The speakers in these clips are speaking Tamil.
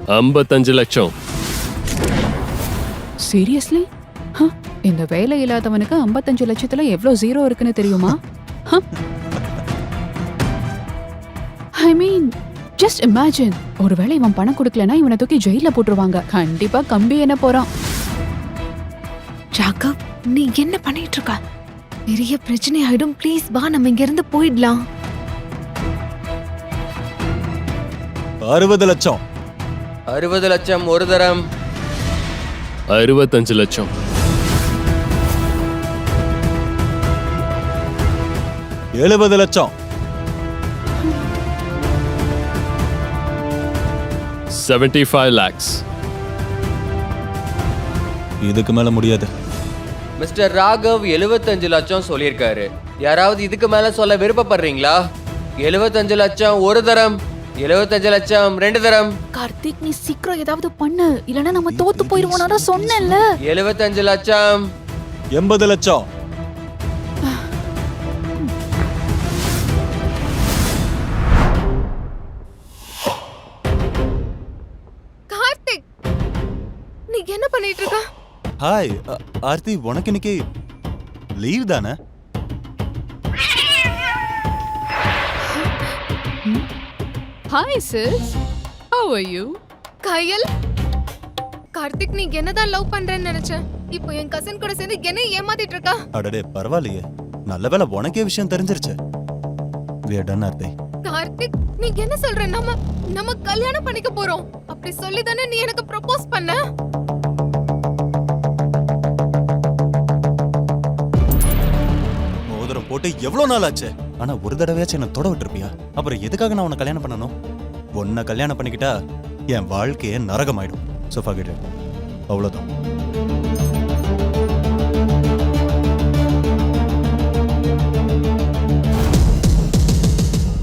55 லட்சம். சீரியஸ்லி? இந்த வேலை இல்லாதவனுக்கு 55 லட்சத்துல எவ்வளவு ஜீரோ இருக்குன்னு தெரியுமா? ஐ மீன் ஜஸ்ட் இமேஜின், ஒருவேளை இவன் பணம் கொடுக்கலனா இவனை தூக்கி ஜெயில போட்டுருவாங்க. கண்டிப்பா கம்பி என்ன போறான். ராகவ், நீ என்ன பண்ணிட்டு இருக்க? பெரிய பிரச்சனை ஆயிடும். ப்ளீஸ் வா, நம்ம இங்க இருந்து போயிடலாம். 60 லட்சம். 60 லட்சம் ஒரு தரம். 65 லட்சம். 70 லட்சம். 75 lakhs. இதுக்கு மேல முடியாது. மிஸ்டர் ராகவ் 75 லட்சம் சொல்லியிருக்காரு. யாராவது இதுக்கு மேல சொல்ல விருப்பப்படுறீங்களா? 75 லட்சம் ஒரு தரம். 75 லட்சம் 2 தரம். கார்த்திக், நீ சீக்கிரம் ஏதாவது பண்ணு, இல்லனா நம்ம தோத்து போயிருவோம். நான் சொன்னேன்ல. 75 லட்சம். 80 லட்சம். கார்த்திக், நீ என்ன பண்ணிட்டு இருக்க? ஹாய் ஆர்த்தி, உனக்கு இன்னைக்கு லீவ் தானே? Hi sis, how are you? கயல், கார்த்திக் நீ என்னதான் லவ் பண்றேன்னு நினைச்சேன். இப்போ என் கசின் கூட சேர்ந்து என்ன ஏமாத்திட்டு இருக்கா? அடடே பரவாயில்லையே, நல்ல வேளை உனக்கே விஷயம் தெரிஞ்சிருச்சு. we are done Aarthi. Karthik, நீ என்ன சொல்ற? நம்ம கல்யாணம் பண்ணிக்க போறோம். அப்படி சொல்லி தானே நீ எனக்கு ப்ரோபோஸ் பண்ண? மோதிரம் போட்டு எவ்வளவு நாள் ஆச்சு? ஆனா ஒரு தடவையாச்சும் என்ன தொட விட்டுருப்பியா? அப்புறம் எதுக்காக நான் உன்னை கல்யாணம் பண்ணணும்? உன்னை கல்யாணம் பண்ணிக்கிட்டா என் வாழ்க்கையே நரகமாயிடும். சோஃபா கிட்ட அவ்வளவுதான்.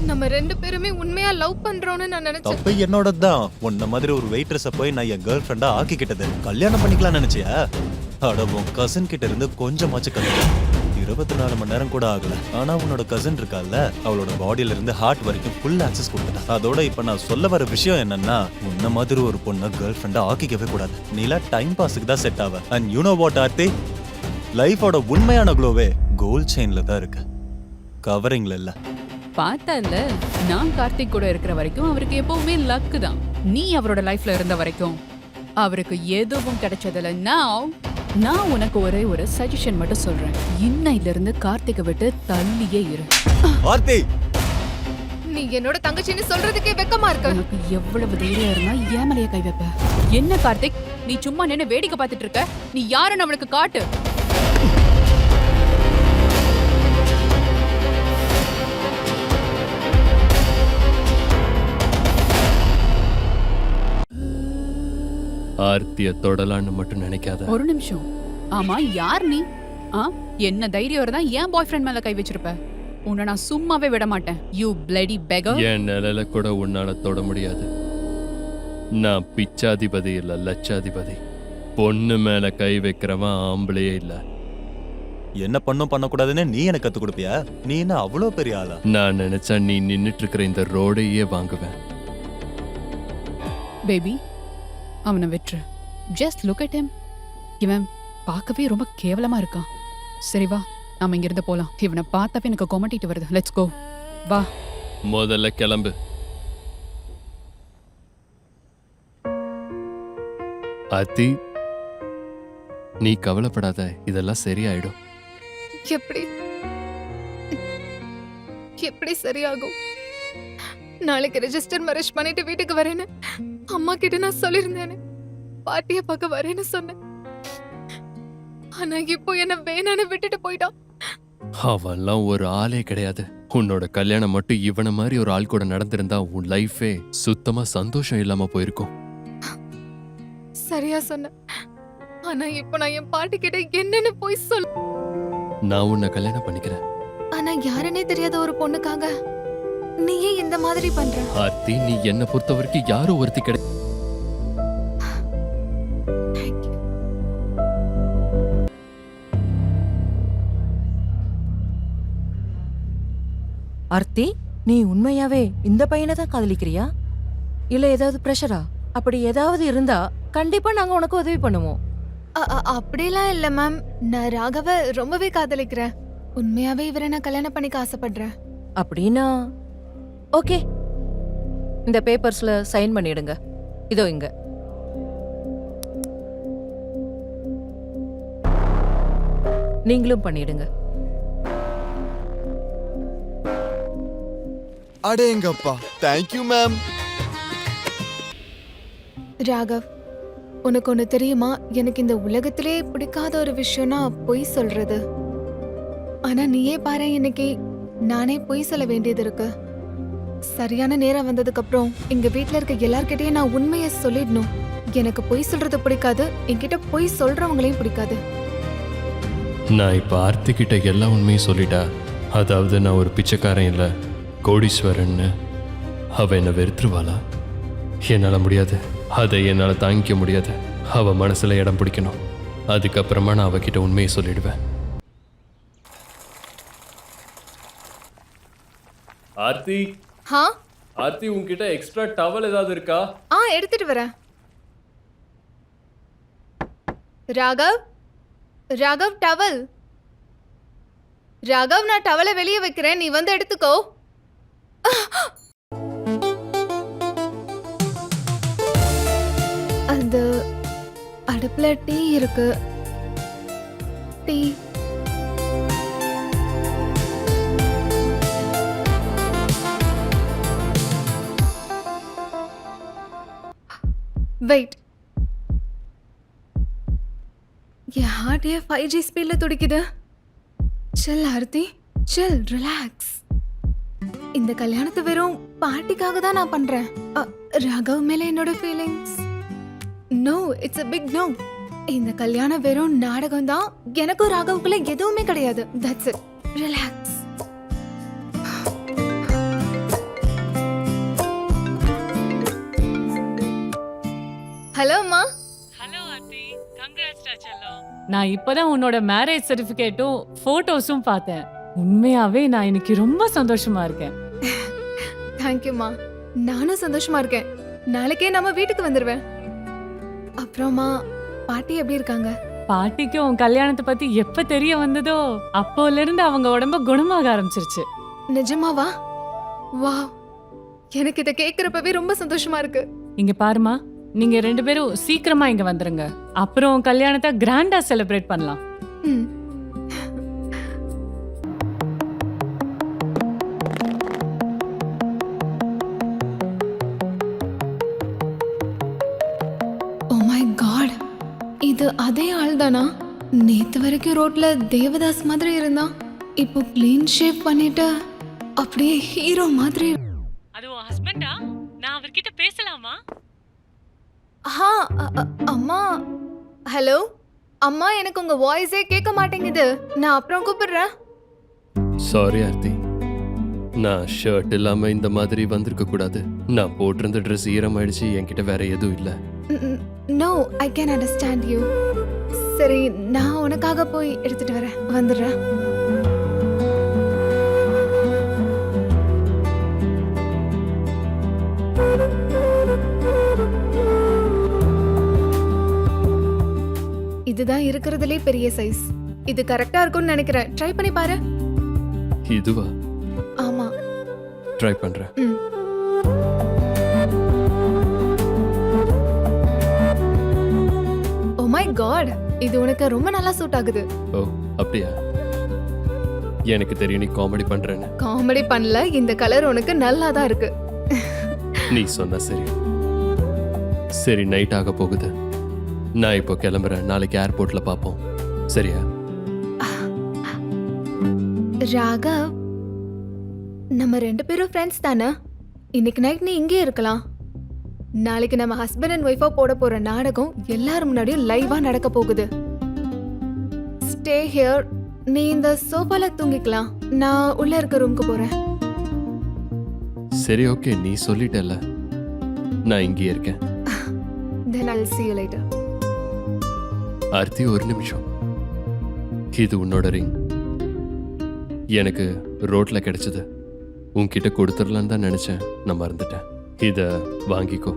நம்ம ரெண்டு பேருமே உண்மையா லவ் பண்றோம்னு நான் நினைச்சேன். தப்பு என்னோட தான். உன்ன மாதிரி ஒரு வெயிட்ரஸ போய் நான் என் கேர்ள் ஃப்ரெண்டா ஆக்கிக்கிட்டது. கல்யாணம் பண்ணிக்கலாம் நினைச்சியா? அட, உன் கசின் கிட்ட இருந்து கொஞ்சமாச்சு கத்துக்க. 24 மணி நேரம் கூட ஆகல. ஆனா உன்னோட கசின் இருக்கால, அவளோட பாடியில இருந்து ஹார்ட் வரைக்கும் ஃபுல் ஆக்சஸ் கொடுத்துட்டா. அதோட இப்ப நான் சொல்ல வர விஷயம் என்னன்னா, உன்ன மாதிரி ஒரு பொண்ணை கேர்ள் ஃப்ரெண்டா ஆக்கிக்கவே கூடாது. நீலாம் டைம் பாஸுக்கு தான் செட் ஆவ. And you know what Aarthi, லைஃபோட உண்மையான க்ளோவே கோல்ட் செயின்ல தான் இருக்கு, கவரிங்ல இல்ல. பார்த்தல, நான் கார்த்திக் கூட இருக்கிற வரைக்கும் அவருக்கு எப்பவுமே லக்கு தான். நீ அவரோட லைஃப்ல இருந்த வரைக்கும் அவருக்கு எதுவும் கிடைச்சதில்ல. நான் உனக்கு ஒரே ஒரு சஜஷன் மட்டும் சொல்றேன். இன்னையில இருந்து கார்த்திகை விட்டு தள்ளியே இரு. ஆர்த்தி, நீ என்னோட தங்கச்சின்னு சொல்றதுக்கே வெக்கமா இருக்கு. உனக்கு எவ்வளவு தைரியம் இருந்தா ஏன் மேலயே கை வைப்ப? என்ன கார்த்திக், நீ சும்மா நின்னு வேடிக்கை பார்த்துட்டு இருக்க? நீ யாருன்னு அவளுக்கு காட்டு. ஆர்த்திய தொடலான்னு மட்டும் நினைக்காத. ஒரு நிமிஷம். ஆமா, யார் நீ? என்ன தைரியம் இருந்தா ஏன் பாய் ஃப்ரெண்ட் மேல கை வச்சிருப்ப? உன்னை நான் சும்மாவே விட மாட்டேன். You bloody beggar. என் நிழல கூட உன்னால தொட முடியாது. நான் பிச்சாதிபதி இல்ல, லட்சாதிபதி. பொண்ணு மேல கை வைக்கிறவன் ஆம்பளையே இல்ல. என்ன பண்ணும் பண்ணக்கூடாதுன்னு நீ எனக்கு கத்து கொடுப்பியா? நீ என்ன அவ்வளோ பெரிய ஆளா? நான் நினைச்சா நீ நின்னுட்டு இருக்கிற இந்த ரோடையே வாங்குவேன். பேபி, அவனை விட்டுரு. Just look at him. இவன் பார்க்கவே ரொம்ப கேவலமா இருக்கான். சரி வா, நாம இங்க இருந்து போலாம். இவனை பார்த்தாவே எனக்கு கொமட்டிட்டு வருது. Let's go. வா, முதல்ல கிளம்பு. ஆர்த்தி, நீ கவலைப்படாத, இதெல்லாம் சரியாயிடும். எப்படி சரியாகும்? நாளைக்கு ரெஜிஸ்டர் மேரேஜ் பண்ணிட்டு வீட்டுக்கு வரேன்னு அம்மா கிட்ட நான் சொல்லிருந்தேன். பாட்டிய பார்க்க வரேன்னு சொன்னேன். ஆனா இப்போ என்ன வேணான்னு விட்டுட்டு போயிட்டான். அவன்லாம் ஒரு ஆளே கிடையாது. உன்னோட கல்யாணம் மட்டும் இவன மாதிரி ஒரு ஆள் கூட நடந்திருந்தா உன் லைஃபே சுத்தமா சந்தோஷம் இல்லாம போயிருக்கும். சரியா சொன்ன. ஆனா இப்போ நான் என் பாட்டி கிட்ட என்னன்னு போய் சொல்ல? நான் உன்னை கல்யாணம் பண்ணிக்கிறேன். ஆனா யாருன்னே தெரியாத ஒரு பொண்ணுக்காக நீ ஏன் இந்த மாதிரி பண்ற? ஆர்த்தி, நீ என்ன பொறுத்த வரைக்கும் யாரோ ஒருத்தி கிடை. ஆர்த்தி, நீ உண்மையாவே இந்த பையனை தான் காதலிக்கிறியா? இல்ல ஏதாவது பிரஷரா? அப்படி ஏதாவது இருந்தா கண்டிப்பா நாங்க உனக்கு உதவி பண்ணுவோம். அப்படிலாம் இல்ல மேம். நான் ராகவ ரொம்பவே காதலிக்கிறேன். உண்மையாவே இவரை நான் கல்யாணம் பண்ணிக்க ஆசைப்படுறேன். அப்படின்னா ஓகே, இந்த பேப்பர்ஸ்ல சைன் பண்ணிடுங்க. இதோ இங்க. நீங்களும் பண்ணிடுங்க. அடேங்கப்பா, தேங்க்யூ மேம். ராகவ், உனக்கு ஒண்ணு தெரியுமா? எனக்கு இந்த உலகத்திலே பிடிக்காத ஒரு விஷயம்னா பொய் சொல்றது. ஆனா நீயே பாரு, இன்னைக்கு நானே பொய் சொல்ல வேண்டியது இருக்கு. சரியான நேரம் வந்ததுக்கு அப்புறம் எங்க வீட்ல இருக்க எல்லார்கிட்டயும் நான் உண்மையை சொல்லிடணும். எனக்கு பொய் சொல்றது பிடிக்காது, என்கிட்ட பொய் சொல்றவங்களையும் பிடிக்காது. நான் இப்போ ஆர்த்தி கிட்ட எல்லா உண்மையும் சொல்லிட்டா, அதாவது நான் ஒரு பிச்சைக்காரன் இல்லை கோடீஸ்வரன்னு, அவ என்னை வெறுத்துருவாளா? என்னால் முடியாது, அதை என்னால் தாங்கிக்க முடியாது. அவ மனசுல இடம் பிடிக்கணும். அதுக்கப்புறமா நான் அவகிட்ட உண்மையை சொல்லிடுவேன். ஆர்த்தி, ஹா? ஆர்த்தி உன்கிட்ட எக்ஸ்ட்ரா டவல் ஏதாவது இருக்கா? எடுத்துட்டு வரேன். ராகவ், ராகவ் டவல். ராகவ், நான் டவலை வெளியே வைக்கிறேன், நீ வந்து எடுத்துக்கோ. அந்த அடுப்புல டீ இருக்கு. டீ. வெயிட். என் ஹார்ட் 5G ஸ்பீட்ல துடிக்குது. சில் ஆர்த்தி, சில், ரிலாக்ஸ். இந்த கல்யாணத்தை வெறும் பார்ட்டிக்காக தான் நான் பண்றேன். ராகவ் மேல என்னோட feelings no, it's a big no. இந்த கல்யாணம் வெறும் நாடகம் தான். எனக்கும் ராகவுக்குள்ள எதுவுமே கிடையாது. That's it. ரிலாக்ஸ். ஹலோ அம்மா. ஹலோ ஆர்த்தி, கங்க்ராட்ஸ் டா செல்லம். நான் இப்பதான் உன்னோட மேரேஜ் சர்டிபிகேட்டும் போட்டோஸும் பார்த்தேன். உண்மையாவே நான் இன்னைக்கு ரொம்ப சந்தோஷமா இருக்கேன். தேங்க்யூம்மா. நானும் சந்தோஷமா இருக்கேன். நாளைக்கே நம்ம வீட்டுக்கு வந்துருவேன். அப்புறமா பாட்டி எப்படி இருக்காங்க? பாட்டிக்கு உன் கல்யாணத்தை பத்தி எப்ப தெரிய வந்ததோ அப்போல இருந்து அவங்க உடம்ப குணமாக ஆரம்பிச்சிருச்சு. நிஜமாவா? வாவ், எனக்கு இதை கேட்கறப்பவே ரொம்ப சந்தோஷமா இருக்கு. இங்க பாருமா, நீங்க 2 பேரும் சீக்கிரமா இங்க வந்துருங்க. அப்புறம் கல்யாணத்தை கிராண்டா செலிப்ரேட் பண்ணலாம். ம். Oh my God, இது அதே ஆள் தானா? நேத்து வரைக்கும் ரோட்ல தேவதாஸ் மாதிரி இருந்தான். இப்போ க்ளீன் ஷேவ் பண்ணிட்டு அப்படியே ஹீரோ மாதிரி. அது உன் ஹஸ்பண்டா? நான் அவர்கிட்ட பேசலாமா? அம்மா. ஹலோ அம்மா, எனக்கு உங்க வாய்ஸே கேட்க மாட்டேங்குது. நான் அப்புறம் கூப்பிடுறேன். சாரி ஆர்த்தி, நான் ஷர்ட் இல்லாம இந்த மாதிரி வந்திருக்க கூடாது. நான் போட்டிருந்த ட்ரெஸ் ஈரமாயிடுச்சு, என்கிட்ட வேற எதுவும் இல்லை. No, I can understand you. சரி, நான் உனக்காக போய் எடுத்துட்டு வரேன். வந்துடுறேன். இதுதான் இருக்கிறதுலே பெரிய சைஸ். இது கரெக்டா இருக்கும்னு நினைக்கிறேன். ட்ரை பண்ணி பாரு. இதுவா? ஆமா, ட்ரை பண்றேன். ஓ மை காட், இது உனக்கு ரொம்ப நல்லா சூட் ஆகுது. ஓ அப்படியா? எனக்கு தெரியும் நீ காமெடி பண்றேன்னு. காமெடி பண்ணல, இந்த கலர் உனக்கு நல்லா தான் இருக்கு. நீ சொன்ன சரி. சரி, நைட் ஆக போகுது. நான் இப்போ கிளம்புறேன். நாளைக்கு ஏர்போர்ட்ல பார்ப்போம், சரியா? ராகவ், நம்ம 2 பேரும் ஃப்ரெண்ட்ஸ் தானே? இன்னைக்கு நைட் நீ இங்கே இருக்கலாம். நாளைக்கு நம்ம ஹஸ்பண்ட் அண்ட் ஒய்ஃபா போட போற நாடகம் எல்லாரும் முன்னாடியும் லைவா நடக்க போகுது. Stay here. நீ இந்த சோஃபால தூங்கிக்கலாம். நான் உள்ள இருக்க ரூமுக்கு போறேன். சரி, ஓகே, நீ சொல்லிட்டல, நான் இங்கேயே இருக்கேன். Then I'll see you later. Aarthi, ஒரு நிமிஷம். இது உன்னோட ரிங். எனக்கு ரோட்ல கிடைச்சது. உன்கிட்ட கொடுத்துடலான்னு தான் நினைச்சேன், நான் மறந்துட்டேன். இத வாங்கிக்கோ.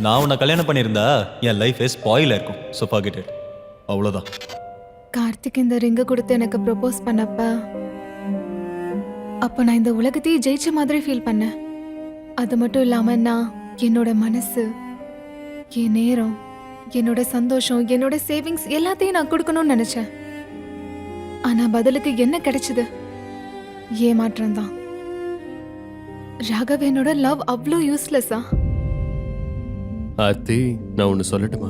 நான் உன்னை கல்யாணம் பண்ணியிருந்தா என் லைஃபே ஸ்பாயில் இருக்கும். So forget it. அவ்வளோதான். கார்த்திக் இந்த ரிங்க கொடுத்து எனக்கு ப்ரொபோஸ் பண்ணப்ப அப்ப நான் இந்த உலகத்தையே ஜெயிச்ச மாதிரி ஃபீல் பண்ணேன். அது மட்டும் இல்லாம நான் என்னோட மனசு, என் நேரம், என்னோட சந்தோஷம், என்னோட சேவிங்ஸ் எல்லாத்தையும் நான் கொடுக்கணும்னு நினைச்சேன். ஆனா பதிலுக்கு என்ன கிடைச்சது? ஏமாற்றம் தான். ராகவ் என்னோட லவ் அவ்வளோ யூஸ்லெஸ்ஸா? ஆர்த்தி, நான் ஒன்று சொல்லட்டுமா?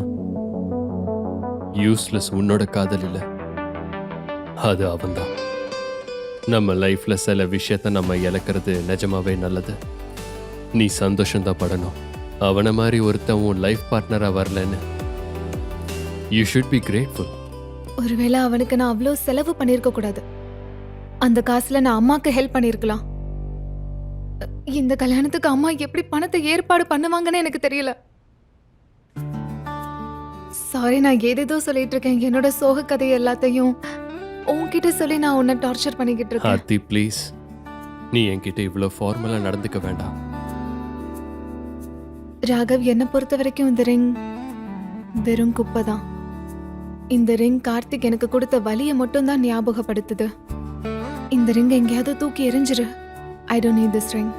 யூஸ்லெஸ் உன்னோட காதல் இல்லை, அது அவன்தான். நம்ம லைஃப்ல சில விஷயத்த நம்ம இழக்கிறது நிஜமாவே நல்லது. நீ சந்தோஷம்தான் படணும். அவனை மாதிரி ஒருத்தன் உன் லைஃப் பார்ட்னரா வரலன்னு யூ ஷுட் பி கிரேட்ஃபுல். ஒருவேளை அவனுக்கு நான் அவ்வளோ செலவு பண்ணியிருக்க கூடாது. அந்த காசுல நான் அம்மாக்கு ஹெல்ப் பண்ணியிருக்கலாம். இந்த கல்யாணத்துக்கு அம்மா எப்படி பணத்தை ஏற்பாடு பண்ணுவாங்கன்னு எனக்கு தெரியல. சாரி, நான் ஏதேதோ சொல்லிட்டு இருக்கேன். என்னோட சோக கதை எல்லாத்தையும் உன்கிட்ட சொல்லி நான் உன்னை டார்ச்சர் பண்ணிக்கிட்டு இருக்கேன். ஆர்த்தி ப்ளீஸ், நீ என்கிட்ட இவ்வளோ ஃபார்மலாக நடந்துக்க வேண்டாம். ராகவ், என்னை பொறுத்த வரைக்கும் இந்த ரிங் வெறும் குப்பை தான். இந்த ரிங் கார்த்திக் எனக்கு கொடுத்த வலியை மட்டும் தான் ஞாபகப்படுத்துது. இந்த ரிங் எங்கேயாவது தூக்கி எறிஞ்சிரு. I don't need this ring.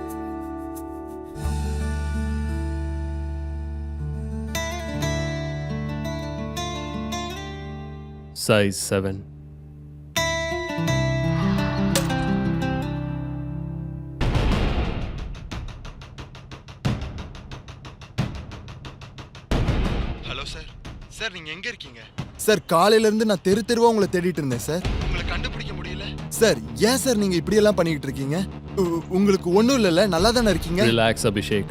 Size 7. Hello sir. Sir நீங்க எங்க இருக்கீங்க? சார் காலையில இருந்து நான் தெரு தெருவா உங்களை தேடிட்டு இருந்தேன் சார். உங்களை கண்டுபிடிக்க முடியல. சார் ஏன் சார் நீங்க இப்படி எல்லாம் பண்ணிட்டு இருக்கீங்க? உங்களுக்கு ஒண்ணும் இல்லைல்ல, நல்லா தானே இருக்கீங்க? Relax Abhishek,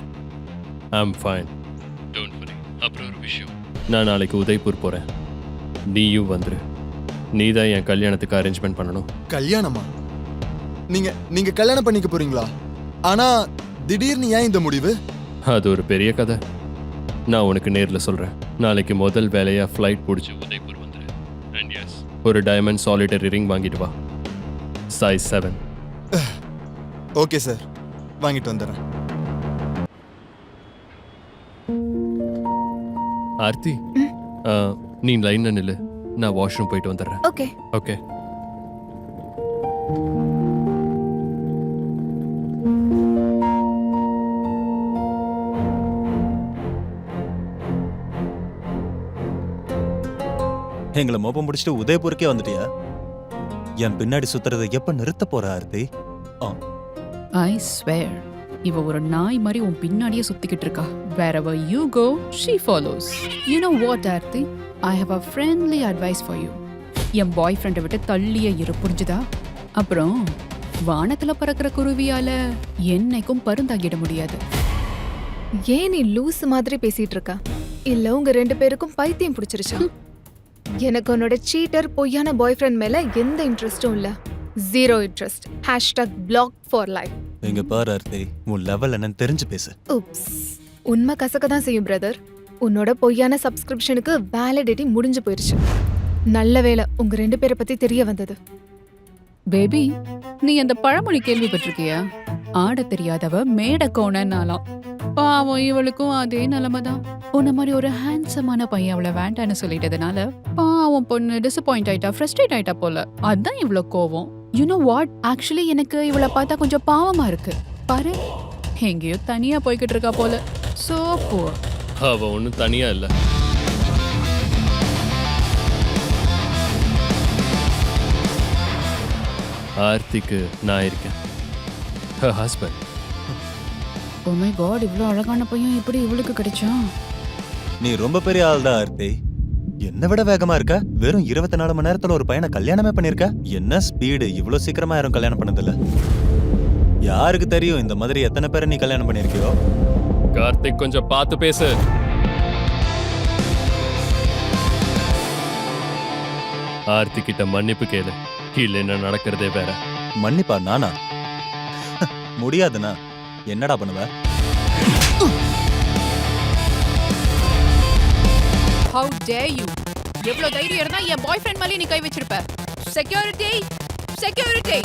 I'm fine, don't worry. அப்புறம் ஒரு விஷயம், நான் நாளைக்கு உதய்பூர் போகிறேன், நீயும் வந்துரு. நீ தான் என் கல்யாணத்துக்கு அரேஞ்ச்மெண்ட் பண்ணணும். கல்யாணமா? நீங்க கல்யாணம் பண்ணிக்க போறீங்களா? ஆனா திடீர்னு ஏன் இந்த முடிவு? அது ஒரு பெரிய கதை, நான் உனக்கு நேரில் சொல்கிறேன். நாளைக்கு முதல் வேலையாக ஃப்ளைட் பிடிச்சி உதய்பூர் வந்துரு. அண்ட் எஸ், ஒரு டைமண்ட் சாலிட்டரி ரிங் வாங்கிட்டு வா, சைஸ் 7. ஓகே சார், வாங்கிட்டு வந்துடுறேன். ஆர்த்தி, நீ லைனில் நில்லு, நான் வாஷ்ரூம் போயிட்டு வந்துடுறேன். ஓகே. ஓகே. எங்களை மோப்பம் முடிச்சுட்டு உதயபூருக்கே வந்துட்டியா? என் பின்னாடி சுத்துறதை எப்ப நிறுத்த போற ஆர்த்தி? ஐ ஸ்வேர், இவ ஒரு நாய் மாதிரி உன் பின்னாடியே சுத்திக்கிட்டு இருக்கா. Wherever you go, she follows. You know what, Aarthi? I have a friendly advice for you. என் பாய் ஃப்ரெண்டை விட்டு தள்ளியே இரு, புரிஞ்சுதா? அப்புறம் வானத்துல பறக்கிற குருவியால என்னைக்கும் பருந்தாகிட முடியாது. ஏன் நீ லூஸ் மாதிரி பேசிட்டு இருக்கா? இல்ல உங்க ரெண்டு பேருக்கும் பைத்தியம் பிடிச்சிருச்சா? எனக்கு உன்னோட சீட்டர் பொய்யான பாய் ஃப்ரெண்ட் மேல எந்த இன்ட்ரெஸ்டும் இல்ல. Zero interest. #block for life. இங்க பாரு ஆர்த்தி, உன் லெவல் என்னன்னு தெரிஞ்சு பேசு. உப்ஸ், உண்மை கசக்க தான் செய்யும் பிரதர். உன்னோட பொய்யான சப்ஸ்கிரிப்ஷனுக்கு வேலிடிட்டி முடிஞ்சு போயிருச்சு. நல்ல வேளை உங்க ரெண்டு பேரை பத்தி தெரிய வந்தது. பேபி, நீ அந்த பழமொழி கேள்விப்பட்டிருக்கியா? ஆட தெரியாதவ மேட கோணனாலாம். பாவம், இவளுக்கும் அதே நிலைமைதான். உன்ன மாதிரி ஒரு ஹேண்ட்ஸமான பையன் அவளை வேண்டான்னு சொல்லிட்டதுனால பாவம் பொண்ணு டிசப்பாயிண்ட் ஆயிட்டா, ஃப்ரஸ்ட்ரேட் ஆயிட்டா போல. அதான் இவ்வளோ கோவம். யூ நோ வாட், ஆக்சுவலி எனக்கு இவளை பார்த்தா கொஞ்சம் பாவமா இருக்கு. பாரு, எங்கேயோ தனியா போய்கிட்டு இருக்கா போல. So poor. அவ ஒன்றும் தனியா இல்லை. ஆர்த்திக்கு நான் இருக்கேன், her husband. Oh my God, இவ்வளோ அழகான பையன் எப்படி இவளுக்கு கிடைச்சான்? நீ ரொம்ப பெரிய ஆள் தான் ஆர்த்தி. என்ன விட வேகமா இருக்க. வெறும் 24 மணி நேரத்துல ஒரு பையனை கல்யாணமே பண்ணிருக்க. என்ன ஸ்பீடு! இவ்வளவு சீக்கிரமா யாரும் கல்யாணம் பண்ணதில்ல. யாருக்கு தெரியும் இந்த மாதிரி எத்தனை பேரை நீ கல்யாணம் பண்ணிருக்கியோ? கார்த்திக், கொஞ்சம் பார்த்து பேசு. ஆர்த்தி கிட்ட மன்னிப்பு கேளு, இல்லைன்னா நடக்கிறதே வேற. மன்னிப்பா? நானா? முடியாதுண்ணா. என்னடா பண்ணுவ? How dare you? எவ்வளவு தைரியம் இருந்தா என் பாய் ஃப்ரெண்ட் மேலே நீ கை வச்சிருப்ப? Security, security.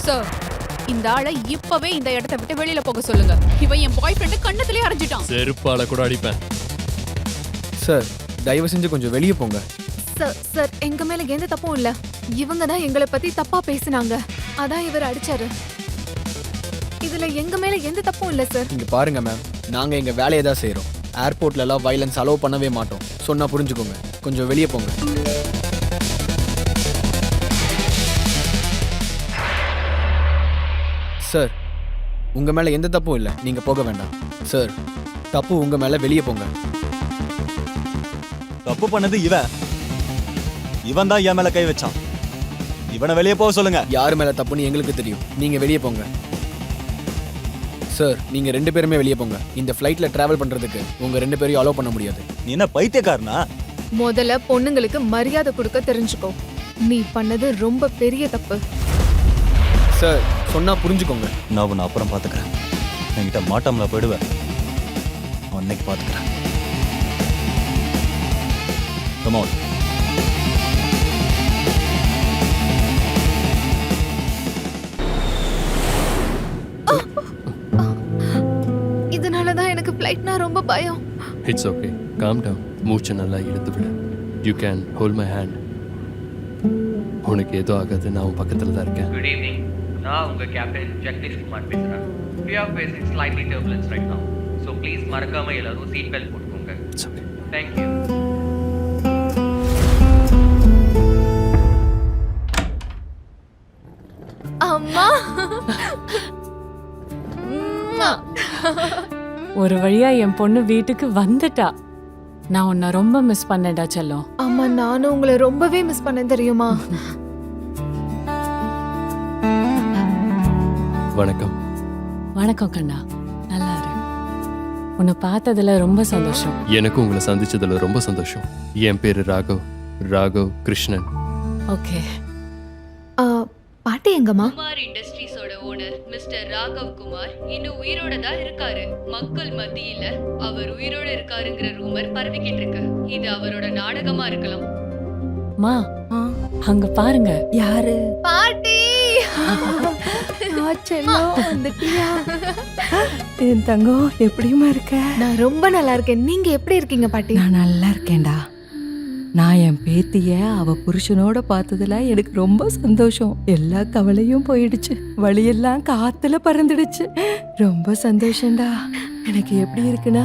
சார், இந்த ஆளை இப்பவே இந்த இடத்தை விட்டு வெளியில போக சொல்லுங்க. இவன் என் பாய் ஃப்ரெண்ட் கண்ணத்திலே அரைஞ்சிட்டான். செருப்பால கூட அடிப்பேன். சார் தயவு செஞ்சு கொஞ்சம் வெளியே போங்க. சார் சார் எங்க மேல எந்த தப்பும் இல்ல. இவங்க தான் எங்களை பத்தி தப்பா பேசினாங்க. அதான் இவர் அடிச்சாரு. இதுல எங்க மேல எந்த தப்பும் இல்ல சார். இங்க பாருங்க மேம், நாங்க எங்க வேலையை தான் செய்றோம். ஏர்போர்ட்ல எல்லாம் வயலன்ஸ் அலோவ் பண்ணவே மாட்டோம். சொன்னா புரிஞ்சுக்கோங்க. கொஞ்சம் வெளியே போங்க. சார் உங்க மேல எந்த தப்பும் இல்ல, நீங்க போக வேண்டாம். சார் தப்பு உங்க மேல, வெளியே போங்க. தப்பு பண்ணது இவன் தான் என் மேல கை வச்சான். இவனை வெளியே போக சொல்லுங்க. யார் மேல தப்புன்னு எங்களுக்கு தெரியும். நீங்க வெளியே போங்க. சார் நீங்க 2 பேருமே வெளியே போங்க. இந்த ஃப்ளைட்ல டிராவல் பண்றதுக்கு உங்க 2 பேரையும் அலோவ் பண்ண முடியாது. நீ என்ன பைத்தியக்காரனா? முதல்ல பொண்ணுங்களுக்கு மரியாதை கொடுக்க தெரிஞ்சுக்கோ. நீ பண்ணது ரொம்ப பெரிய தப்பு. சார் சொன்னா புரிஞ்சுக்கோங்க. நான் உன்னை அப்புறம் பாத்துக்கிறேன். என்கிட்ட மாட்டாமல போயிடுவேன். அன்னைக்கு பாத்துக்கிறேன். Come on. இதனாலதான் எனக்கு ஃப்ளைட்னா ரொம்ப பயம். It's okay, calm down. மூச்சை நல்லா இழுத்து விடு. You can hold my hand. உனக்கு ஏதோ ஆகாது, நான் உன் பக்கத்தில் தான் இருக்கேன். Good evening. நான் உங்க கேப்டன் ஜெகதீஷ் குமார் பேசுறேன். We are facing slightly turbulence right now. So please மறக்காம எல்லாரும் சீட் பெல்ட் போட்டுக்கோங்க. It's okay. Thank you. அம்மா ஒரு வழியா என் பொண்ணு வீட்டுக்கு வந்துட்டா. நான் உன்னை ரொம்ப மிஸ் பண்ணேன்டா செல்லம். அம்மா நானும் உங்களை ரொம்பவே மிஸ் பண்ணேன் தெரியுமா. வணக்கம். வணக்கம் கண்ணா, நல்லா இரு. உன்னை பார்த்ததுல ரொம்ப சந்தோஷம். எனக்கும் உங்களை சந்திச்சதுல ரொம்ப சந்தோஷம். என் பேரு ராகவ் கிருஷ்ணன். ஓகே. பாட்டி எங்கம்மா? குமார் இண்டஸ்ட்ரீஸோட ஓனர் மிஸ்டர் ராகவ் குமார் இன்னும் உயிரோட தான் இருக்காரு. மக்கள் மத்தியில அவர் உயிரோட இருக்காருங்கிற ரூமர் பரவிக்கிட்டு இருக்கு. இது அவரோட நாடகமா இருக்கலாம். மா அங்க பாருங்க. யாரு? பாட்டி என் தங்கம் எப்படிமா இருக்க? நான் ரொம்ப நல்லா இருக்கேன். நீங்க எப்படி இருக்கீங்க பாட்டி? நான் நல்லா இருக்கேன்டா. நான் என் பேத்திய அவ புருஷனோட பார்த்ததுல எனக்கு ரொம்ப சந்தோஷம். எல்லா கவலையும் போயிடுச்சு. வழியெல்லாம் காத்துல பறந்துடுச்சு. ரொம்ப சந்தோஷம்டா. எனக்கு எப்படி இருக்குன்னா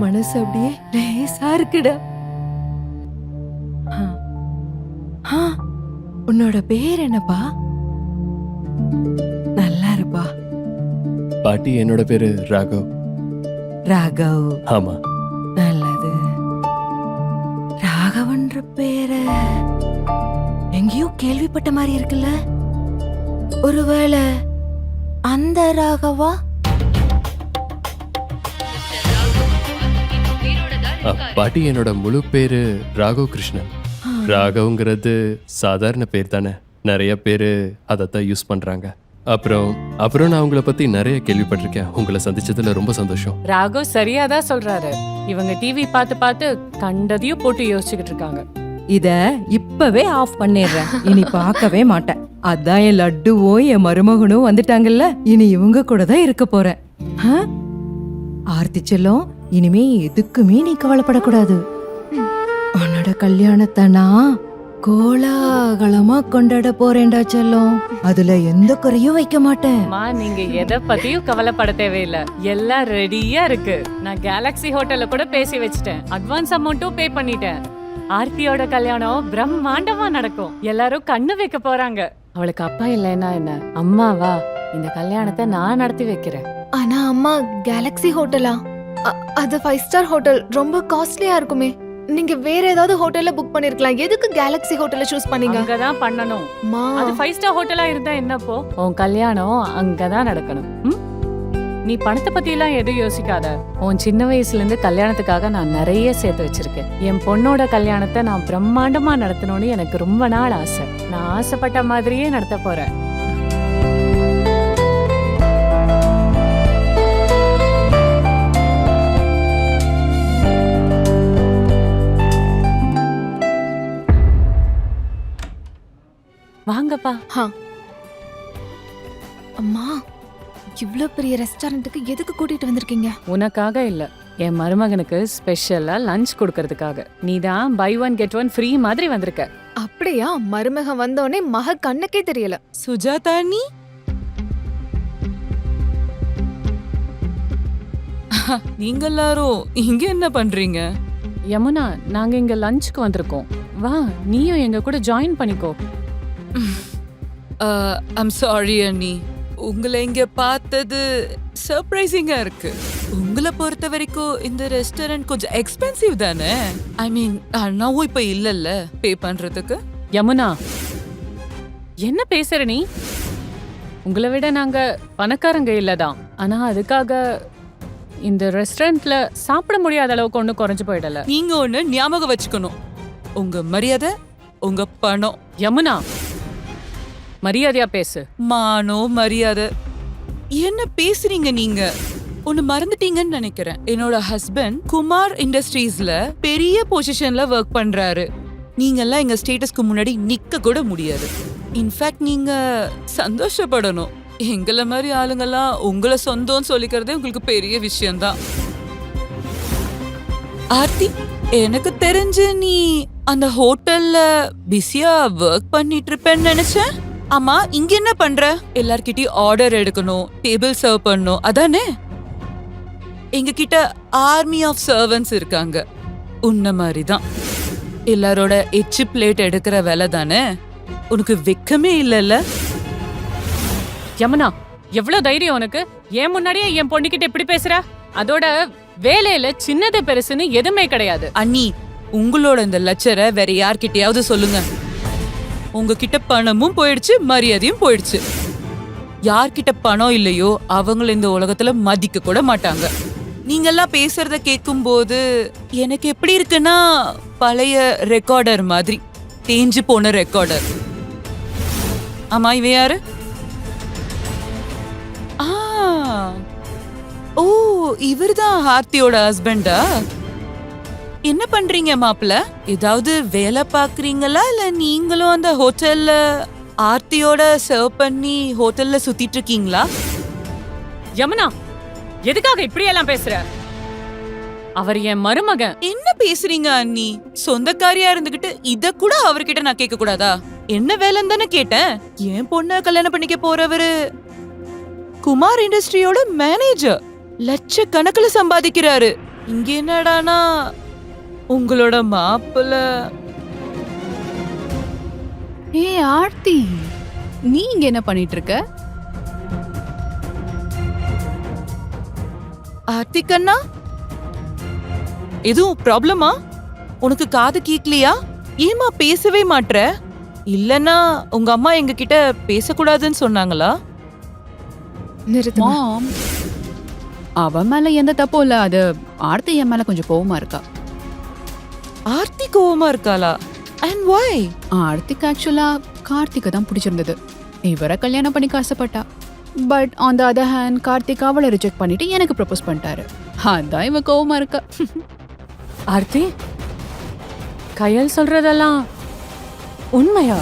மனசு அப்படியே லேசா இருக்குடா. உன்னோட பேர் என்னப்பா? நல்லா இருப்பா. பாட்டி, என்னோட பேரு ராகவ். ஆமா. நல்லது. ராகவன்ற பேர எங்கேயோ கேள்விப்பட்ட மாதிரி இருக்குல்ல. ஒருவேளை அந்த ராகவா? பாட்டி, என்னோட முழு பேரு ராகவ் கிருஷ்ணன். ராகவ்ங்கிறது சாதாரண பேர் தானே. நிறைய பேரு அதைத்தான் யூஸ் பண்றாங்க. அப்புறம் நான் உங்களை பத்தி நிறைய கேள்விப்பட்டிருக்கேன். உங்களை சந்திச்சதுல ரொம்ப சந்தோஷம். ராகவ் சரியாதான் சொல்றாரு. இவங்க டிவி பார்த்து பார்த்து கண்டதையும் போட்டு யோசிச்சுக்கிட்டு இருக்காங்க. இத இப்பவே ஆஃப் பண்ணிடுறேன். இனி பார்க்கவே மாட்டேன். அதான் என் லட்டுவும் என் மருமகனும் வந்துட்டாங்கல்ல. இனி இவங்க கூட தான் இருக்க போறேன். ஆர்த்தி செல்லம், இனிமே எதுக்குமே நீ கவலைப்படக்கூடாது. உன்னோட கல்யாணத்தை நான் கோலாகலமா கொண்டாட போறேன்டா செல்லம். அதுல எந்த குறையும் வைக்க மாட்டேன். நீங்க எதை பத்தியும் கவலைப்பட தேவையில்ல. எல்லாம் ரெடியா இருக்கு. நான் கேலக்ஸி ஹோட்டல்ல கூட பேசி வச்சிட்டேன். அட்வான்ஸ் அமௌண்ட்டும் பே பண்ணிட்டேன். ஆர்த்தியோட கல்யாணம் பிரம்மாண்டமா நடக்கும். எல்லாரும் கண்ணு வைக்க போறாங்க. அவளுக்கு அப்பா இல்லைன்னா என்ன, அம்மாவா? இந்த கல்யாணத்தை நான் நடத்தி வைக்கிறேன். ஆனா அம்மா, கேலக்ஸி ஹோட்டலா? அது 5 ஸ்டார் ஹோட்டல். ரொம்ப காஸ்ட்லியா இருக்குமே. நீங்க வேற ஏதாவது ஹோட்டல்ல புக் பண்ணிருக்கலாம். எதுக்கு கேலக்ஸி ஹோட்டல்ல சூஸ் பண்ணீங்க? அங்கதான் பண்ணணும். அது 5 ஸ்டார் ஹோட்டலா இருந்தா என்னப்போ? உன் கல்யாணம் அங்கதான் நடக்கணும். நீ பணத்தை பத்தி எல்லாம் எதுவும் யோசிக்காத. உன் சின்ன வயசுல இருந்து கல்யாணத்துக்காக நான் நிறைய சேர்த்து வச்சிருக்கேன். என் பொண்ணோட கல்யாணத்தை நான் பிரம்மாண்டமா நடத்தணும்னு எனக்கு ரொம்ப நாள் ஆசை. நான் ஆசைப்பட்ட மாதிரியே நடத்த போறேன். வாங்கப்பா. அம்மா இவ்ளோ பெரிய ரெஸ்டாரண்ட்டுக்கு எதுக்கு கூட்டிட்டு வந்திருக்கீங்க? உனக்காக இல்ல, என் மருமகனுக்கு ஸ்பெஷலா லஞ்ச் கொடுக்கறதுக்காக. நீ தான் buy one get one free மாதிரி வந்திருக்க. அப்படியா? மருமகன் வந்தோடனே மக கண்ணுக்கே தெரியல. சுஜாதா நீ நீங்க எல்லாரும் இங்க என்ன பண்றீங்க? யமுனா, நாங்க இங்க லஞ்சுக்கு வந்திருக்கோம். வா, நீயும் எங்க கூட ஜாயின் பண்ணிக்கோ. ஐம் சாரி அண்ணி, உங்களை இங்க பார்த்தது சர்ப்ரைசிங்கா இருக்கு. உங்களை பொறுத்த வரைக்கும் இந்த ரெஸ்டாரண்ட் கொஞ்சம் எக்ஸ்பென்சிவ் தானே? ஐ மீன் அண்ணாவும் இப்ப இல்லல்ல பே பண்றதுக்கு. யமுனா, என்ன பேசுற நீ? உங்களை விட நாங்க பணக்காரங்க இல்லதான். ஆனா அதுக்காக இந்த ரெஸ்டாரண்ட்ல சாப்பிட முடியாத அளவுக்கு ஒன்றும் குறைஞ்சு போயிடல. நீங்க ஒண்ணு ஞாபகம் வச்சுக்கணும், உங்க மரியாதை உங்க பணம். யமுனா, மரியாதையா பேசு. மானோ மரியாதை என்ன பேசுறீங்க நீங்க? ஒன்னு மறந்துட்டீங்கன்னு நினைக்கிறேன். என்னோட ஹஸ்பண்ட் குமார் இண்டஸ்ட்ரீஸ்ல பெரிய பொசிஷன்ல ஒர்க் பண்றாரு. நீங்க எல்லாம் எங்க ஸ்டேட்டஸ்க்கு முன்னாடி நிக்க கூட முடியாது. இன்ஃபேக்ட் நீங்க சந்தோஷப்படணும். எங்களை மாதிரி ஆளுங்கெல்லாம் உங்களை சொந்தம்னு சொல்லிக்கிறதே உங்களுக்கு பெரிய விஷயம்தான். ஆர்த்தி, எனக்கு தெரிஞ்சு நீ அந்த ஹோட்டல்ல பிஸியா ஒர்க் பண்ணிட்டு இருப்பேன்னு நினைச்சேன். ஆமா, இங்க என்ன பண்ற? எல்லார்கிட்டயும் ஆர்டர் எடுக்கணும், டேபிள் சர்வ் பண்ணணும், அதானே? எங்க கிட்ட ஆர்மி ஆஃப் சர்வன்ட்ஸ் இருக்காங்க. உன்ன மாதிரி தான் எல்லாரோட எச்சு பிளேட் எடுக்கிற வேலை தானே. உனக்கு வெக்கமே இல்லைல்ல? யமுனா, எவ்வளவு தைரியம் உனக்கு? ஏன் முன்னாடியே என் பொண்ணுகிட்ட இப்படி பேசுற? அதோட வேலையில சின்னது பெருசுன்னு எதுவுமே கிடையாது. அண்ணி, உங்களோட இந்த லட்சரை வேற யார்கிட்டயாவது சொல்லுங்க. உங்ககிட்ட பணமும் போயிடுச்சு, மரியாதையும் போயிடுச்சு. யார்கிட்ட பணம் இல்லையோ அவங்கள இந்த உலகத்துல மதிக்க கூட மாட்டாங்க. நீங்கெல்லாம் பேசுறத கேட்கும் போது எனக்கு எப்படி இருக்குன்னா, பழைய ரெக்கார்டர் மாதிரி, தேஞ்சு போன ரெக்கார்டர். ஆமா, இவ யாரு? ஓ, இவர்தான் ஆர்த்தியோட ஹஸ்பண்டா? என்ன பண்றீங்க மாப்பிள்ள? ஏதாவது வேலை பாக்குறீங்களா இல்ல நீங்களும் அந்த ஹோட்டல்ல ஆர்த்தியோட சர்வ் பண்ணி ஹோட்டல்ல சுத்திட்டு இருக்கீங்களா? யமுனா, எதுக்காக இப்படி எல்லாம் பேசுற? அவர் என் மருமகன். என்ன பேசுறீங்க அண்ணி? சொந்தக்காரியா இருந்துகிட்டு இத கூட அவர்கிட்ட நான் கேட்க கூடாதா? என்ன வேலைன்னு தானே கேட்டேன். என் பொண்ண கல்யாணம் பண்ணிக்க போறவரு குமார் இண்டஸ்ட்ரியோட மேனேஜர், லட்சக்கணக்குல சம்பாதிக்கிறாரு. இங்க என்னடானா உங்களோட மாப்பிள்ள. ஏ ஆர்த்தி, நீ இங்க என்ன பண்ணிட்டு இருக்க? ஆர்த்தி கண்ணா, எதுவும் ப்ராப்ளமா? உனக்கு காது கேக்கலையா? ஏமா பேசவே மாட்ற? இல்லனா உங்க அம்மா எங்க கிட்ட பேசக்கூடாதுன்னு சொன்னாங்களா? மாம், அவ மேல எந்த தப்பும் இல்ல. அது ஆர்த்தி என் மேல கொஞ்சம் கோவமா இருக்கா. ஆர்த்தி கோவமா இருக்காளா? And why? ஆர்த்திக்கு ஆக்சுவலா கார்த்திகை தான் பிடிச்சிருந்தது. இவரை கல்யாணம் பண்ணிக்க ஆசைப்பட்டா. But on the other hand Karthik அவளை ரிஜெக்ட் பண்ணிட்டு எனக்கு ப்ரப்போஸ் பண்ணிட்டாரு. அதான் இவ கோவமா இருக்கா. ஆர்த்தி, கையல் சொல்றதெல்லாம் உண்மையா?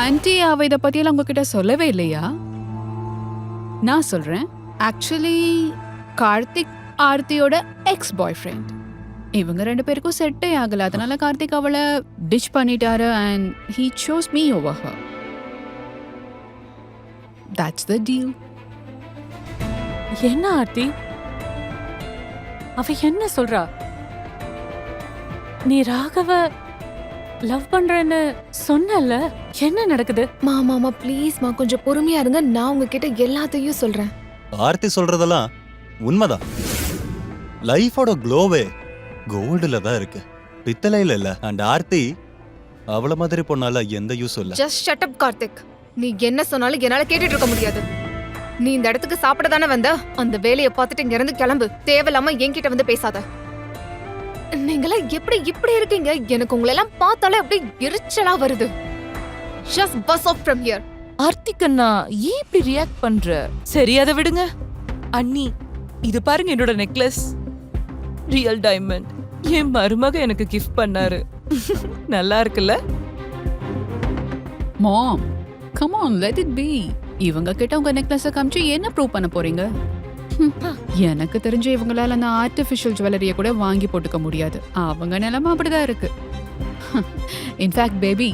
ஆன்ட்டி, அவ இதை பத்தியெல்லாம் உங்ககிட்ட சொல்லவே இல்லையா? நான் சொல்றேன். ஆக்சுவலி கார்த்திக் ஆர்த்தியோட எக்ஸ் பாய் ஃப்ரெண்ட். இவங்க ரெண்டு பேருக்கும் செட்டே ஆகல. அதனால கார்த்திக் அவளை டிச் பண்ணிட்டாரு and he chose me over her. That's the deal. என்ன ஆர்த்தி, அவ என்ன சொல்றா? நீ ராகவ லவ் பண்றேன்னு சொன்னல, என்ன நடக்குது? மாமா ப்ளீஸ்மா, கொஞ்சம் பொறுமையா இருங்க. நான் உங்ககிட்ட எல்லாத்தையும் சொல்றேன். ஆர்த்தி சொல்றதெல்லாம் உண்மைதான். லைஃபோட க்ளோவே கோல்டுல தான் இருக்கு, பித்தளையில இல்ல. அண்ட் ஆர்த்தி அவள மாதிரி பொண்ணால எந்த யூஸும் இல்ல. Just shut up Karthik. நீ என்ன சொன்னாலும் என்னால கேட்டுட்டு இருக்க முடியாது. நீ இந்த இடத்துக்கு சாப்பிட தானே வந்த? அந்த வேலையை பார்த்துட்டு இங்க இருந்து கிளம்பு. தேவையில்லாம என்கிட்ட வந்து பேசாத. நீங்களா எப்படி இப்படி இருக்கீங்க? எனக்கு உங்களை எல்லாம் பார்த்தாலே அப்படியே எரிச்சலா வருது. Just buzz off from here. Aarthi கண்ணா, ஏன் இப்படி ரியாக்ட் பண்ற? சரி, அதை விடுங்க. அண்ணி, இது பாருங்க, என்னோட நெக்லஸ் ரியல் டைமண்ட். என் மருமக எனக்கு கிஃப்ட் பண்ணாரு. நல்லா இருக்குல்ல? Mom, come on, let it be. இவங்க கிட்ட உங்க நெக்லஸ காமிச்சு என்ன ப்ரூவ் பண்ண போறீங்க? எனக்கு தெரிஞ்சு இவங்களால அந்த ஆர்டிஃபிஷியல் ஜுவல்லரிய கூட வாங்கி போட்டுக்க முடியாது. அவங்க நிலைமை அப்படிதான் இருக்கு. In fact baby,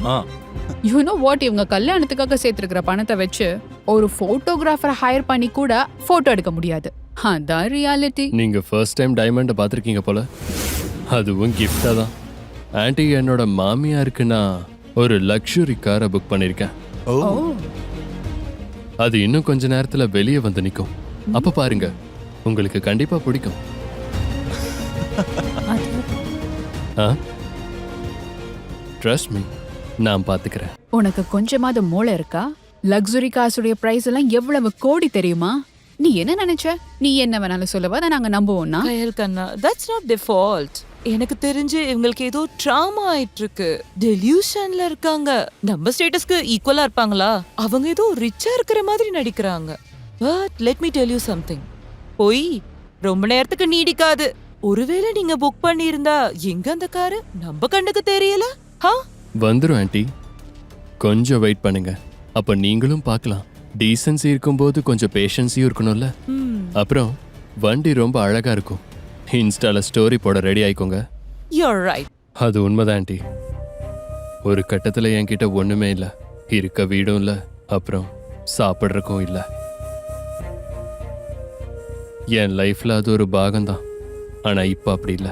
you know what, இவங்க கல்யாணத்துக்காக சேர்த்திருக்கிற பணத்தை வச்சு ஒரு போட்டோகிராஃபரை ஹையர் பண்ணி கூட போட்டோ எடுக்க முடியாது. அதான் ரியாலிட்டி. நீங்க ஃபர்ஸ்ட் டைம் டைமண்டை பார்த்துருக்கீங்க போல. அதுவும் கிஃப்டா தான். ஆன்ட்டி, என்னோட மாமியாருக்கு நான் ஒரு லக்ஸுரி காரை புக் பண்ணியிருக்கேன். ஓ, அது இன்னும் கொஞ்ச நேரத்துல வெளியே வந்து நிற்கும். அப்ப பாருங்க, உங்களுக்கு கண்டிப்பா பிடிக்கும். ட்ரஸ்ட் மீ, நான் பாத்துக்கிறேன். உனக்கு கொஞ்சமாவது மூளை இருக்கா? லக்ஸுரி காசுடைய பிரைஸ் எல்லாம் எவ்வளவு கோடி தெரியுமா? நீ என்ன நினைச்ச? நீ என்ன வேணாலும் சொல்லுவா, அதை நாங்க நம்புவோம்னா? கயல் கண்ணா, தட்ஸ் நாட் தி ஃபால்ட். எனக்கு தெரிஞ்சு இவங்களுக்கு ஏதோ ட்ராமா ஆயிட்டு இருக்கு. டெலியூஷன்ல இருக்காங்க. நம்ம ஸ்டேட்டஸ்க்கு ஈக்குவலா இருப்பாங்களா? அவங்க ஏதோ ரிச்சா இருக்கிற மாதிரி நடிக்கிறாங்க. But let me tell you something. போய் ரொம்ப நேரத்துக்கு நீடிக்காது. ஒருவேளை நீங்க புக் பண்ணியிருந்தா எங்க அந்த காரு நம்ம கண்ணுக்கு தெரியல? வந்துரும் ஆன்ட்டி, கொஞ்சம் வெயிட் பண்ணுங்க. அப்ப நீங்களும் பார்க்கலாம். டீசன்சி இருக்கும்போது கொஞ்சம் பேஷன்ஸியும் இருக்கணும்ல. அப்புறம் வண்டி ரொம்ப அழகா இருக்கும். இன்ஸ்டால ஸ்டோரி போட ரெடி ஆயிக்கோங்க. You're right. அது உண்மைதான் ஆன்ட்டி. ஒரு கட்டத்துல என்கிட்ட ஒண்ணுமே இல்ல. இருக்க வீடும் இல்ல, அப்புறம் சாப்பிட்றக்கும் இல்ல. என் லைஃப்ல அது ஒரு பாகம்தான். ஆனா இப்ப அப்படி இல்ல.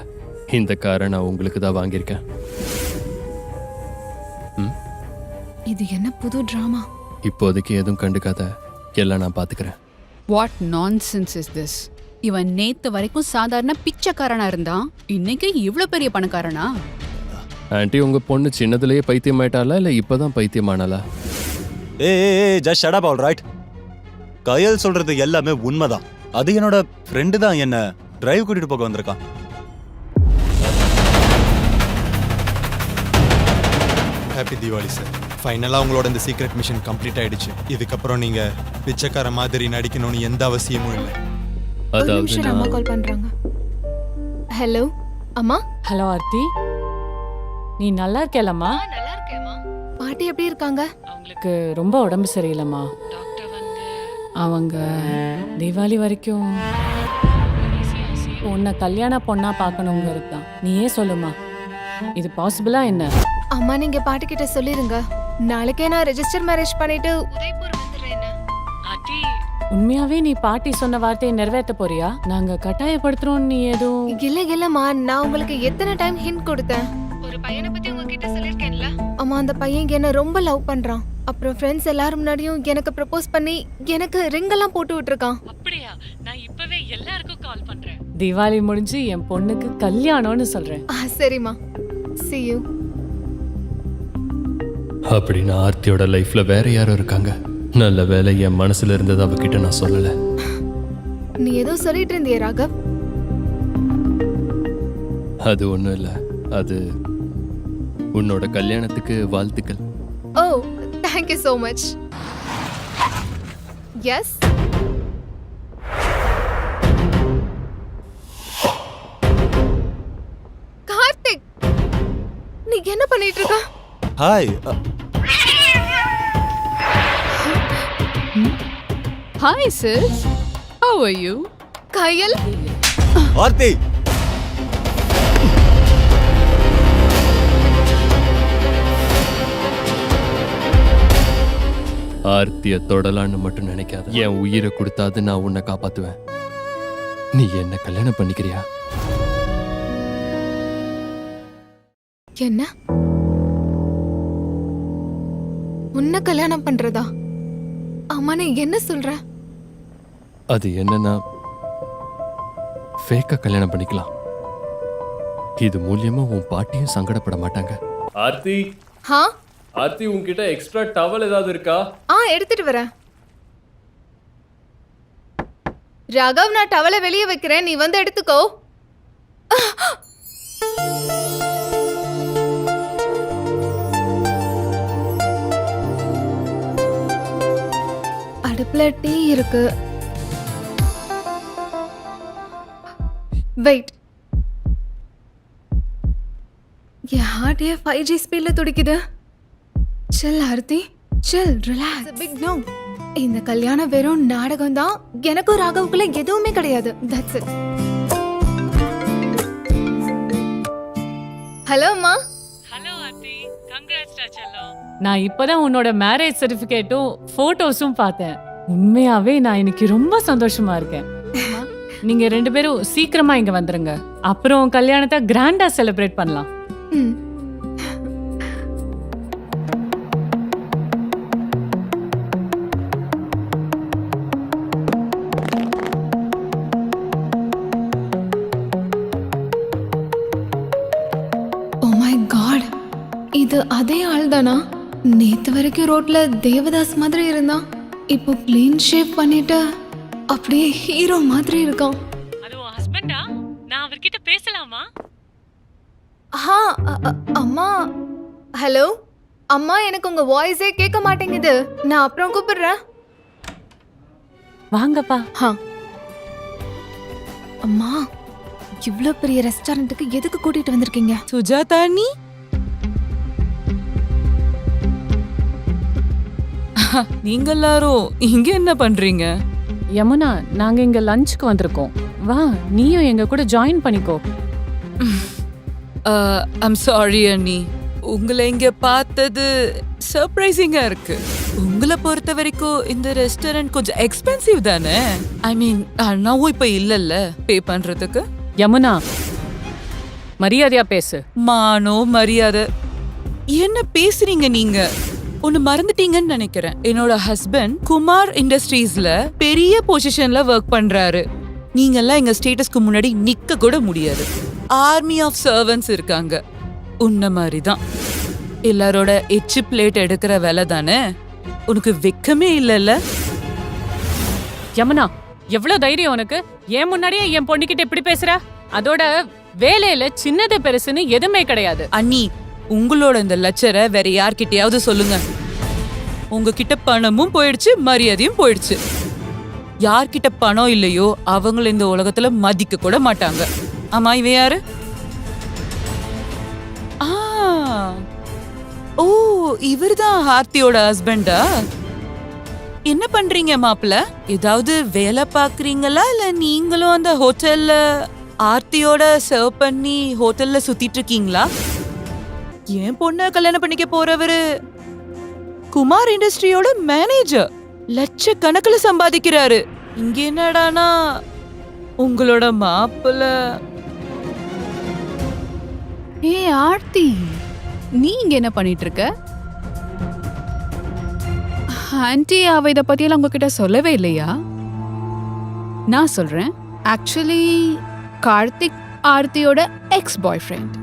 இந்த காரை நான் உங்களுக்கு தான் வாங்கியிருக்கேன். இது என்ன புது டிராமா? இப்போதைக்கு எதுவும் கண்டுக்காத, எல்லாம் நான் பாத்துக்கிறேன். What nonsense is this? இவன் நேத்து வரைக்கும் சாதாரண பிச்சைக்காரனா இருந்தான், இன்னைக்கு இவ்ளோ பெரிய பணக்காரனா? ஆன்ட்டி, உங்க பொண்ணு சின்னதுலயே பைத்தியம் ஆயிட்டாளா இல்ல இப்பதான் பைத்தியமானாளா? ஏய், just shut up, all right. Kayal சொல்றது எல்லாமே உண்மைதான். அது என்னோட ஃப்ரெண்டு தான் என்ன டிரைவ் கூட்டிட்டு போக வந்திருக்கான். Happy Deepavali sir. ஃபைனலாக உங்களோட இந்த சீக்ரெட் மிஷன் கம்ப்ளீட் ஆயிடுச்சு. இதுக்கப்புறம் நீங்கள் பிச்சைக்கார மாதிரி நடிக்கணும்னு எந்த அவசியமும் இல்லை. அதாவது அம்மா கால் பண்றாங்க. ஹலோ அம்மா. ஹலோ ஆர்த்தி, நீ நல்லா இருக்கேலம்மா? நல்லா இருக்கேம்மா. பாட்டி எப்படி இருக்காங்க? அவங்களுக்கு ரொம்ப உடம்பு சரியில்லைம்மா. டாக்டர் வந்து அவங்க தீபாவளி வரைக்கும் உன்னை கல்யாண பொண்ணா பார்க்கணுங்கிறது தான். நீயே சொல்லுமா, இது பாசிபிளா என்ன? அம்மா, நீங்க பாட்டி கிட்ட சொல்லிருங்க, நாளைக்கே நான் ரெஜிஸ்டர் மேரேஜ் பண்ணிட்டு உதய்பூர் வந்துடுறேன்னு. உண்மையாவே நீ பாட்டி சொன்ன வார்த்தையை நிறைவேற்ற போறியா? நாங்க கட்டாயப்படுத்துறோம். நீ எதுவும் இல்லம்மா, நான் உங்களுக்கு எத்தனை டைம் ஹிண்ட் கொடுத்தேன். ஒரு பையனை பத்தி உங்ககிட்ட சொல்லிருக்கேன்ல. அம்மா, அந்த பையன் என்ன ரொம்ப லவ் பண்றான். அப்புறம் ஃப்ரெண்ட்ஸ் எல்லாரும் முன்னாடியும் எனக்கு ப்ரப்போஸ் பண்ணி எனக்கு ரிங் எல்லாம் போட்டு விட்டுருக்கான். அப்படியா? நான் இப்பவே எல்லாருக்கும் கால் பண்றேன். தீபாவளி முடிஞ்சு என் பொண்ணுக்கு கல்யாணம்னு சொல்றேன். சரிம்மா, see you. அப்படின்னு ஆர்த்தியோட லைஃப்ல வேற யாரும் இருக்காங்க. நல்ல வேலை என் மனசுல இருந்தது அவகிட்ட நான் சொல்லல. நீ ஏதோ சொல்லிட்டு இருந்தியே ராகவ். அது ஒண்ணும் இல்ல. அது உன்னோட கல்யாணத்துக்கு வாழ்த்துக்கள். ஓ, thank you so much. Yes. Karthik, நீ என்ன பண்ணிட்டு இருக்க? Hi. Hi sis, how are you? கயல். ஆர்த்தி, ஆர்த்திய தொடலான்னு மட்டும் நினைக்காத. என் உயிரை கொடுத்தாது நான் உன்னை காப்பாத்துவேன். நீ என்ன கல்யாணம் பண்ணிக்கிறியா? என்ன? உன்னை கல்யாணம் பண்றதா? அம்மா, நீ என்ன சொல்ற? அது என்னன்னா, ஃபேக்கா கல்யாணம் பண்ணிக்கலாம். இது மூலியமா உன் பாட்டியும் சங்கடப்பட மாட்டாங்க. ஆர்த்தி, ஆர்த்தி, உன்கிட்ட எக்ஸ்ட்ரா டவல் ஏதாவது இருக்கா? எடுத்துட்டு வரேன். ராகவ், நான் டவலை வெளியே வைக்கிறேன், நீ வந்து எடுத்துக்கோ. அடுப்புல டீ இருக்கு. வெயிட், என் ஹார்ட் 5G ஸ்பீட்ல துடிக்குது. Chill, Arti. Chill, relax. It's a big no. இந்த கல்யாணம் வெறும் நாடகம் தான். எனக்கும் ராகவுக்குள்ள எதுவுமே கிடையாது. That's it. ஹலோ அம்மா. ஹலோ ஆண்டி, கங்க்ராட்ஸ் செல்லம். நான் இப்பதான் உன்னோட மேரேஜ் சர்டிபிகேட்டும் போட்டோஸும் பார்த்தேன். உண்மையாவே நான் இன்னைக்கு ரொம்ப சந்தோஷமா இருக்கேன். நீங்க 2 பேரும் சீக்கிரமா இங்க வந்துருங்க. அப்புறம் கல்யாணத்தை கிராண்டா செலிப்ரேட் பண்ணலாம். ம். ஓ மை காட், இது அதே ஆள் தானா? நேத்து வரைக்கும் ரோட்ல தேவதாஸ் மாதிரி இருந்தான், இப்போ க்ளீன் ஷேவ் பண்ணிட்டு அப்படியே ஹீரோ மாதிரி இருக்கான். அது உன் ஹஸ்பண்டா? நான் அவர்கிட்ட பேசலாமா? அம்மா. ஹலோ அம்மா, எனக்கு உங்க வாய்ஸே கேட்க மாட்டேங்குது. நான் அப்புறம் கூப்பிடுறேன். வாங்கப்பா. அம்மா, இவ்ளோ பெரிய ரெஸ்டாரண்ட்டுக்கு எதுக்கு கூட்டிட்டு வந்திருக்கீங்க? சுஜாதா நீ நீங்க எல்லாரும் இங்க என்ன பண்றீங்க? யமுனா, நாங்க இங்க லஞ்சுக்கு வந்திருக்கோம். வா, நீயும் எங்க கூட ஜாயின் பண்ணிக்கோ. ஐம் சாரி அண்ணி, உங்களை இங்க பார்த்தது சர்ப்ரைசிங்கா இருக்கு. உங்களை பொறுத்த வரைக்கும் இந்த ரெஸ்டாரண்ட் கொஞ்சம் எக்ஸ்பென்சிவ் தானே? ஐ மீன் அண்ணாவும் இப்ப இல்லல்ல பே பண்றதுக்கு. யமுனா, மரியாதையா பேசு. மானோ மரியாதை என்ன பேசுறீங்க நீங்க? ஒன்னு மறந்துட்டீங்கன்னு நினைக்கிறேன். என்னோட ஹஸ்பண்ட் குமார் இண்டஸ்ட்ரீஸ்ல பெரிய பொசிஷன்ல ஒர்க் பண்றாரு. நீங்க எல்லாம் எங்க ஸ்டேட்டஸ்க்கு முன்னாடி நிக்க கூட முடியாது. ஆர்மி ஆஃப் சர்வன்ட்ஸ் இருக்காங்க. உன்ன மாதிரி தான் எல்லாரோட எச்சு பிளேட் எடுக்கிற வேலை தானே. உனக்கு வெக்கமே இல்லைல்ல? யமுனா, எவ்வளவு தைரியம் உனக்கு? ஏன் முன்னாடியே என் பொண்ணுகிட்ட இப்படி பேசுற? அதோட வேலையில சின்னது பெருசுன்னு எதுவுமே கிடையாது. அண்ணி, உங்களோட இந்த லட்சரை வேற யார்கிட்டயாவது சொல்லுங்க. உங்ககிட்ட பணமும் போயிடுச்சு, மரியாதையும் போயிடுச்சு. யார்கிட்ட பணம் இல்லையோ அவங்கள இந்த உலகத்துல மதிக்க கூட மாட்டாங்க. ஆமா, இவன் யாரு? ஓ, இவர்தான் ஆர்த்தியோட ஹஸ்பண்டா? என்ன பண்றீங்க மாப்பிள்ள? ஏதாவது வேலை பாக்குறீங்களா இல்ல நீங்களும் அந்த ஹோட்டல்ல ஆர்த்தியோட சர்வ் பண்ணி ஹோட்டல்ல சுத்திட்டு இருக்கீங்களா? என் பொண்ண கல்யாணம் பண்ணிக்க போறவரு குமார் இண்டஸ்ட்ரியோட மேனேஜர், லட்சக்கணக்கில் சம்பாதிக்கிறாரு. இங்க என்னடானா உங்களோட மாப்பிள்ள. ஏ ஆர்த்தி, நீ இங்க என்ன பண்ணிட்டு இருக்க? ஆன்ட்டி அவ இத பத்தியெல்லாம் உங்ககிட்ட சொல்லவே இல்லையா? நான் சொல்றேன். ஆக்சுவலி கார்த்திக் ஆர்த்தியோட எக்ஸ் பாய் ஃப்ரெண்ட்.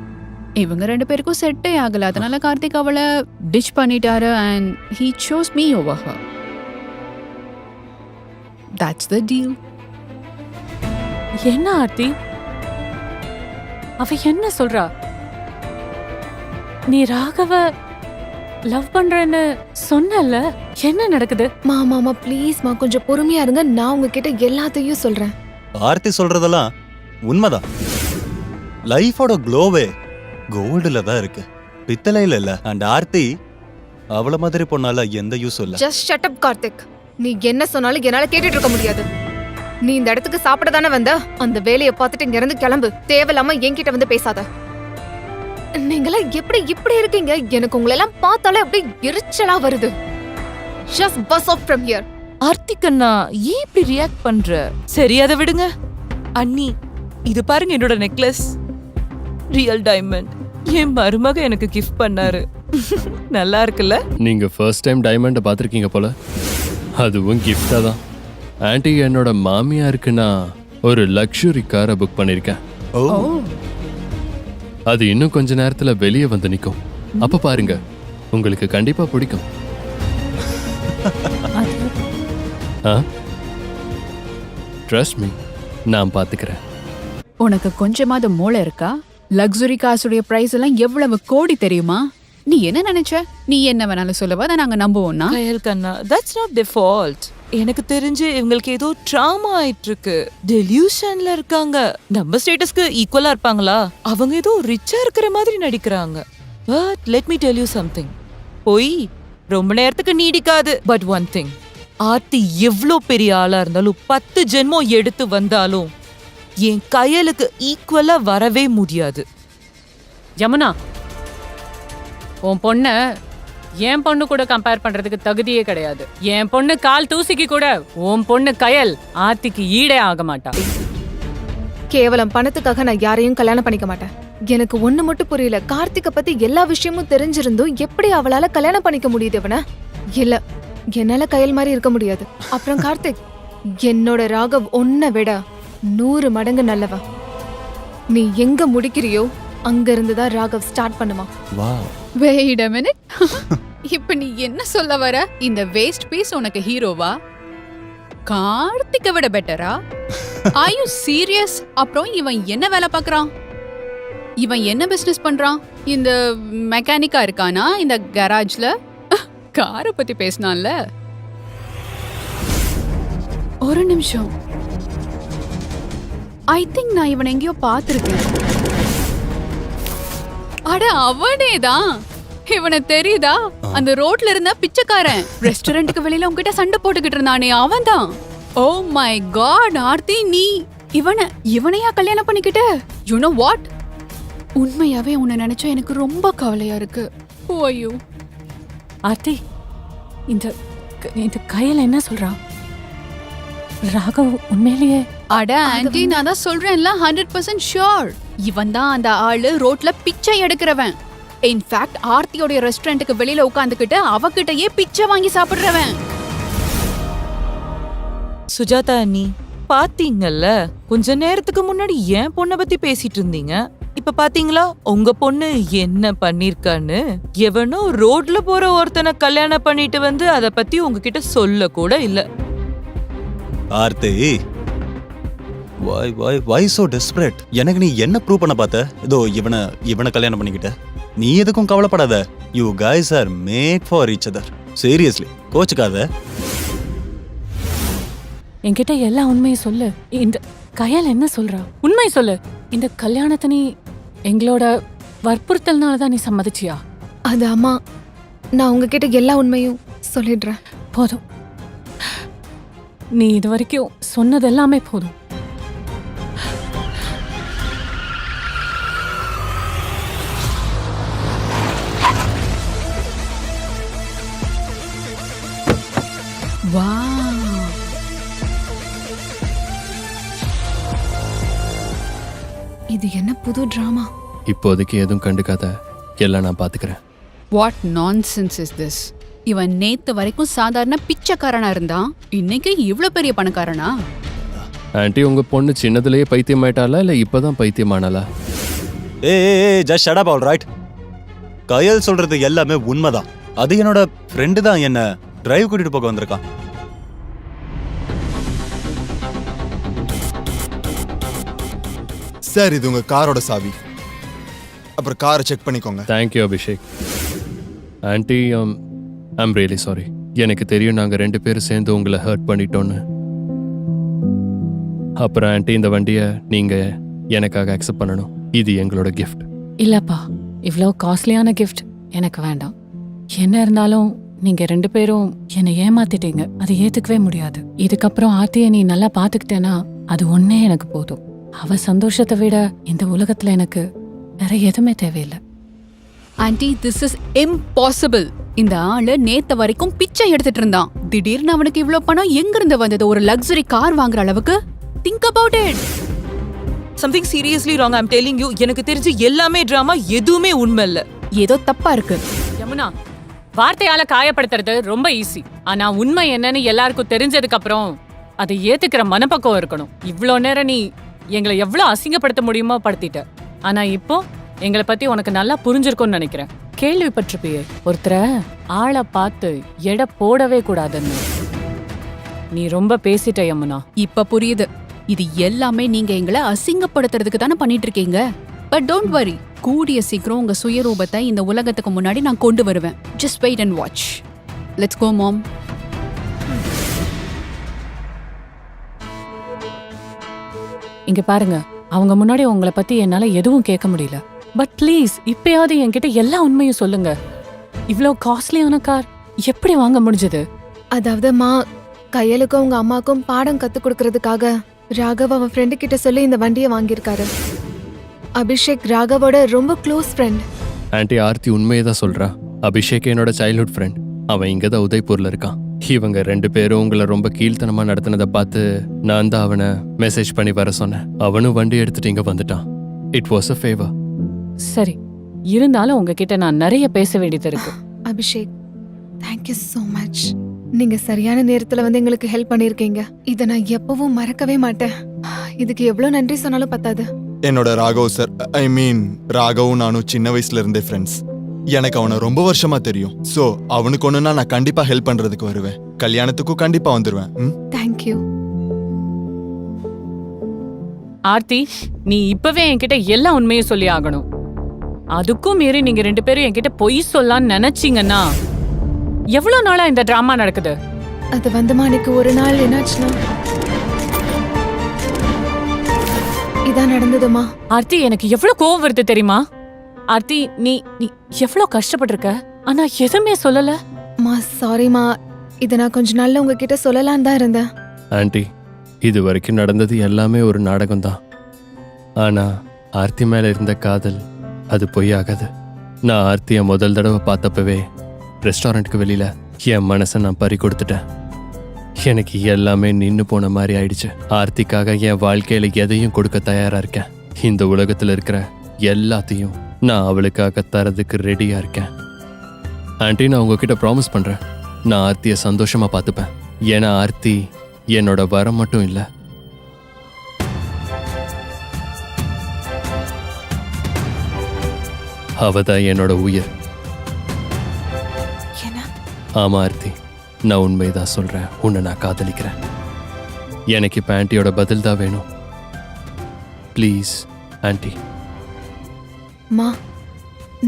இவங்க 2 பேருக்கும் செட்டே ஆகல. அதனால கார்த்திக் அவளை டிச் பண்ணிட்டாரு and he sous me over her. That's the deal. என்ன ஆர்த்தி, அவ என்ன சொல்றா? நீ ராகவ லவ் பண்றேன்னு சொன்னல, என்ன நடக்குது? மாமா ப்ளீஸ்மா, கொஞ்சம் பொறுமையா இருங்க. நான் உங்ககிட்ட எல்லாத்தையும் சொல்றேன். ஆர்த்தி சொல்றதெல்லாம் உண்மைதான். லைஃபோட க்ளோவே கோல்டுல தான் இருக்கு, பித்தளையில இல்ல. அண்ட் ஆர்த்தி அவள மாதிரி பொண்ணால எந்த யூஸும் இல்ல. Just shut up Karthik. நீ என்ன சொன்னாலும் என்னால கேட்டுட்டு இருக்க முடியாது. நீ இந்த இடத்துக்கு சாப்பிட தானே வந்த? அந்த வேலையை பார்த்துட்டு இங்க இருந்து கிளம்பு. தேவையில்லாம என்கிட்ட வந்து பேசாத. நீங்களா எப்படி இப்படி இருக்கீங்க? எனக்கு உங்களெல்லாம் பார்த்தாலே அப்படியே எரிச்சலா வருது. Just buzz off from here. ஆர்த்திகண்ணா, ஏன் இப்படி ரியாக்ட் பண்ற? சரி, அதை விடுங்க. அண்ணி, இது பாருங்க என்னோட நெக்லஸ், ரியல் டைமண்ட். என் மருமக எனக்கு கிஃப்ட் பண்ணாரு. நல்லா இருக்குல்ல? நீங்க ஃபர்ஸ்ட் டைம் டைமண்டை பார்த்துருக்கீங்க போல. அதுவும் கிஃப்டா தான். ஆன்ட்டி, என்னோட மாமியாருக்கு நான் ஒரு லக்ஸுரி காரை புக் பண்ணியிருக்கேன். ஓ, அது இன்னும் கொஞ்ச நேரத்துல வெளியே வந்து நிற்கும். அப்ப பாருங்க, உங்களுக்கு கண்டிப்பா பிடிக்கும். ட்ரஸ்ட் மீ, நான் பாத்துக்கிறேன். உனக்கு கொஞ்சமாவது மூளை இருக்கா? லக்ஸுரி காசுடைய பிரைஸ் எல்லாம் எவ்வளவு கோடி தெரியுமா? நீ என்ன நினைச்ச? நீ என்ன வேணாலும் சொல்லவா, அதை நாங்க நம்புவோம்னா? கயல் கண்ணா, தட்ஸ் நாட் their fault. எனக்கு தெரிஞ்சு இவங்களுக்கு ஏதோ ட்ராமா ஆயிட்டு இருக்கு. டெலியூஷன்ல இருக்காங்க. நம்ம ஸ்டேட்டஸ்க்கு ஈக்குவலா இருப்பாங்களா? அவங்க ஏதோ ரிச்சா இருக்கிற மாதிரி நடிக்கிறாங்க. But let me tell you something. போய் ரொம்ப நேரத்துக்கு நீடிக்காது. பட் ஒன் திங், ஆர்த்தி எவ்வளோ பெரிய ஆளா இருந்தாலும் 10 ஜென்மம் எடுத்து வந்தாலும் என் கையலுக்கு ஈக்குவலா வரவே முடியாது. யமுனா, உன் பொண்ண என் பொண்ணு கூட கம்பேர் பண்றதுக்கு தகுதியே கிடையாது. என் பொண்ணு கால் தூசிக்கு கூட உன் பொண்ணு கயல் ஆர்த்திக்கு ஈடே ஆக மாட்டா. கேவலம் பணத்துக்காக நான் யாரையும் கல்யாணம் பண்ணிக்க மாட்டேன். எனக்கு ஒண்ணு மட்டும் புரியல, கார்த்திக பத்தி எல்லா விஷயமும் தெரிஞ்சிருந்தும் எப்படி அவளால கல்யாணம் பண்ணிக்க முடியுது இவன? இல்ல, என்னால கயல் மாதிரி இருக்க முடியாது. அப்புறம் கார்த்திக், என்னோட ராகவ் உன்னை விட 100 மடங்கு நல்லவன். நீ எங்க முடிக்கிறியோ அங்க இருந்துதான் ராகவ் ஸ்டார்ட் பண்ணுவான். Wait a minute. இப்ப நீ என்ன சொல்ல வர? இந்த வேஸ்ட் பீஸ் உனக்கு ஹீரோவா? கார்த்திகை விட பெட்டரா? Are you serious? அப்புறம் இவன் என்ன வேலை பார்க்கறான்? இவன் என்ன பிசினஸ் பண்றான்? இந்த மெக்கானிக்கா இருக்கானா இந்த கராஜ்ல? காரை பத்தி பேசினான்ல. ஒரு நிமிஷம், ஐ திங்க் நான் இவனை எங்கேயோ பார்த்திருக்கேன். அட அவனேதான். இவனை தெரியுதா? அந்த ரோட்ல இருந்த பிச்சைக்காரன், ரெஸ்டாரண்ட்டுக்கு வெளியில உங்ககிட்ட சண்டை போட்டுக்கிட்டு இருந்தானே, அவன்தான். ஓ மை காட் ஆர்த்தி, நீ இவனையா கல்யாணம் பண்ணிக்கிட்ட? யூ நோ வாட், உண்மையாவே உன்னை நினைச்சா எனக்கு ரொம்ப கவலையா இருக்கு. ஓய்யோ ஆர்த்தி, இந்த கயல் என்ன சொல்றான்? ராகவ் உண்மையிலேயே? அட ஆன்ட்டி, நான் தான் சொல்றேன்ல, 100% ஷூர் இவன் தான் அந்த ஆளு, ரோட்ல பிச்சை எடுக்கிறவன். இன்ஃபேக்ட் ஆர்த்தியோட ரெஸ்டாரண்ட்டுக்கு வெளியில உட்காந்துக்கிட்டு அவகிட்டயே பிச்சை வாங்கி சாப்பிடுறவன். சுஜாதா அண்ணி, பாத்தீங்கல்ல, கொஞ்ச நேரத்துக்கு முன்னாடி என் பொண்ணை பத்தி பேசிட்டு இருந்தீங்க. இப்ப பாத்தீங்களா உங்க பொண்ணு என்ன பண்ணிருக்கான்னு? எவனோ ரோட்ல போற ஒருத்தனை கல்யாணம் பண்ணிட்டு வந்து அத பத்தி உங்ககிட்ட சொல்ல கூட இல்ல. Aarthi, why so desperate? எனக்கு நீ என்ன ப்ரூவ் பண்ண பார்த்த? இதோ இவனை கல்யாணம் பண்ணிக்கிட்ட. நீ எதுக்கும் கவலைப்படாத. You guys are made for each other. Seriously, கோச்சுக்காத. என்கிட்ட எல்லா உண்மையும் சொல்லு. இந்த கயல் என்ன சொல்றா? உண்மை சொல்லு. இந்த கல்யாணத்தை நீ எங்களோட வற்புறுத்தல்னால தான் நீ சம்மதிச்சியா? அது அம்மா, நான் உங்ககிட்ட எல்லா உண்மையும் சொல்லிடுறேன். போதும், நீ இது வரைக்கும் சொன்னது எல்லாமே போதும். இது என்ன புது டிராமா? இப்போதைக்கு எதுவும் கண்டுக்காத, எல்லாம் நான் பாத்துக்கிறேன். What nonsense is this? இவன் நேத்து வரைக்கும் சாதாரண பிச்சைக்காரனா இருந்தான், இன்னைக்கு இவ்ளோ பெரிய பணக்காரனா? ஆன்ட்டி, உங்க பொண்ணு சின்னதுலயே பைத்தியமாயிட்டாளா இல்ல இப்பதான் பைத்தியமானாளா? ஏய், just shut up, all right? கயல் சொல்றது எல்லாமே உண்மைதான். அது என்னோட ஃப்ரெண்டு தான் என்ன டிரைவ் கூட்டிட்டு போக வந்திருக்கான். சார், இது உங்க காரோட சாவி. அப்புறம் காரை செக் பண்ணிக்கோங்க. Thank you Abhishek. Anti, I'm really sorry. எனக்கு தெரியும் நாங்க 2 பேரும் சேர்ந்து உங்களை ஹர்ட் பண்ணிட்டோன்னு. அப்புறம் ஆன்ட்டி, இந்த வண்டியை நீங்க எனக்காக அக்செப்ட் பண்ணணும். இது எங்களோட கிஃப்ட். இல்லப்பா, இவ்வளோ காஸ்ட்லியான கிஃப்ட் எனக்கு வேண்டாம். என்ன இருந்தாலும் நீங்க 2 பேரும் என்னை ஏமாத்திட்டீங்க, அதை ஏத்துக்கவே முடியாது. இதுக்கப்புறம் ஆர்த்தியை நீ நல்லா பாத்துக்கிட்டேன்னா அது ஒன்னே எனக்கு போதும். அவ சந்தோஷத்தை விட இந்த உலகத்துல எனக்கு வேற எதுவுமே தேவையில்லை. Anti, this is impossible. இந்த ஆளு நேத்து வரைக்கும் பிச்சை எடுத்துட்டு இருந்தான். திடீர்னு அவனுக்கு இவ்ளோ பணம் எங்க இருந்து வந்தது? ஒரு லக்ஸரி கார் வாங்குற அளவுக்கு? Think about it. Something seriously wrong. I'm telling you, எனக்கு தெரிஞ்சு எல்லாமே டிராமா, எதுவுமே உண்மை இல்ல. ஏதோ தப்பா இருக்கு. யமுனா, வார்த்தையால காயப்படுத்துறது ரொம்ப ஈஸி. ஆனா உண்மை என்னன்னு எல்லாருக்கும் தெரிஞ்சதுக்கு அப்புறம் அதை ஏத்துக்கிற மனப்பக்குவம் இருக்கணும். இவ்ளோ நேரம் நீ எங்களை எவ்வளவு அசிங்கப்படுத்த முடியுமோ படுத்திட்ட. ஆனா இப்போ எங்களை பத்தி உனக்கு நல்லா புரிஞ்சிருக்கும்னு நினைக்கிறேன். கேள்விப்பட்டிருப்பியே, ஒருத்தரை ஆளை பார்த்து எடை போடவே கூடாதுன்னு. நீ ரொம்ப பேசிட்ட யமுனா. இப்ப புரியுது. இது எல்லாமே நீங்க எங்களை அசிங்கப்படுத்துறதுக்கு தானே பண்ணிட்டு இருக்கீங்க. பட் டோன்ட் வரி, கூடிய சீக்கிரம் உங்க சுயரூபத்தை இந்த உலகத்துக்கு முன்னாடி நான் கொண்டு வருவேன். Just wait and watch. Let's go mom. இங்க பாருங்க, அவங்க முன்னாடி உங்களை பத்தி என்னால எதுவும் கேட்க முடியல. பட் ப்ளீஸ், இப்பயாவது என்கிட்ட எல்லா உண்மையும் சொல்லுங்க. இவ்ளோ காஸ்ட்லியான கார் எப்படி வாங்க முடிஞ்சது? அதாவது மா, கையலுக்கும் உங்க அம்மாக்கும் பாடம் கத்து கொடுக்கறதுக்காக ராகவ் அவன் ஃப்ரெண்டு கிட்ட சொல்லி இந்த வண்டியை வாங்கியிருக்காரு. அபிஷேக் ராகவோட ரொம்ப க்ளோஸ் ஃப்ரெண்ட். ஆன்ட்டி ஆர்த்தி உண்மையை தான் சொல்றா. அபிஷேக் என்னோட சைல்ட்ஹுட் ஃப்ரெண்ட். அவன் இங்கே தான் உதய்பூர்ல இருக்கான். இவங்க 2 பேரும் உங்களை ரொம்ப கீழ்த்தனமா நடத்தினதை பார்த்து நான் தான் அவனை மெசேஜ் பண்ணி வர சொன்னேன். அவனும் வண்டி எடுத்துட்டு இங்க வந்துட்டான். It was a favour. சரி, இருந்தாலும் உங்ககிட்ட நான் நிறைய பேச வேண்டியது இருக்கு. Abhishek, thank you so much. நீங்க சரியான நேரத்துல வந்து எங்களுக்கு ஹெல்ப் பண்ணிருக்கீங்க. இதை நான் எப்பவும் மறக்கவே மாட்டேன். இதுக்கு எவ்வளவு நன்றி சொன்னாலும் பத்தாது. என்னோட ராகவ் சார், ஐ மீன் ராகவும் நானும் சின்ன வயசுல இருந்தே ஃப்ரெண்ட்ஸ். எனக்கு அவனை ரொம்ப வருஷமா தெரியும். ஸோ அவனுக்கு ஒண்ணுன்னா நான் கண்டிப்பா ஹெல்ப் பண்றதுக்கு வருவேன். கல்யாணத்துக்கும் கண்டிப்பா வந்துருவேன். தேங்க்யூ. ஆர்த்தி, நீ இப்பவே என்கிட்ட எல்லா உண்மையும் சொல்லி ஆகணும். அதுக்கும் மீறி நீங்க 2 பேரும் என்கிட்ட பொய் சொல்லலாம்னு நினைச்சீங்கன்னா எவ்வளவு நாளா இந்த டிராமா நடக்குது? அது வந்துமா அன்னைக்கு ஒரு நாள் என்னாச்சுன்னா இதான் நடந்ததுமா. ஆர்த்தி, எனக்கு எவ்வளவு கோவம் வருது தெரியுமா? ஆர்த்தி, நீ நீ எவ்வளவு கஷ்டப்பட்டிருக்க, ஆனா எதுவுமே சொல்லல. மா சாரிமா, இதை நான் கொஞ்ச நாள்ல உங்ககிட்ட சொல்லலான்னு தான் இருந்தேன். ஆன்ட்டி, இது வரைக்கும் நடந்தது எல்லாமே ஒரு நாடகம் தான். ஆனா ஆர்த்தி மேல இருந்த காதல் அது பொய்யாகாது. நான் ஆர்த்தியை முதல் தடவை பார்த்தப்பவே ரெஸ்டாரண்ட்டுக்கு வெளியில என் மனசை நான் பறி கொடுத்துட்டேன். எனக்கு எல்லாமே நின்று போன மாதிரி ஆயிடுச்சு. ஆர்த்திக்காக என் வாழ்க்கையில எதையும் கொடுக்க தயாரா இருக்கேன். இந்த உலகத்துல இருக்கிற எல்லாத்தையும் நான் அவளுக்காக தரதுக்கு ரெடியா இருக்கேன். ஆன்ட்டி, நான் உங்ககிட்ட ப்ராமிஸ் பண்றேன், நான் ஆர்த்தியை சந்தோஷமா பார்த்துப்பேன். ஏன்னா ஆர்த்தி என்னோட வரம் மட்டும் இல்லை, அவதான் என்னோட உயிர். ஆமா ஆர்த்தி, நான் உண்மைதான் சொல்றேன். உன்னை நான் காதலிக்கிறேன். எனக்கு இப்ப ஆன்ட்டியோட பதில் தான் வேணும். Please anti. மா,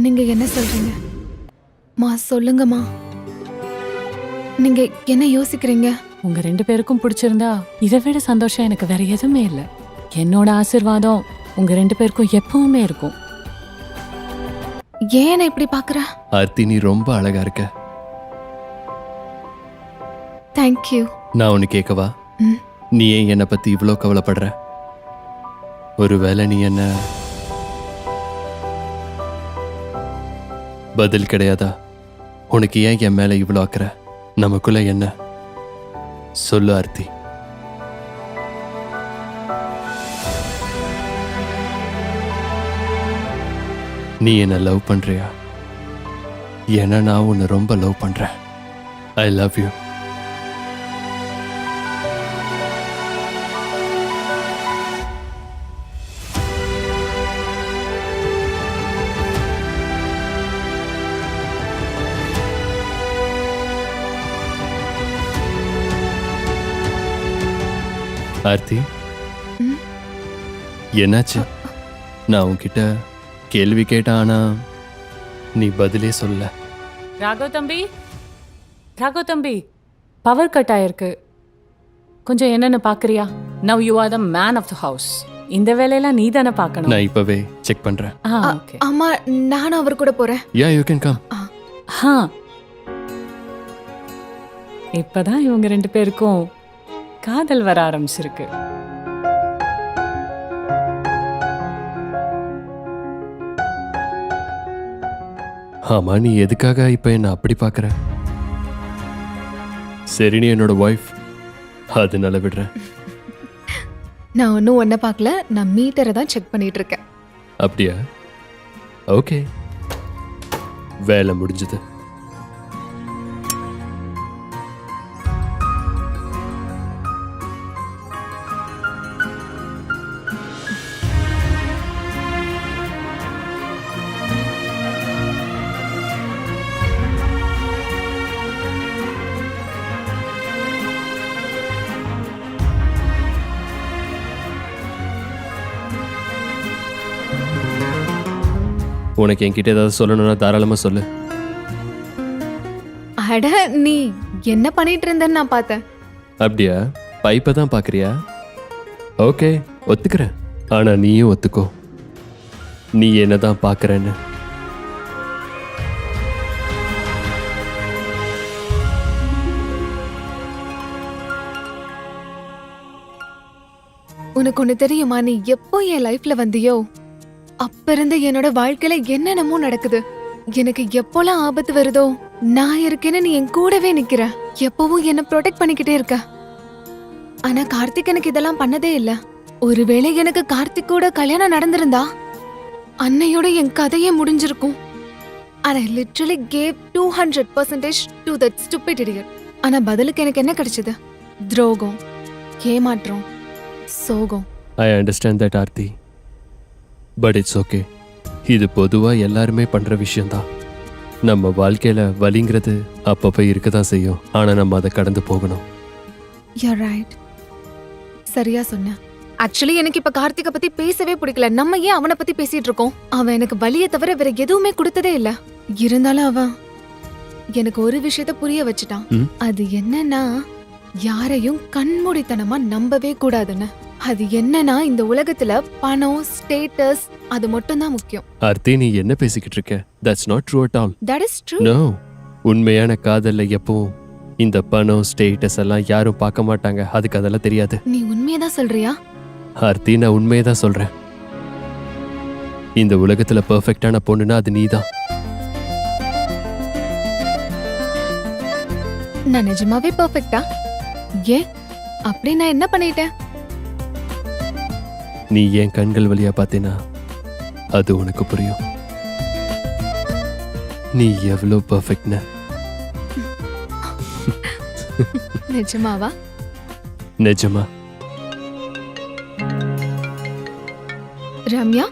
நீங்க என்ன சொல்றீங்க? மா சொல்லுங்கம்மா, நீங்க என்ன யோசிக்கிறீங்க? உங்க 2 பேருக்கும் பிடிச்சிருந்தா இதை விட சந்தோஷம் எனக்கு வேற எதுவுமே இல்லை. என்னோட ஆசீர்வாதம் உங்க 2 பேருக்கும் எப்பவுமே இருக்கும். ஏன் இப்படி பாக்குற? ஆர்த்தி, நீ ரொம்ப அழகா இருக்க. தேங்க்யூ. நான் ஒன்னு கேட்கவா? நீ ஏன் என்னை பத்தி இவ்வளோ கவலைப்படுற? ஒருவேளை நீ என்ன பதில் கிடையாதா? உனக்கு ஏன் என் மேல இவ்வளோ அக்கறை? நமக்குள்ள என்ன? சொல்லு ஆர்த்தி. நீ என்ன லவ் பண்றியா? ஏன்னா நான் உன்னை ரொம்ப லவ் பண்றேன். I love you. ஆர்த்தி, என்னாச்சு? நான் உன்கிட்ட கேள்வி கேட்டேன், ஆனா நீ பதிலே சொல்ல. ராகவ் தம்பி, பவர் கட் ஆயிருக்கு. கொஞ்சம் என்னன்னு பாக்குறியா? Now you are the man of the house. இந்த வேலையெல்லாம் நீ தானே பார்க்கணும். நான் இப்பவே செக் பண்றேன். அம்மா, நானும் அவர் கூட போறேன். யா, யூ கேன் கம். இப்பதான் இவங்க 2 பேருக்கும் காதல் வர ஆரம்பிச்சிருக்கு. ஆமா, நீ எதுக்காக இப்ப என்ன அப்படி பாக்குற? சரி, நீ என்னோட ஒய்ஃப், அதனால விடுறேன். நான் ஒன்னும் ஒன்ன பார்க்கல, நான் மீட்டரை தான் செக் பண்ணிட்டு இருக்கேன். அப்படியா? ஓகே, வேலை முடிஞ்சது. உனக்கு என்கிட்ட ஏதாவது சொல்லணும்னா தாராளமா சொல்லு. அட, நீ என்ன பண்ணிட்டு இருந்தன்னு நான் பார்த்தேன். அப்படியா? பைப்பை தான் பாக்குறியா? ஓகே, ஒத்துக்கிறேன். ஆனா நீயும் ஒத்துக்கோ, நீ என்னதான் பாக்குறேன்னு. உனக்கு ஒண்ணு தெரியுமா, நீ எப்போ என் லைஃப்ல வந்தியோ அப்ப இருந்து என்னோட வாழ்க்கையில என்னென்னமோ நடக்குது. எனக்கு எப்போலாம் ஆபத்து வருதோ நான் இருக்கேன்னு நீ என் கூடவே நிக்கிற. எப்பவும் என்ன ப்ரொடெக்ட் பண்ணிக்கிட்டே இருக்க. ஆனா கார்த்திக் எனக்கு இதெல்லாம் பண்ணதே இல்ல. ஒருவேளை எனக்கு கார்த்திக் கூட கல்யாணம் நடந்திருந்தா அன்னையோட என் கதையே முடிஞ்சிருக்கும். And I literally gave 200% to that stupid idiot. ஆனா பதிலுக்கு எனக்கு என்ன கிடைச்சது? துரோகம், ஏமாற்றம், சோகம். I understand that Aarthi, but it's okay. இது பொதுவாக எல்லாருமே பண்ணுற விஷயந்தான். நம்ம வாழ்க்கையில் வலிங்கிறது அப்பப்போ இருக்க தான் செய்யும், ஆனால் நம்ம அதை கடந்து போகணும். You're right. சரியா சொன்ன. ஆக்சுவலி எனக்கு இப்ப கார்த்திகை பத்தி பேசவே பிடிக்கல. நம்ம ஏன் அவனை பத்தி பேசிட்டு இருக்கோம்? அவன் எனக்கு வலியை தவிர வேற எதுவுமே கொடுத்ததே இல்ல. இருந்தாலும் அவன் எனக்கு ஒரு விஷயத்த புரிய வச்சுட்டான். அது என்னன்னா, யாரையும் கண்மூடித்தனமா நம்பவே கூடாதுன்னு. அது என்னன்னா, இந்த உலகத்துல பணம், ஸ்டேட்டஸ் அது மட்டும் தான் முக்கியம். ஆர்த்தி, நீ என்ன பேசிக்கிட்டு இருக்க? That's not true at all. That is true. No, உண்மையான காதல்ல எப்பவும் இந்த பணம், ஸ்டேட்டஸ் எல்லாம் யாரும் பார்க்க மாட்டாங்க. அதுக்கு அதெல்லாம் தெரியாது. நீ உண்மையதான் சொல்றியா? ஆர்த்தி, நான் உண்மையை தான் சொல்றேன். இந்த உலகத்துல பெர்ஃபெக்டான பொண்ணுனா அது நீதான். நான் நிஜமாவே பெர்ஃபெக்ட்டா? ஏன் அப்படி நான் என்ன பண்ணிட்டேன்? நீ என் கண்கள் வழியா பார்த்தேனா அது உனக்கு புரியும். நீ எவ்வளோ பெர்ஃபெக்ட்னு. நிஜமாவா? நிஜமா. ரம்யா,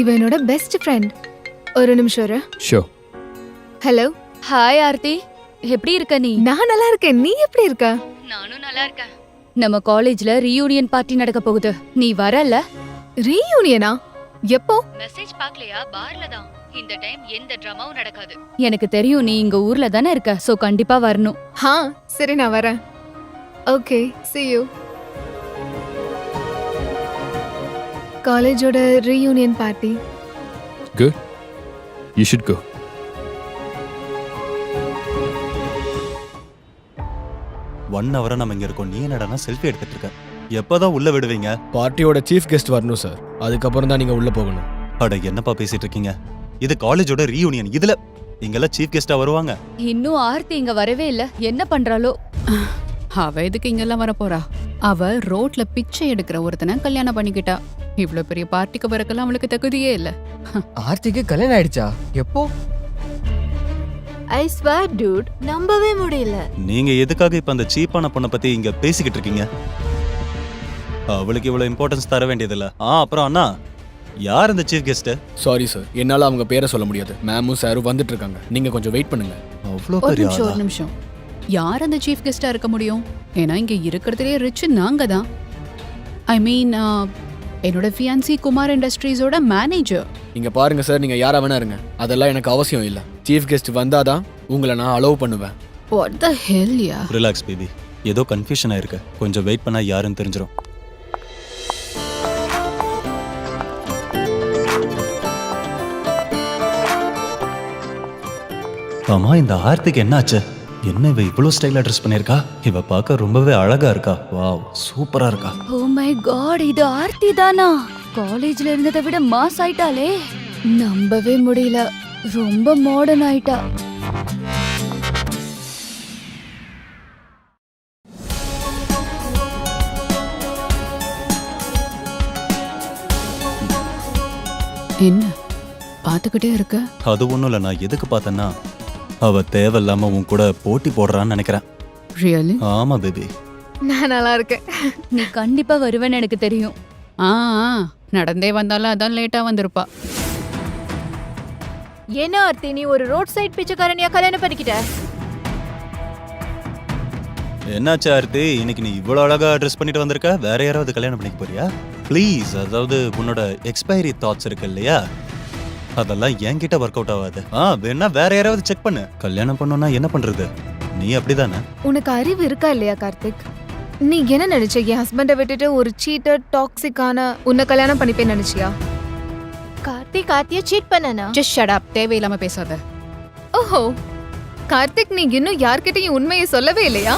இவ என்னோட பெஸ்ட் ஃப்ரெண்ட். ஒரு நிமிஷம் இரு. ஷோ. ஹலோ. ஹாய் ஆர்த்தி, எப்படி இருக்க நீ? நான் நல்லா இருக்கேன். நீ எப்படி இருக்க? நானும் நல்லா இருக்கேன். நம்ம காலேஜ்ல ரீயூனியன் பார்ட்டி நடக்க போகுது. நீ வரல? ரீயூனியனா? எப்போ? மெசேஜ் பார்க்கலையா? பார்ல தான். இந்த டைம் எந்த ட்ராமாவும் நடக்காது. எனக்கு தெரியும் நீ இங்க ஊர்ல தானே இருக்க, சோ கண்டிப்பா வரணும். சரி, நான் வரேன். Okay, see you. காலேஜோட reunion party. Good. You should go. One ஹவரா நம்ம இங்க இருக்கோம். நீ என்னடா செல்ஃபி எடுத்துட்டு இருக்க? எப்பதான் உள்ள விடுவீங்க? பார்ட்டியோட சீஃப் கெஸ்ட் வரணும் சார், அதுக்கப்புறம் தான் நீங்க உள்ள போகணும். அட என்னப்பா பேசிட்டு இருக்கீங்க? இது காலேஜோட ரீயூனியன். இதுல இங்கெல்லாம் சீஃப் கெஸ்டா வருவாங்க. இன்னும் ஆர்த்தி இங்க வரவே இல்ல. என்ன பண்றாளோ? அவ எதுக்கு இங்கெல்லாம் வர போறா? அவ ரோட்ல பிச்சை எடுக்கிற ஒருத்தனை கல்யாணம் பண்ணிக்கிட்டா. இவ்ளோ பெரிய பார்ட்டிக்கு வரக்கெல்லாம் அவளுக்கு தகுதியே இல்ல. ஆர்த்திக்கு கல்யாணம் ஆயிடுச்சா? எப்போ? ஐ ஸ்வேர் டூட், நம்பவே முடியல. நீங்க எதுக்காக இப்ப அந்த சீப்பான பொண்ணை பத்தி இங்க பேசிக்கிட்டு இருக்கீங்க? அவளுக்கு இவ்வளவு இம்பார்ட்டன்ஸ் தர வேண்டியதில்ல. அப்புறம் அண்ணா, யார் இந்த சீஃப் கெஸ்ட்? சாரி சார், என்னால அவங்க பேரை சொல்ல முடியாது. மேமும் சாரும் வந்துட்டு இருக்காங்க, நீங்க கொஞ்சம் வெயிட் பண்ணுங்க. அவ்வளோ ஒரு பெரிய நிமிஷம், ஆளா? ஒரு நிமிஷம். யார் அந்த சீஃப் கெஸ்டா இருக்க முடியும்? ஏன்னா இங்க இருக்கிறதுலே ரிச் நாங்க தான். ஐ மீன், என்னோட ஃபியான்சி குமார் இண்டஸ்ட்ரீஸோட மேனேஜர். இங்க பாருங்க சார், நீங்க யாரா வேணா இருங்க, அதெல்லாம் எனக்கு அவசியம் இல்ல. சீஃப் கெஸ்ட் வந்தாதான் உங்களை நான் அலோவ் பண்ணுவேன். What the hell, yeah? Relax baby, ஏதோ கன்ஃபியூஷன் ஆயிருக்கு. கொஞ்சம் வெயிட் பண்ணா யாருன்னு தெரிஞ்சிடும். ஆமா, இந்த ஆர்த்திக்கு என்னாச்சு? என்ன இவ இவ்வளவு ஸ்டைலா ட்ரெஸ் பண்ணிருக்கா? இவ பார்க்க ரொம்பவே அழகா இருக்கா. வாவ், சூப்பரா இருக்கா. ஓ மை காட், இது ஆர்த்தி தானா? காலேஜ்ல இருந்ததை விட மாஸ் ஆயிட்டாலே. நம்பவே முடியல, ரொம்ப மாடர்ன் ஆயிட்டா. என்ன பாத்துக்கிட்டே இருக்க? அது ஒண்ணும் இல்ல. நான் எதுக்கு பார்த்தேன்னா, அவ தேவையில்லாம உன் கூட போட்டி போடுறான்னு நினைக்கிறேன். ரியலி? ஆமா பேபி. நான் நல்லா இருக்கேன். நீ கண்டிப்பா வருவேன்னு எனக்கு தெரியும். ஆ, நடந்தே வந்தாலும் அதான் லேட்டா வந்திருப்பா. என்ன ஆர்த்தி, நீ ஒரு ரோட் சைட் பிச்சைக்காரனியா கல்யாணம் பண்ணிக்கிட்ட? என்னாச்சு ஆர்த்தி, இன்னைக்கு நீ இவ்வளவு அழகா ட்ரெஸ் பண்ணிட்டு வந்திருக்க? வேற யாராவது கல்யாணம் பண்ணிக்க போறியா? ப்ளீஸ், அதாவது உன்னோட எக்ஸ்பைரி தாட்ஸ் இருக்கு இல்லையா, அதெல்லாம் என்கிட்ட ஒர்க் அவுட் ஆகாது. வேணா வேற யாராவது செக் பண்ணு. கல்யாணம் பண்ணோம்னா என்ன பண்றது? நீ அப்படிதானே? உனக்கு அறிவு இருக்கா இல்லையா கார்த்திக்? நீ என்ன நினைச்ச? என் ஹஸ்பண்டை விட்டுட்டு ஒரு சீட்டர், டாக்ஸிக்கான உன்னை கல்யாணம் பண்ணிப்பேன்னு நினைச்சியா? கார்த்திக் ஆர்த்திய சீட் பண்ணனா? ஜஸ்ட் ஷட் அப், தேவையில்லாம பேசாத. ஓஹோ கார்த்திக், நீ இன்னும் யார்கிட்டயும் உண்மையை சொல்லவே இல்லையா?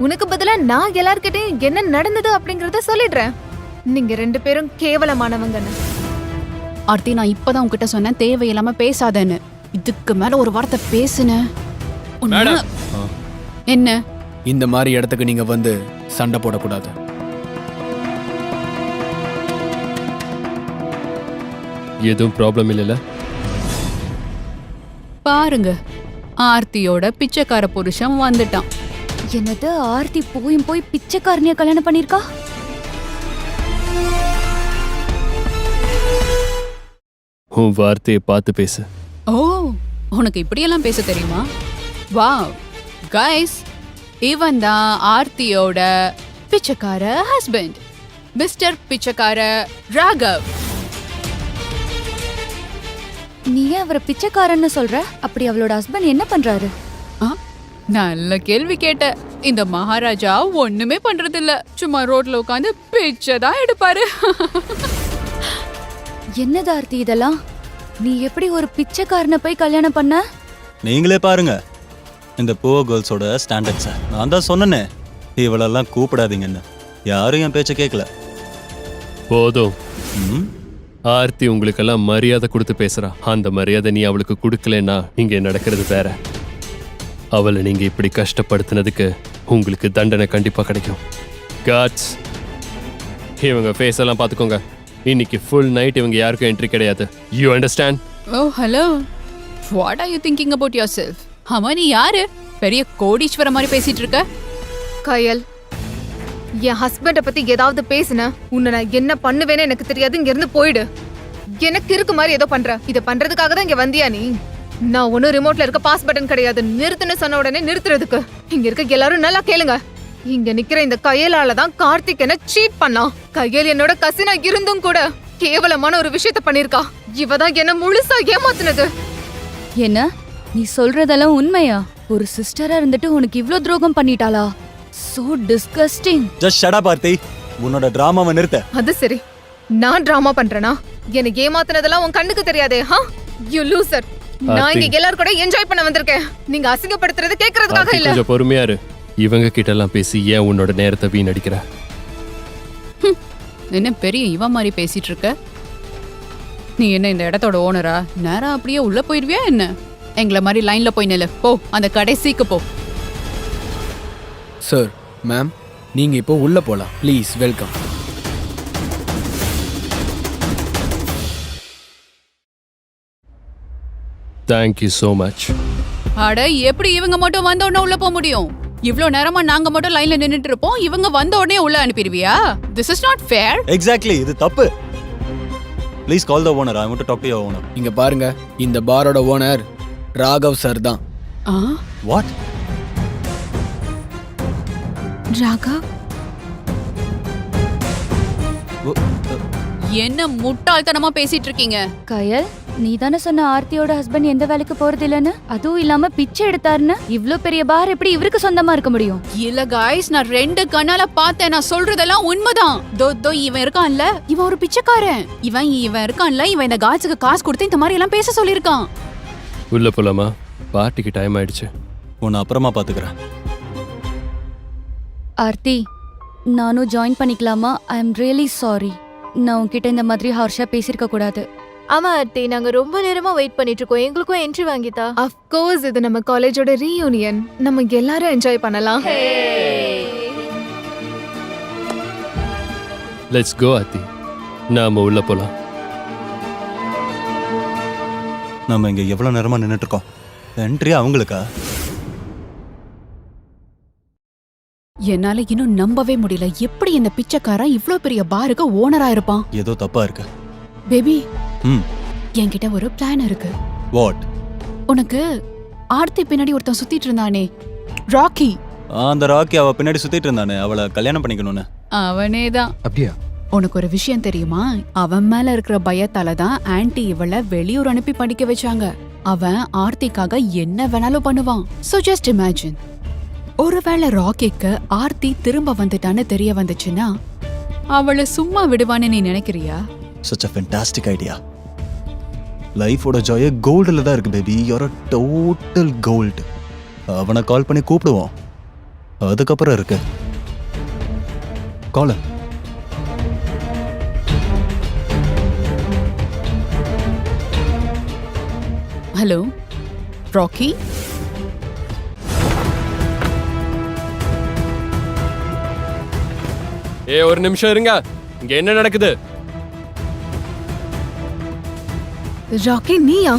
உனக்கு பதிலா நான் எல்லார்கிட்டயும் என்ன நடந்தது அப்படிங்கறத சொல்லிடுறேன். நீங்க 2 பேரும் கேவலமானவங்கன்னு. ஆர்த்தி, நான் இப்பதான் உன்கிட்ட சொன்னேன் தேவையில்லாம பேசாதேன்னு. இதுக்கு மேல ஒரு வார்த்தை பேசுன உன்னை- என்ன? இந்த மாதிரி இடத்துக்கு நீங்க வந்து சண்டை போடக்கூடாது. எதுவும் ப்ராப்ளம் இல்லைல்ல? பாருங்க, ஆர்த்தியோட பிச்சைக்கார புருஷன் வந்துட்டான். என்னது, ஆர்த்தி போய் பிச்சைக்காரனிய கல்யாணம் பண்ணிருக்கா? உன் வார்த்தையை பார்த்து பேசு. ஓ, உனக்கு இப்படியெல்லாம் பேச தெரியுமா? வாவ் கைஸ், இவன் தான் ஆர்த்தியோட பிச்சைக்கார ஹஸ்பண்ட், மிஸ்டர் பிச்சைக்கார ராகவ். நீ ஏன் அவரை பிச்சைக்காரன்னு சொல்ற? அப்படி அவளோட ஹஸ்பண்ட் என்ன பண்றாரு? ஆ, நல்ல கேள்வி கேட்ட. இந்த மகாராஜா ஒண்ணுமே பண்றது இல்ல, சும்மா ரோட்ல உட்காந்து பிச்சை தான் எடுப்பாரு. என்னது ஆர்த்தி இதெல்லாம்? நீ எப்படி ஒரு பிச்சைக்காரனை போய் கல்யாணம் பண்ண? நீங்களே பாருங்க இந்த புவர் கேர்ள்ஸோட ஸ்டாண்டர்ட்ஸை. நான் தான் சொன்னேனே இவளெல்லாம் கூப்பிடாதீங்கன்னு. யாரும் என் பேச்சை கேட்கல. போதும். ம் ஆர்த்தி உங்களுக்கெல்லாம் மரியாதை கொடுத்து பேசுறா. அந்த மரியாதை நீ அவளுக்கு கொடுக்கலன்னா இங்க நடக்கிறது வேற. அவளை நீங்க இப்படி கஷ்டப்படுத்தினதுக்கு உங்களுக்கு தண்டனை கண்டிப்பா கிடைக்கும். காட்ஸ், இவங்க ஃபேஸ் எல்லாம் பார்த்துக்கோங்க. இன்னைக்கு ஃபுல் நைட் இவங்க யாருக்கும் என்ட்ரி கிடையாது. You understand? Oh hello, what are you thinking about yourself? ஆமா, நீ யாரு? பெரிய கோடீஸ்வர மாதிரி பேசிட்டு இருக்க. கயல், என் ஹஸ்பண்ட பத்தி ஏதாவது பேசுன உன்னை நான் என்ன பண்ணுவேன்னு எனக்கு தெரியாது. இங்க இருந்து போயிடு. எனக்கு இருக்கு மாதிரி ஏதோ பண்ற. இத பண்றதுக்காக தான் இங்க வந்தியா நீ? நான் ஒன்னும் ரிமோட்ல இருக்க பாஸ் பட்டன் கிடையாது. நிறுத்துன்னு சொன்ன உடனே நிறுத்துறதுக்கு. இங்க இருக்க எல்லாரும் நல்லா கேளுங்க. இங்க நிக்கிற இந்த கையலால தான் கார்த்திக் என்ன சீட் பண்ணான். கையல் என்னோட கசினா இருந்தும் கூட கேவலமான ஒரு விஷயத்த பண்ணிருக்கா. இவ தான் என்ன முழுசா ஏமாத்துனது. என்ன நீ சொல்றதெல்லாம் உண்மையா? ஒரு சிஸ்டரா இருந்துட்டு உனக்கு இவ்ளோ துரோகம் பண்ணிட்டாளா? So disgusting. Just shut up Aarthi. உன்னோட டிராமாவை நிறுத்த. அது சரி, நான் டிராமா பண்றேனா? எனக்கு ஏமாத்துனதெல்லாம் உன் கண்ணுக்கு தெரியாதே? You loser. நான் இங்க எல்லாரும் கூட என்ஜாய் பண்ண வந்திருக்கேன். நீங்க அசிங்கப்படுத்துறது கேக்குறதுக்காக ஆர்த்தி, இல்ல. கொஞ்சம் பொறுமையா இரு. இவங்க கிட்ட எல்லாம் பேசி ஏன் உன்னோட நேரத்தை வீணடிக்கிற? என்ன பெரிய இவ மாதிரி பேசிட்டு இருக்க? நீ என்ன இந்த இடத்தோட ஓனரா? நேரா அப்படியே உள்ள போயிருவியா என்ன? எங்களை மாதிரி லைன்ல போய் நில்லு. போ, அந்த கடைசிக்கு போ. சார், மேம், நீங்க இப்போ உள்ள போலாம். Please welcome. Thank you so much. அட, எப்படி இவங்க மட்டும் வந்த உடனே உள்ள போக முடியும்? இவ்ளோ நேரமா நாங்க மட்டும் லைன்ல நின்னுட்டு இருப்போம். இவங்க வந்த உடனே உள்ள அனுப்பிடுவியா? This is not fair. Exactly, இது தப்பு. Please call the owner. I want to talk to your owner. இங்க பாருங்க, இந்த பாரோட ஓனர் ராகவ் சார் தான். வாட்? ராகவ், என்ன முட்டாள்தனமா பேசிட்டு இருக்கீங்க? கயல், நீ தானே சொன்ன ஆர்த்தியோட ஹஸ்பண்ட் எந்த வேலைக்கு போறது இல்லன்னு? அதுவும் இல்லாம பிச்சை எடுத்தாருன்னு. இவ்ளோ பெரிய பார் எப்படி இவருக்கு சொந்தமா இருக்க முடியும்? இல்ல காய்ஸ், நான் 2 கண்ணால பார்த்தேன். நான் சொல்றதெல்லாம் உண்மைதான். தோ இவன் இருக்கான்ல, இவன் ஒரு பிச்சைக்காரன். இவன் இருக்கான்ல, இவன் இந்த காய்ஸுக்கு காசு கொடுத்து இந்த மாதிரி எல்லாம் பேச சொல்லியிருக்கான். உள்ள போலாமா? பார்ட்டிக்கு டைம் ஆயிடுச்சு. உன்னை அப்புறமா பாத்துக்கிறேன். ஆர்த்தி, நானும் ஜாயின் பண்ணிக்கலாமா? I am really sorry. நான் உன்கிட்ட இந்த மாதிரி ஹார்ஷா பேசியிருக்க கூடாது. ஆமா ஆர்த்தி, நாங்க ரொம்ப நேரமா வெயிட் பண்ணிட்டு இருக்கோம். எங்களுக்கும் என்ட்ரி வாங்கிட்டா. ஆஃப் கோர்ஸ், இது நம்ம காலேஜோட ரீயூனியன். நம்ம எல்லாரும் என்ஜாய் பண்ணலாம். Let's go Aarthi. நாம உள்ள போலாம். நம்ம இங்க எவ்வளவு நேரமா நின்னுட்டு இருக்கோம். என்ட்ரி அவங்களுக்கா? என்னால இன்னும் நம்பவே முடியல. எப்படி இந்த பிச்சைக்காரன் இவ்ளோ பெரிய பாருக்கு ஓனரா இருப்பான்? ஏதோ தப்பா இருக்கு. பேபி, ம் என்கிட்ட ஒரு பிளான் இருக்கு. வாட்? உனக்கு ஆர்த்தி பின்னாடி ஒருத்தன் சுத்திட்டு இருந்தானே, ராக்கி. அந்த ராக்கி அவ பின்னாடி சுத்திட்டு இருந்தானே, அவளை கல்யாணம் பண்ணிக்கணும்னு. அவனேதான். அப்படியா? உனக்கு ஒரு விஷயம் தெரியுமா? அவன் மேல இருக்கிற பயத்தால தான் ஆன்ட்டி இவளை வெளியூர் அனுப்பி படிக்க வச்சாங்க. அவன் ஆர்த்திக்காக என்ன வேணாலும் பண்ணுவான். சோ ஜஸ்ட் இமேஜின், ஒருவேளை ராக்கிக்கு ஆர்த்தி திரும்ப வந்துட்டான்னு தெரிய வந்துச்சுன்னா அவளை சும்மா விடுவான்னு நீ நினைக்கிறியா? such a fantastic idea. லைஃபோட ஜாய கோல்டில் தான் இருக்கு baby. You're a total gold. அவனை கால் பண்ணி கூப்பிடுவோம். அதுக்கப்புறம் இருக்கு கால். ஹலோ ராக்கி? ஒரு நிமிஷம் இருங்க. இங்க என்ன நடக்குது? ராக்கி நீயா?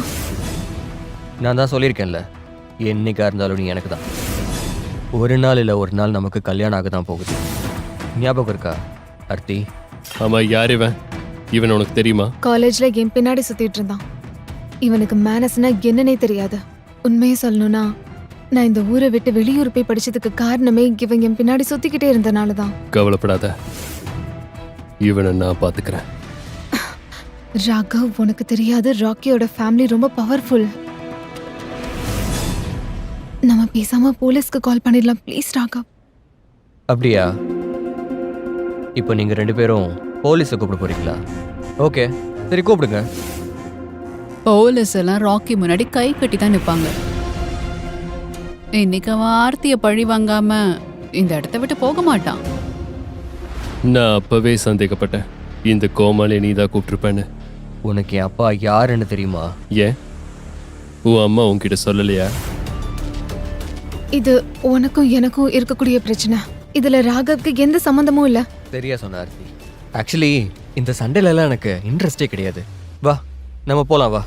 நான் தான் சொல்லியிருக்கேன்ல, என்னைக்கா இருந்தாலும் நீ எனக்கு தான். ஒரு நாள் இல்லை ஒரு நாள் நமக்கு கல்யாணம் ஆக தான் போகுது. ஞாபகம் இருக்கா ஆர்த்தி? ஆமா, யார் இவன்? இவன் உனக்கு தெரியுமா? காலேஜ்ல என் பின்னாடி சுத்திட்டு இருந்தான். இவனுக்கு மேனஸ்னா என்னன்னே தெரியாது. உண்மையை சொல்லணும்னா நான் இந்த ஊரை விட்டு வெளியூர் போய் படிச்சதுக்கு காரணமே இவன் என் பின்னாடி சுத்திக்கிட்டே இருந்தனால தான். கவலைப்படாத, இவனை நான் பாத்துக்கிறேன். ராகவ், உனக்கு தெரியாது, ராக்கியோட ஃபேமிலி ரொம்ப பவர்ஃபுல். நம்ம பேசாம போலீஸ்க்கு கால் பண்ணிடலாம் ப்ளீஸ் ராகவ். அப்படியா? இப்போ நீங்க 2 பேரும் போலீஸை கூப்பிட போறீங்களா? ஓகே, சரி கூப்பிடுங்க. போலீஸ் எல்லாம் ராக்கி முன்னாடி கை கட்டி தான் நிப்பாங்க. இன்னைக்கு அவன் ஆர்த்திய பழி வாங்காம இந்த இடத்த விட்டு போக மாட்டான். நான் அப்பவே சந்தேகப்பட்டேன், இந்த கோமாளி நீ தான் கூப்பிட்டுருப்பேன்னு. உனக்கு என் அப்பா யாருன்னு தெரியுமா? ஏன் உன் அம்மா உன்கிட்ட சொல்லலையா? இது உனக்கும் எனக்கும் இருக்கக்கூடிய பிரச்சனை. இதுல ராகவ்க்கு எந்த சம்பந்தமும் இல்ல. சரியா சொன்ன ஆர்த்தி. ஆக்சுவலி இந்த சண்டையிலலாம் எனக்கு இன்ட்ரெஸ்டே கிடையாது. வா நம்ம போலாம், வா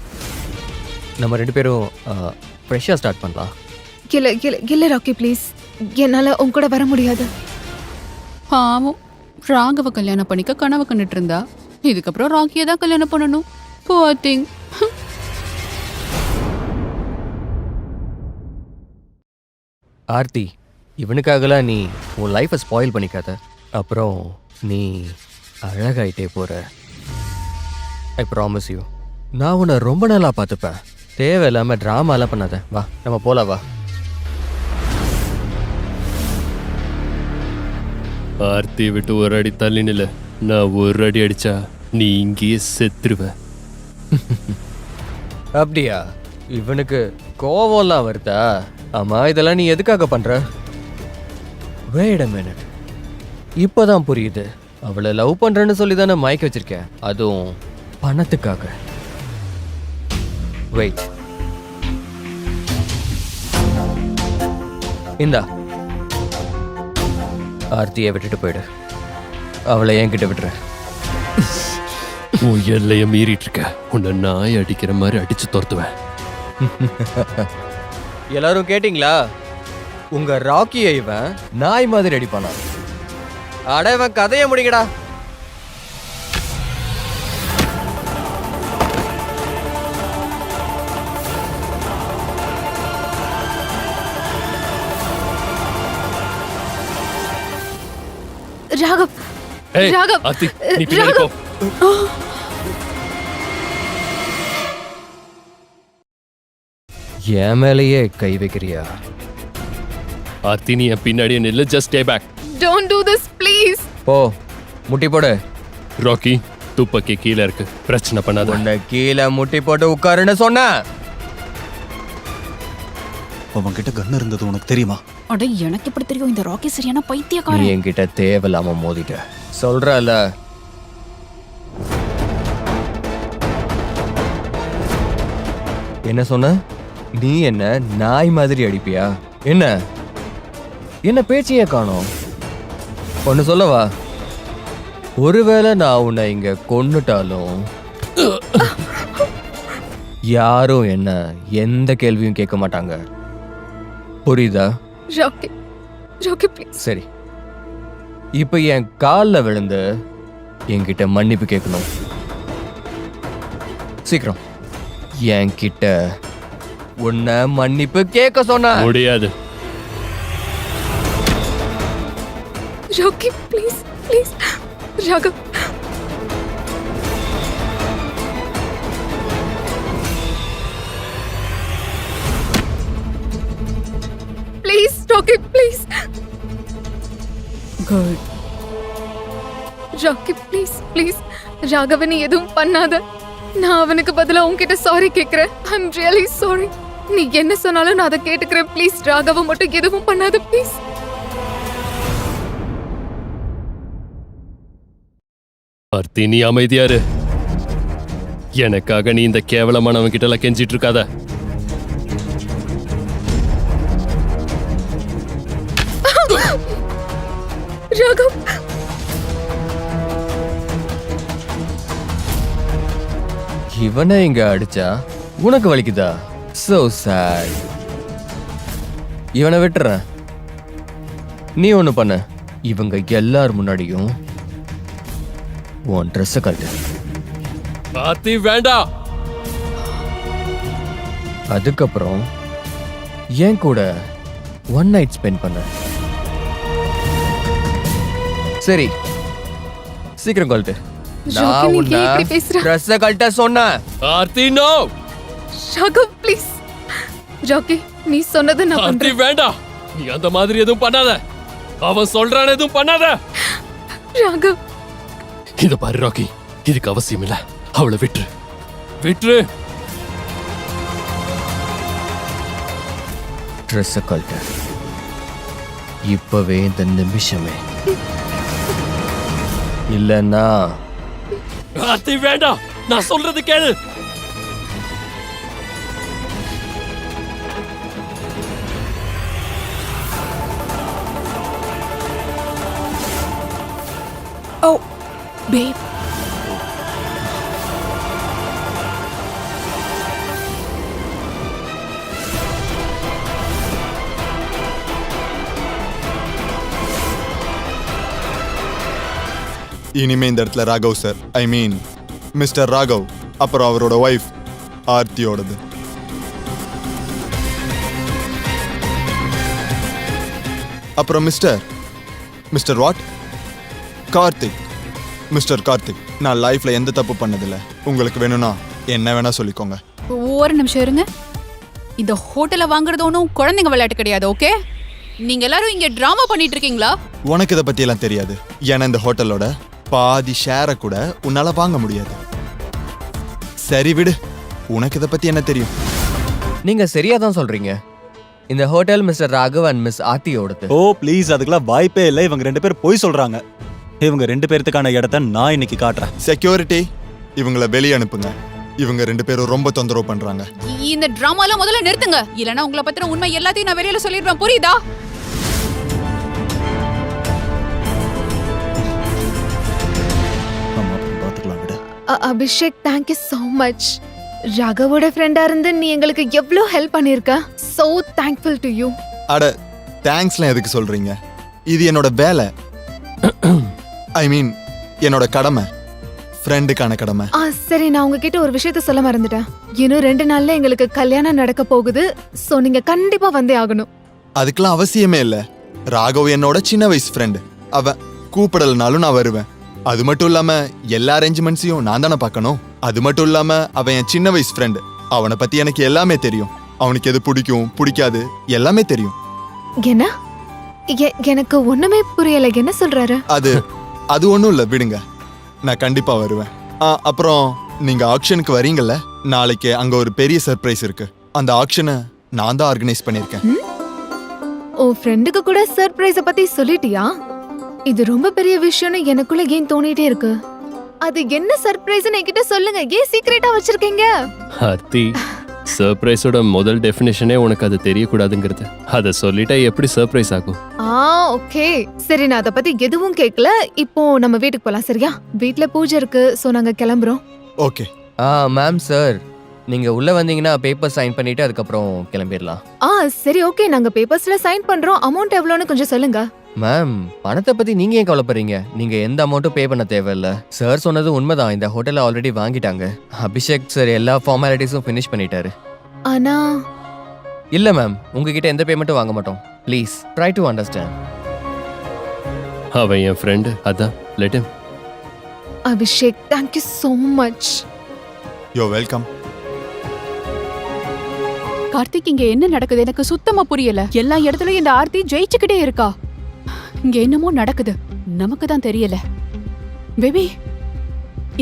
நம்ம 2 பேரும் ஃப்ரெஷ்ஷாக ஸ்டார்ட் பண்ணலாம். இல்ல இல்ல இல்ல ராக்கி ப்ளீஸ், என்னால உன் கூட வர முடியாது. பாவம், ராகவ கல்யாணம் பண்ணிக்க கனவு கண்டுட்டு இருந்தா. இதுக்கப்புறம் ராக்கியை தான் கல்யாணம் பண்ணணும். Poor thing. ஆர்த்தி, இவனுக்காகலாம் நீ உன் லைஃப்பை ஸ்பாயில் பண்ணிக்காத. அப்புறம் நீ அழகாயிட்டே போற. I promise you. நான் உன்னை ரொம்ப நாளாக பார்த்துப்பேன். தேவையில்லாமல் ட்ராமாலாம் பண்ணாத. வா நம்ம போலாம், வா. ஆர்த்தி விட்டு ஒரு அடி தள்ளி நில. நான் ஒரு அடி அடிச்சா நீ இங்கேயே செத்துருவ. அப்படியா? இவனுக்கு கோவம்லாம் வருதா? ஆமா, இதெல்லாம் நீ எதுக்காக பண்ற? Wait a minute. இப்போதான் புரியுது. அவளை லவ் பண்றேன்னு சொல்லி தானே மயக்க வச்சிருக்கேன், அதுவும் பணத்துக்காக. வெயிட், இந்தா ஆர்த்தியை விட்டுட்டு போயிடு. அவளை என்கிட்ட விட்டுற. உன் எல்லைய மீறிட்டு இருக்க. உன்னை நாய் அடிக்கிற மாதிரி அடிச்சு துரத்துவேன். எல்லாரும் கேட்டிங்களா? உங்க ராக்கியை இவன் நாய் மாதிரி அடிப்பானா? அட இவன் கதையை முடிங்கடா. ராகவ், ஏய், ராகவ், ஆர்த்தி, நீ பின்னாடி போ. என் மேலேயே கை வைக்கிறியா? ஆர்த்தி, நீ என் பின்னாடியே நில்லு. Just stay back. Don't do this please. போ, முட்டி போடு. ராக்கி, துப்பாக்கி கீழே இருக்கு, பிரச்சனை பண்ணாத. உன்னை கீழே முட்டி போட்டு உட்காருன்னு சொன்ன. அவன்கிட்ட கன் இருந்தது உனக்கு தெரியுமா? அட எனக்கு எப்படி தெரியும்? இந்த ராக்கி சரியான நீ பைத்தியக்காரன். என்கிட்ட தேவையில்லாம மோதிட்ட. சொல்றல. என்ன சொன்ன? நீ என்ன நாய் மாதிரி அடிப்பியா? என்ன என்ன பேச்சையே காணோம். ஒன்னு சொல்லவா? ஒருவேளை நான் உன்னை இங்க கொன்னுட்டாலும் யாரும் என்ன எந்த கேள்வியும் கேட்க மாட்டாங்க. புரியுதா? ராக்கி, ராக்கி ப்ளீஸ். சரி, இப்ப என் காலில் விழுந்து என்கிட்ட மன்னிப்பு கேட்கணும். சீக்கிரம் என்கிட்ட உன்னை மன்னிப்பு கேட்க சொன்ன. முடியாது. Rocky please please. Raghav, please Rocky please. Good. Rocky please please. ராகவனை எதுவும் பண்ணாத. நான் அவனுக்கு பதிலா உன்கிட்ட சாரி கேக்குறேன். I'm really sorry. நீ என்ன சொன்னாலும் நான் அதை கேட்டுக்கிறேன். ப்ளீஸ் ராகவ மட்டும் எதுவும் பண்ணாத ப்ளீஸ். ஆர்த்தி, நீ அமைதியாரு. எனக்காக நீ இந்த கேவலமானவன் கிட்ட எல்லாம் கெஞ்சிட்டு இருக்காத. ராகவ் இவனை இங்க அடிச்சா உனக்கு வலிக்குதா? So sad. இவனை விட்டுறேன். நீ ஒண்ணு பண்ண, இவங்க எல்லார் முன்னாடியும் உன் ட்ரெஸ்ஸை கழட்டு. ஆர்த்தி வேண்டாம். அதுக்கப்புறம் என் கூட ஒன் நைட் ஸ்பெண்ட் பண்ண. சரி, சீக்கிரம் கழட்டு. ராகி, நீ ஏன் இப்படி பேசுற? ட்ரெஸ்ஸை கழட்ட சொன்னேன். ஆர்த்தி நோ. ராகவ் ப்ளீஸ். ராகி, நீ சொன்னதை நான் ஆர்த்தி பண்றேன். வேண்டாம். நீ அந்த மாதிரி எதுவும் பண்ணாத. அவன் சொல்றான் எதுவும் பண்ணாத. ராகவ் இத பாரு ராக்கி, இதுக்கு அவசியம் இல்ல. அவளை விட்டுரு, விட்டுரு. ட்ரெஸ்ஸை கழட்ட இப்பவே, இந்த நிமிஷமே. இல்லைன்னா ஆர்த்தி வேண்டாம். நான் சொல்றது கேளு. ஓ பேப். இனிமே இந்த இடத்துல ராகவ் சார், ஐ மீன் மிஸ்டர் ராகவ், அப்புறம் அவரோட ஒய்ஃப் ஆர்த்தியோடது. அப்புறம் mister what? Karthik. Mister Karthik, நான் லைஃப்ல எந்த தப்பு பண்ணதில்ல. உங்களுக்கு வேணும்னா என்ன வேணா சொல்லிக்கோங்க. ஒரு நிமிஷம் இருங்க. இந்த ஹோட்டலை வாங்குறது ஒன்றும் குழந்தைங்க விளையாட்டு கிடையாது, ஓகே? நீங்க எல்லாரும் இங்க டிராமா பண்ணிட்டு இருக்கீங்களா? உனக்கு இதை பத்தி எல்லாம் தெரியாது. ஏன்னா இந்த ஹோட்டலோட பாதி ஷேரை கூட உன்னால வாங்க முடியாது. சரி விடு, உனக்கு இதை பத்தி என்ன தெரியும்? நீங்க சரியா தான் சொல்றீங்க. இந்த hotel mister Raghav and miss ஆர்த்தியோடது. ஓ ப்ளீஸ், அதுக்கெல்லாம் வாய்ப்பே இல்லை. இவங்க 2 பேர் போய் சொல்றாங்க. இவங்க 2 பேர்த்துக்கான இடத்த நான் இன்னைக்கு காட்டுறேன். செக்யூரிட்டி, இவங்கள வெளியே அனுப்புங்க. இவங்க 2 பேரும் ரொம்ப தொந்தரவு பண்றாங்க. இந்த டிராமாலாம் முதல்ல நிறுத்துங்க, இல்லனா உங்களை பத்தின உண்மை எல்லாத்தையும் நான் வெளியில சொல்லிடுவேன், புரியுதா? ஆமா, பாத்துக்கலாம் விட. Abhishek, thank you so much. ராகவோட ஃப்ரெண்டா இருந்து நீ எங்களுக்கு எவ்வளோ ஹெல்ப் பண்ணிருக்க. so thankful to you. அட, தேங்க்ஸ்லாம் எதுக்கு சொல்றீங்க? இது என்னோட வேலை. ஐ மீன் என்னோட கடமை, ஃப்ரெண்டுக்கான கடமை. சரி, நான் உங்ககிட்ட ஒரு விஷயத்த சொல்ல மறந்துட்டேன். இன்னும் 2 நாள்ல எங்களுக்கு கல்யாணம் நடக்க போகுது. சோ நீங்க கண்டிப்பா வந்தே ஆகணும். அதுக்கெல்லாம் அவசியமே இல்ல. ராகவ் என்னோட சின்ன வயசு ஃப்ரெண்டு. அவன் கூப்பிடலனாலும் நான் வருவேன். அது மட்டும் இல்லாம எல்லா அரேஞ்ச்மெண்ட்ஸையும் நான் தானே பார்க்கணும். அது மட்டும் இல்லாம அவன் என் சின்ன வயசு ஃப்ரெண்டு. அவனை பத்தி எனக்கு எல்லாமே தெரியும். அவனுக்கு எது பிடிக்கும் பிடிக்காது எல்லாமே தெரியும். என்ன? எனக்கு ஒண்ணுமே புரியல. என்ன சொல்றாரு? அது ஒண்ணும் இல்ல, விடுங்க. நான் கண்டிப்பா வருவேன். அப்புறம் நீங்க ஆக்ஷனுக்கு வரீங்கல்ல, நாளைக்கு அங்க ஒரு பெரிய சர்ப்ரைஸ் இருக்கு. அந்த ஆக்ஷனை நான் தான் ஆர்கனைஸ் பண்ணிருக்கேன். உன் ஃப்ரெண்டுக்கு கூட சர்ப்ரைஸ பத்தி சொல்லிட்டியா? இது ரொம்ப பெரிய விஷயம்னு எனக்குள்ள ஏன் தோணிட்டே இருக்கு. அது என்ன சர்ப்ரைஸ்னு என்கிட்ட சொல்லுங்க. ஏன் சீக்ரெட்டா வச்சிருக்கீங்க? ஆர்த்தி, சர்ப்ரைஸோட முதல் டெஃபினேஷனே உனக்கு அது தெரியக்கூடாதுங்கிறது. அதை சொல்லிட்டா எப்படி சர்ப்ரைஸ் ஆகும்? ஓகே, சரி, நான் அதை பத்தி எதுவும் கேட்கல. இப்போ நம்ம வீட்டுக்கு போலாம், சரியா? வீட்ல பூஜை இருக்கு, சோ நாங்க கிளம்புறோம். ஓகே. மேம் சார், நீங்க உள்ள வந்தீங்கன்னா பேப்பர் சைன் பண்ணிட்டு அதுக்கப்புறம் கிளம்பிடலாம். சரி, ஓகே, நாங்க பேப்பர்ஸ்ல சைன் பண்றோம். அமௌண்ட் எவ்வளவுன்னு கொஞ்சம் சொல்லுங்க. மேம், பணத்தை பத்தி நீங்க ஏன் கவலைப்படுறீங்க? நீங்க எந்த அமௌண்ட்டும் பே பண்ண தேவையில்ல. சார் சொன்னது உண்மைதான். இந்த ஹோட்டலை ஆல்ரெடி வாங்கிட்டாங்க. அபிஷேக் சார் எல்லா ஃபார்மாலிட்டிஸும் ஃபினிஷ் பண்ணிட்டாரு. ஆனா இல்ல மேம், உங்ககிட்ட எந்த பேமெண்ட்டும் வாங்க மாட்டோம். Please try to understand. அவன் என் ஃப்ரெண்டு, அதான் let him. Abhishek, thank you so much. You welcome. Karthik, இங்க என்ன நடக்குது எனக்கு சுத்தமா புரியல. எல்லா இடத்துலயும் இந்த ஆர்த்தி ஜெயிச்சுக்கிட்டே இருக்கா. இங்க என்னமோ நடக்குது, நமக்கு தான் தெரியல. பேபி,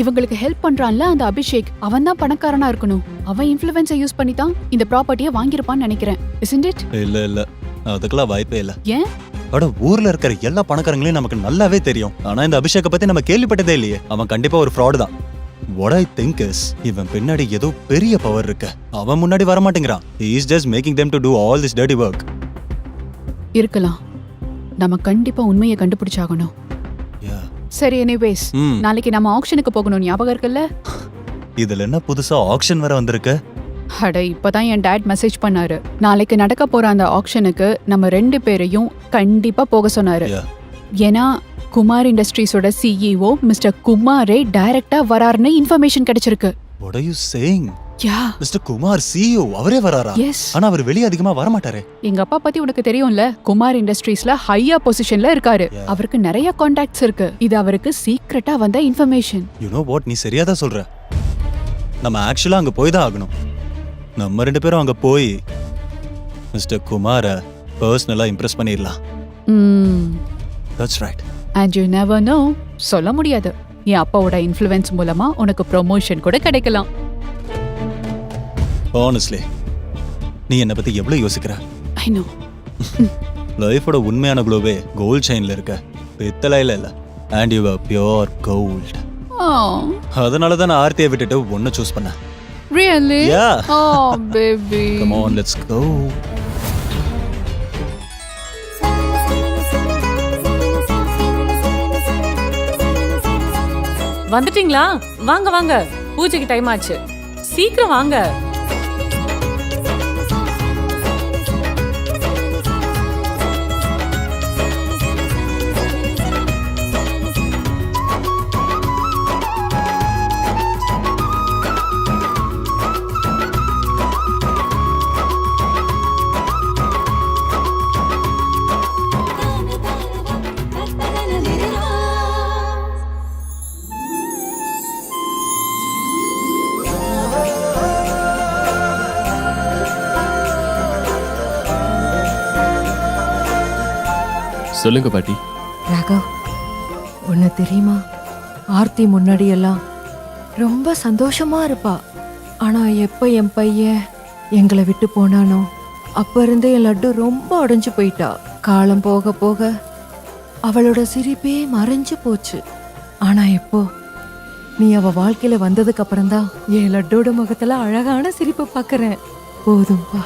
இவங்களுக்கு ஹெல்ப் பண்றான்ல அந்த அபிஷேக், அவன் தான் பணக்காரனா இருக்கணும். அவன் இன்ஃப்ளூயன்ஸை யூஸ் பண்ணி தான் இந்த ப்ராப்பர்ட்டியை வாங்கியிருப்பான்னு நினைக்கிறேன். isn't it? இல்ல, அதுக்கெல்லாம் வாய்ப்பே இல்ல. ஏன்? அட, ஊர்ல இருக்கிற எல்லா பணக்காரங்களையும் நமக்கு நல்லாவே தெரியும். ஆனா இந்த அபிஷேக்கை பத்தி நம்ம கேள்விப்பட்டதே இல்லையே. அவன் கண்டிப்பா ஒரு ஃப்ராட் தான். What I think is, இவன் பின்னாடி ஏதோ பெரிய பவர் இருக்கு. அவன் முன்னாடி வர மாட்டேங்கிறான். He is just making them to do all this dirty work. இருக்கலாம். நம்ம கண்டிப்பா உண்மையை கண்டுபிடிச்சாகணும். Yeah. சரி, எனிவேஸ் நாளைக்கு நம்ம ஆக்ஷனுக்கு போகணும், ஞாபகம் இருக்குல்ல? இதுல என்ன புதுசா ஆக்ஷன் வர வந்திருக்கு? அட, இப்பதான் என் டாட் மெசேஜ் பண்ணாரு. நாளைக்கு நடக்க போற அந்த ஆக்ஷனுக்கு நம்ம 2 பேரையும் கண்டிப்பா போக சொன்னாரு. Yeah. ஏன்னா குமார் இண்டஸ்ட்ரீஸோட சிஇஓ மிஸ்டர் குமாரே டைரக்டா வராருன்னு இன்ஃபர்மேஷன் கிடைச்சிருக்கு. What are you saying? Yeah, mister Kumar CEO அவரே வராரா? எஸ். ஆனா அவர் வெளிய அதிகமா வர மாட்டாரே. எங்க அப்பா பத்தி உனக்கு தெரியும்ல, குமார் இண்டஸ்ட்ரீஸ்ல ஹையா பொசிஷன்ல இருக்காரு. அவருக்கு நிறைய கான்டாக்ட்ஸ் இருக்கு. இது அவருக்கு சீக்ரெட்டா வந்த இன்ஃபர்மேஷன். யூ நோ வாட், நீ சரியா தான் சொல்ற. நம்ம ஆக்சுவலா அங்க போய் தான் ஆகணும். நம்ம 2 பேரும் அங்க போய் மிஸ்டர் குமார பர்சனலா இம்ப்ரெஸ் பண்ணிடலாம். That's right. And you never know, சொல்ல முடியாது. என் அப்பாவோட இன்ஃப்ளூயன்ஸ் மூலமா உனக்கு ப்ரொமோஷன் கூட கிடைக்கலாம். Honestly, நீ என்ன பத்தி எவ்வளவு யோசிக்கிற? I know. லைஃபோட உண்மையான குளோவே கோல்ட் செயின்ல இருக்க, பித்தளையில இல்ல. And you are pure gold. அதனால தான் நான் ஆர்த்தியை விட்டுட்டு ஒன்னு சூஸ் பண்ணேன். Really? Yeah. Oh, baby. Come on, let's go. வந்துட்டீங்களா? வாங்க வாங்க, பூஜைக்கு டைம் ஆச்சு, சீக்கிரம் வாங்க. சொல்லுங்க பாட்டி. ராகவ், உன்னை தெரியுமா, ஆர்த்தி முன்னாடி எல்லாம் ரொம்ப சந்தோஷமா இருப்பா. ஆனா எப்ப என் பையன் எங்களை விட்டு போனானோ அப்ப இருந்து என் லட்டு ரொம்ப உடைஞ்சு போயிட்டா. காலம் போக போக அவளோட சிரிப்பே மறைஞ்சு போச்சு. ஆனா இப்போ நீ அவ வாழ்க்கையில வந்ததுக்கு அப்புறம்தான் என் லட்டோட முகத்துல அழகான சிரிப்பை பார்க்கறேன். போதும்பா,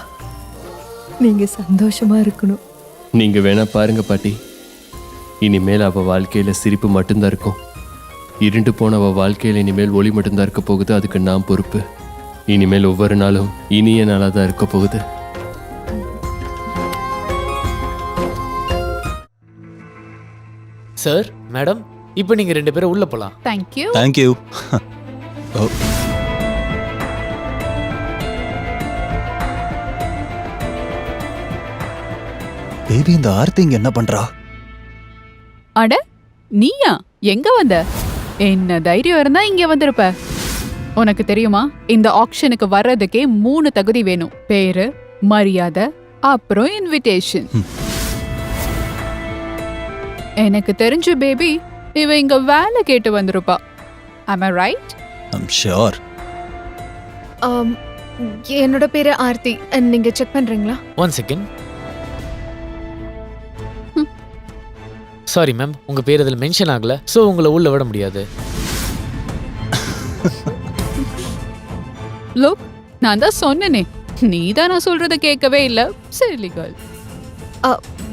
நீங்க சந்தோஷமா இருக்கணும். நீங்க வேணா பாருங்க பாட்டி, இனிமேல் அவ வாழ்க்கையில சிரிப்பு மட்டும்தான் இருக்கும். இருண்டு போன அவ வாழ்க்கையில இனிமேல் ஒளி மட்டும்தான் இருக்க போகுது. அதுக்கு நான் பொறுப்பு. இனிமேல் ஒவ்வொரு நாளும் இனிய நாளா தான் இருக்க போகுது. சார், மேடம், இப்போ நீங்க 2 பேரும் உள்ள போலாம். Thank you. Thank you. Oh. Baby, இந்த ஆர்த்தி இங்க என்ன பண்றா? அட, நீயா? எங்க வந்த? என்ன தைரியம் இருந்தா இங்க வந்திருப்ப. உனக்கு தெரியுமா, இந்த ஆக்ஷனுக்கு வர்றதுக்கே 3 தகுதி வேணும். பேரு, மரியாதை, அப்புறம் இன்விடேஷன். எனக்கு தெரிஞ்ச பேபி, இவ இங்க வேலை கேட்டு வந்திருப்பா. Am I right? I'm sure. என்னோட பேரு ஆர்த்தி. நீங்க செக் பண்றீங்களா? 1 செகண்ட். சாரி மேம், உங்க பேர் அதில் மென்ஷன் ஆகல, ஸோ உங்களை உள்ள விட முடியாது. Look, நான் தான் சொன்னேனே, நீ தான் நான் சொல்றத கேட்கவே இல்ல. silly girl.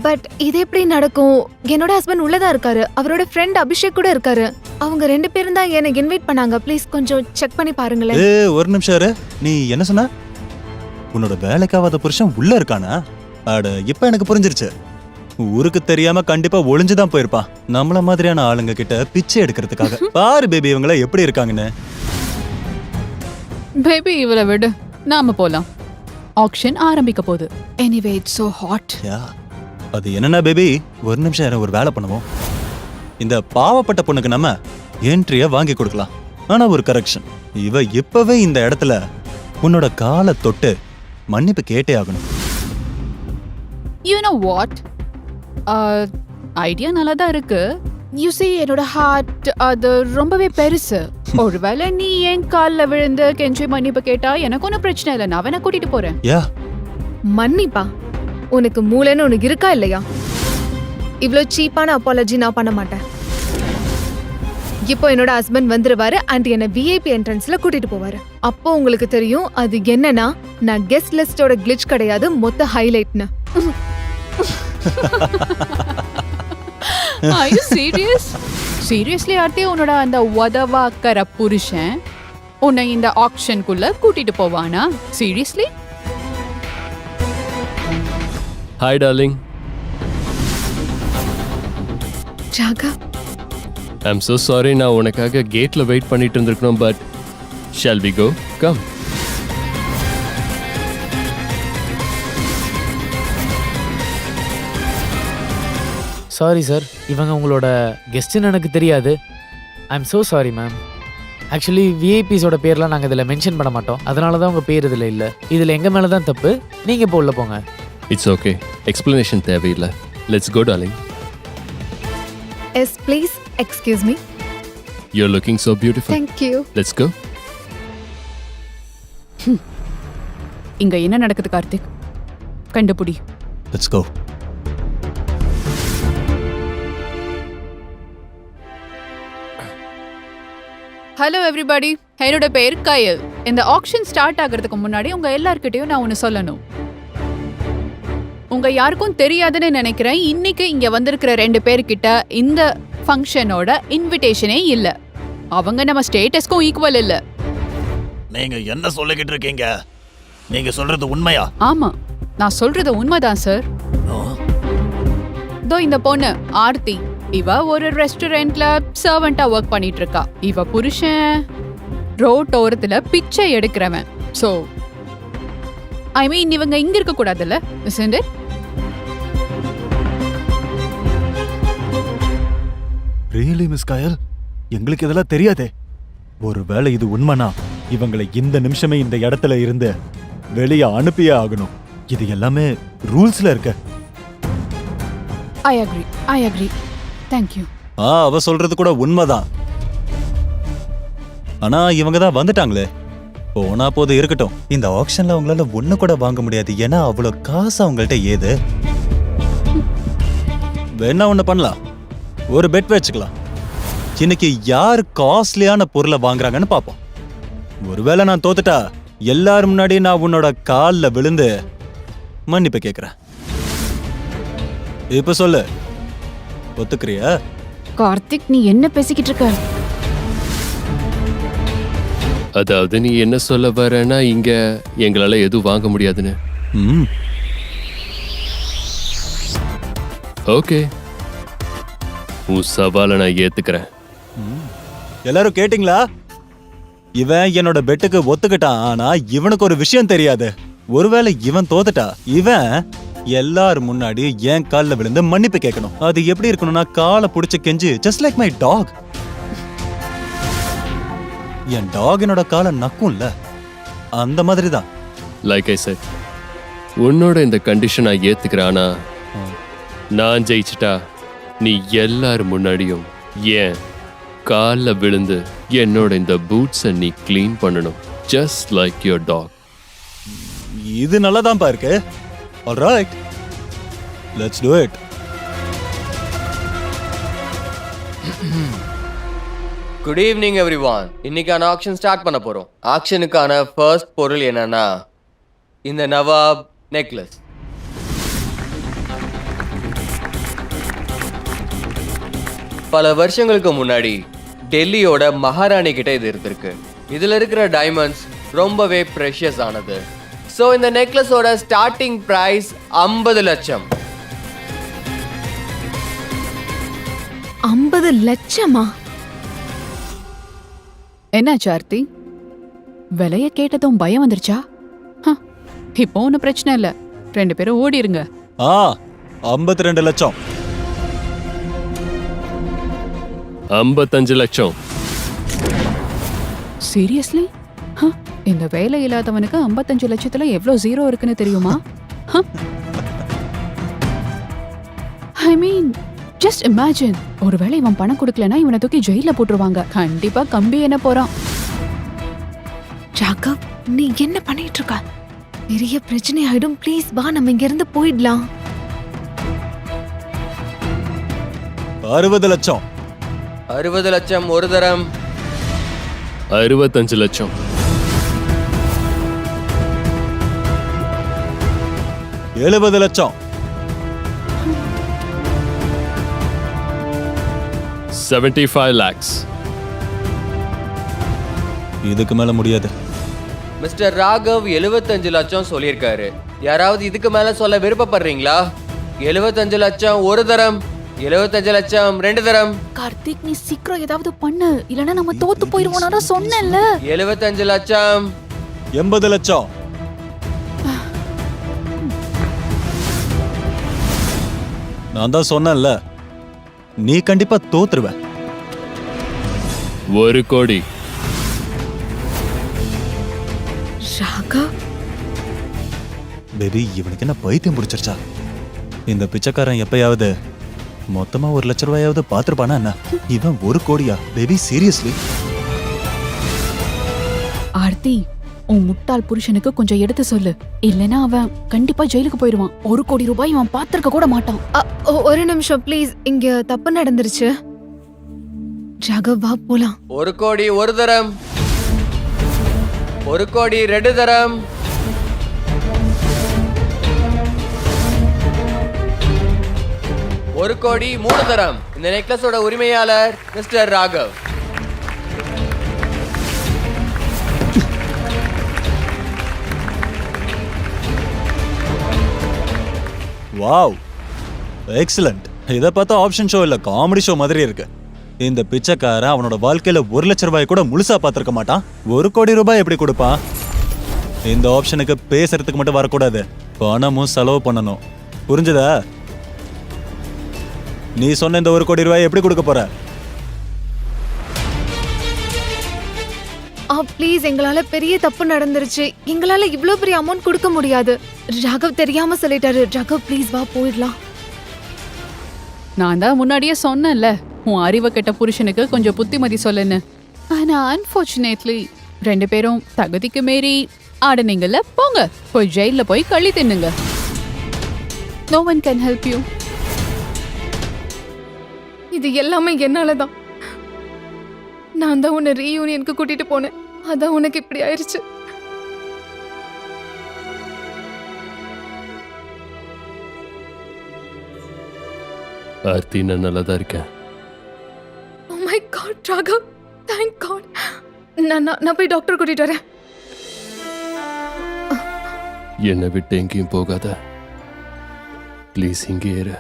பட் இது எப்படி நடக்கும்? என்னோட ஹஸ்பண்ட் உள்ளதா இருக்காரு. அவரோட ஃப்ரெண்ட் அபிஷேக் கூட இருக்காரு. அவங்க 2 பேரும் தான் எனக்கு இன்வைட் பண்ணாங்க. ப்ளீஸ் கொஞ்சம் செக் பண்ணி பாருங்களேன். ஒரு நிமிஷம் இரு. நீ என்ன சொன்ன? உன்னோட வேலைக்காவாத புருஷன் உள்ள இருக்கானா? அட, இப்ப எனக்கு புரிஞ்சிருச்சு. ஊருக்கு தெரியாம கண்டிப்பா ஒளிஞ்சுதான் போயிருப்பான். நம்மள மாதிரியான ஆளுங்க கிட்ட பிச்சை எடுக்கிறதுக்காக. பாரு பேபி, இவங்கள எப்படி இருக்காங்கன்னு. பேபி, இவளை விடு, நாம போலாம். ஆக்ஷன் ஆரம்பிக்க போகுது. Anyway, it's so hot. அது என்னன்னா பேபி, ஒரு நிமிஷம் ஒரு வேலை பண்ணுவோம். இந்த பாவப்பட்ட பொண்ணுக்கு நம்ம என்ட்ரிய வாங்கி கொடுக்கலாம். ஆனா ஒரு கரெக்ஷன், இவ இப்பவே இந்த இடத்துல உன்னோட காலை தொட்டு மன்னிப்பு கேட்டே ஆகணும். You know what? ஐடியா நல்லா தான் இருக்கு. You see, என்னோட ஹார்ட் அது ரொம்பவே பெருசு. ஒருவேளை நீ என் காலில் விழுந்து கெஞ்சி மன்னிப்பு கேட்டா எனக்கு ஒன்றும் பிரச்சனை இல்லை. நான் வேணா கூட்டிட்டு போறேன். மன்னிப்பா? உனக்கு மூளைன்னு உனக்கு இருக்கா இல்லையா? இவ்ளோ சீப்பான அப்பாலஜி நான் பண்ண மாட்டேன். இப்போ என்னோட ஹஸ்பண்ட் வந்துருவாரு அண்ட் என்ன விஐபி என்ட்ரன்ஸ்ல கூட்டிட்டு போவாரு. அப்போ உங்களுக்கு தெரியும் அது என்னன்னா, நான் கெஸ்ட் லிஸ்டோட கிளிச் கிடையாது, மொத்த ஹைலைட்னு. Are you serious? Seriously Aarthi, உன்னோட அந்த உதவாக்கற புருஷன் உன்னை இந்த ஆக்ஷனுக்குள்ள கூட்டிட்டு போவானா? Seriously? Hi darling. Raghav, I'm so sorry, நான் உனக்காக கேட்ல வெயிட் பண்ணிட்டு இருந்திருக்கணும். But shall we go? Come. Sorry sir, இவங்க உங்களோட கெஸ்ட்டுன்னு எனக்கு தெரியாது. I am so sorry ma'am. Actually விஐபிஸோட பேர்லாம் நாங்கள் இதில் மென்ஷன் பண்ண மாட்டோம். அதனால தான் உங்கள் பேர் இதில் இல்லை. இதில் எங்கள் மேலே தான் தப்பு. நீங்கள் இப்போ உள்ள போங்க. இட்ஸ் ஓகே, எக்ஸ்பிளனேஷன் தேவையில்லை. Let's go darling. Yes please excuse me. You are looking so beautiful. Thank you. Let's go. இங்க என்ன நடக்குது கார்த்திக்? கண்டுபிடி. Let's go. ஹலோ எவ்ரிபடி, என்னோட பேர் கயல். இந்த ஆக்ஷன் ஸ்டார்ட் ஆகிறதுக்கு முன்னாடி உங்க எல்லார்கிட்டயும் நான் ஒன்று சொல்லணும். உங்க யாருக்கும் தெரியாதுன்னு நினைக்கிறேன், இன்னைக்கு இங்க வந்திருக்கிற 2 பேர்கிட்ட இந்த ஃபங்க்ஷனோட இன்விடேஷனே இல்ல. அவங்க நம்ம ஸ்டேட்டஸ்க்கும் ஈக்குவல் இல்ல. நீங்க என்ன சொல்லிக்கிட்டு இருக்கீங்க? நீங்க சொல்றது உண்மையா? ஆமா, நான் சொல்றது உண்மைதான் சார். தோ இந்த பொண்ணு ஆர்த்தி, இவ ஒரு ரெஸ்டாரண்ட்ல சர்வெண்டா ஒர்க் பண்ணிட்டு இருக்கா. இவ புருஷன் ரோட் ஓரத்துல பிச்சை எடுக்கிறவன். சோ ஐ மீன் இவங்க இங்க இருக்க கூடாதுல்ல, isn't it? ரியலி மிஸ் கயல், எங்களுக்கு இதெல்லாம் தெரியாதே. ஒருவேளை இது உண்மைனா இவங்களை இந்த நிமிஷமே இந்த இடத்துல இருந்து வெளியே அனுப்பியே ஆகணும். இது எல்லாமே ரூல்ஸ்ல இருக்க. I agree. Thank you. அவ சொல்றது கூட உண்மைதான். ஆனா இவங்க தான் வந்துட்டாங்களே, போனா போது இருக்கட்டும். இந்த ஆக்ஷன்ல அவங்களால ஒண்ணு கூட வாங்க முடியாது, ஏன்னா அவ்வளவு காசு அவங்கள்ட்ட ஏது. வேணா ஒண்ணு பண்ணலாம், ஒரு பெட் வச்சுக்கலாம். இன்னைக்கு யார் காஸ்ட்லியான பொருளை வாங்குறாங்கன்னு பாப்போம். ஒருவேளை நான் தோத்துட்டா எல்லாரும் முன்னாடி நான் உன்னோட காலில் விழுந்து மன்னிப்பு கேட்கிறேன். இப்ப சொல்லு, ஒத்துக்கிறியா? கார்த்திக், நீ என்ன பேசிக்கிட்டு இருக்க? அதாவது நீ என்ன சொல்ல வரேன்னா இங்க எங்களால எதுவும் வாங்க முடியாதுன்னு. ஓகே, உன் சவாலை நான் ஏத்துக்கிறேன். எல்லாரும் கேட்டிங்களா? இவன் என்னோட பெட்டுக்கு ஒத்துக்கிட்டான். ஆனா இவனுக்கு ஒரு விஷயம் தெரியாது. ஒருவேளை இவன் தோத்துட்டா இவன் எல்லாரும் முன்னாடி என் காலில் விழுந்து மன்னிப்பு கேட்கணும். அது எப்படி இருக்கணும்னா காலை புடிச்சு கெஞ்சு, ஜஸ்ட் லைக் மை டாக். என் டாக் என்னோட காலை நக்கும்ல, அந்த மாதிரி தான். லைக் ஐ செட், உன்னோட இந்த கண்டிஷன் நான் ஏத்துக்கிறேன். ஆனா நான் ஜெயிச்சிட்டா நீ எல்லாரும் முன்னாடியும் ஏன் காலில் விழுந்து என்னோட இந்த பூட்ஸை நீ க்ளீன் பண்ணணும், ஜஸ்ட் லைக் யுவர் டாக். இது நல்லதான்பா இருக்கு. Alright, let's to it. Good evening everyone. இன்னைக்கான ஆக்ஷன் ஸ்டார்ட் பண்ண போறோம். ஆக்ஷனுக்கான ஃபர்ஸ்ட் பொருள் என்னன்னா இந்த நவாப் நெக்லஸ். பல வருஷங்களுக்கு முன்னாடி டெல்லியோட மகாராணி கிட்ட இது இருந்திருக்கு. இதுல இருக்கிற டைமண்ட்ஸ் ரொம்பவே ப்ரெஷியஸ் ஆனது. ஸோ இந்த நெக்லஸோட ஸ்டார்டிங் பிரைஸ் 50 லட்சம். 50 லட்சமா? என்னாச்சு ஆர்த்தி? விலைய கேட்டதும் பயம் வந்துருச்சா? இப்போ ஒன்றும் பிரச்சனை இல்லை, 2 பேரும் ஓடிருங்க. 52 லட்சம். 55 லட்சம். சீரியஸ்லி? இந்த வேலை இல்லாதவனுக்கு 55 லட்சத்துல எவ்வளவு ஜீரோ இருக்குன்னு தெரியுமா? ஐ மீன் ஜஸ்ட் இமேஜின், ஒருவேளை இவன் பணம் கொடுக்கலனா இவனை தூக்கி ஜெயில போட்டுருவாங்க. கண்டிப்பா கம்பி என்ன போறான். ராகவ், நீ என்ன பண்ணிட்டு இருக்க? பெரிய பிரச்சனை ஆயிடும். ப்ளீஸ் வா, நம்ம இங்க இருந்து போயிடலாம். 60 லட்சம். 60 லட்சம் ஒரு தரம். 65 லட்சம். 70 லட்சம். 75 lakhs. இதுக்கு மேல முடியாது. மிஸ்டர் ராகவ் 75 லட்சம் சொல்லியிருக்காரு. யாராவது இதுக்கு மேல சொல்ல விருப்பப்படுறீங்களா? 75 லட்சம் ஒரு தரம், 75 லட்சம் 2 தரம். கார்த்திக் நீ சீக்கிரம் ஏதாவது பண்ணு, இல்லனா நம்ம தோத்து போயிருவோம். நான் சொன்னேன்ல. 75 லட்சம், 80 லட்சம். நான் தான் சொன்னேன்ல, நீ கண்டிப்பா தோத்துருவ. 1 கோடி. ராகவ் பேபி, இவனுக்கு என்ன பைத்தியம் பிடிச்சிருச்சா? இந்த பிச்சைக்காரன் எப்பயாவது மொத்தமா 1 லட்ச ரூபாயாவது பாத்துருப்பானா என்ன? இவன் 1 கோடியா? Baby seriously? ஆர்த்தி, உன் முட்டாள் புருஷனுக்கு கொஞ்சம் எடுத்து சொல்லு, இல்லனா அவன் கண்டிப்பா ஜெயிலுக்கு போயிடுவான். 1 கோடி ரூபாய் அவன் பாத்திருக்க கூட மாட்டான். ஒரு நிமிஷம் ப்ளீஸ், இங்க தப்பு நடந்துருச்சு. ராகவ் வா போலாம். 1 கோடி ஒரு தரம், 1 கோடி 2 தரம், 1 கோடி 3 தரம். இந்த நெக்லஸோட உரிமையாளர் மிஸ்டர் ராகவ். Wow, excellent. இதை பார்த்தா ஆப்ஷன் ஷோ இல்ல, காமெடி ஷோ மாதிரி இருக்கு. இந்த பிச்சைக்காரன் அவனோட வாழ்க்கையில 1 லட்ச ரூபாய் கூட முழுசா பார்த்திருக்க மாட்டான். 1 கோடி ரூபாய் எப்படி கொடுப்பான்? இந்த ஆப்ஷனுக்கு பேசுறதுக்கு மட்டும் வரக்கூடாது, பணமும் செலவு பண்ணணும். புரிஞ்சுதா? நீ சொன்ன இந்த 1 கோடி ரூபாய் எப்படி கொடுக்க போற? ப்ளீஸ், எங்களால பெரிய தப்பு நடந்துருச்சு. எங்களால இவ்ளோ பெரிய அமௌண்ட் கொடுக்க முடியாது. ராகவ் தெரியாம சொல்லிட்டாரு. ராகவ் ப்ளீஸ் வா போயிடலாம். நான் தான் முன்னாடியே சொன்னேன்ல, உன் அறிவு கெட்ட புருஷனுக்கு கொஞ்சம் புத்திமதி சொல்லுன்னு. ஆனா அன்பார்ச்சுனேட்லி 2 பேரும் தகுதிக்கு மீறி ஆடுனீங்கல்ல. போங்க, போய் ஜெயில போய் கள்ளி தின்னுங்க. No one can help you. இது எல்லாமே என்னாலதான். நான் தான் உன்னை ரீயூனியனுக்கு கூட்டிட்டு போனேன். அதான் உனக்கு இப்படி ஆயிருச்சு. ஆர்த்தி, நான் நல்லா தான் இருக்கேன். Oh my God, Raghav, thank God. நான் போய் டாக்டர் கூட்டிட்டு வரேன். என்னை விட்டு எங்கேயும் போகாத ப்ளீஸ், இங்கே இரு.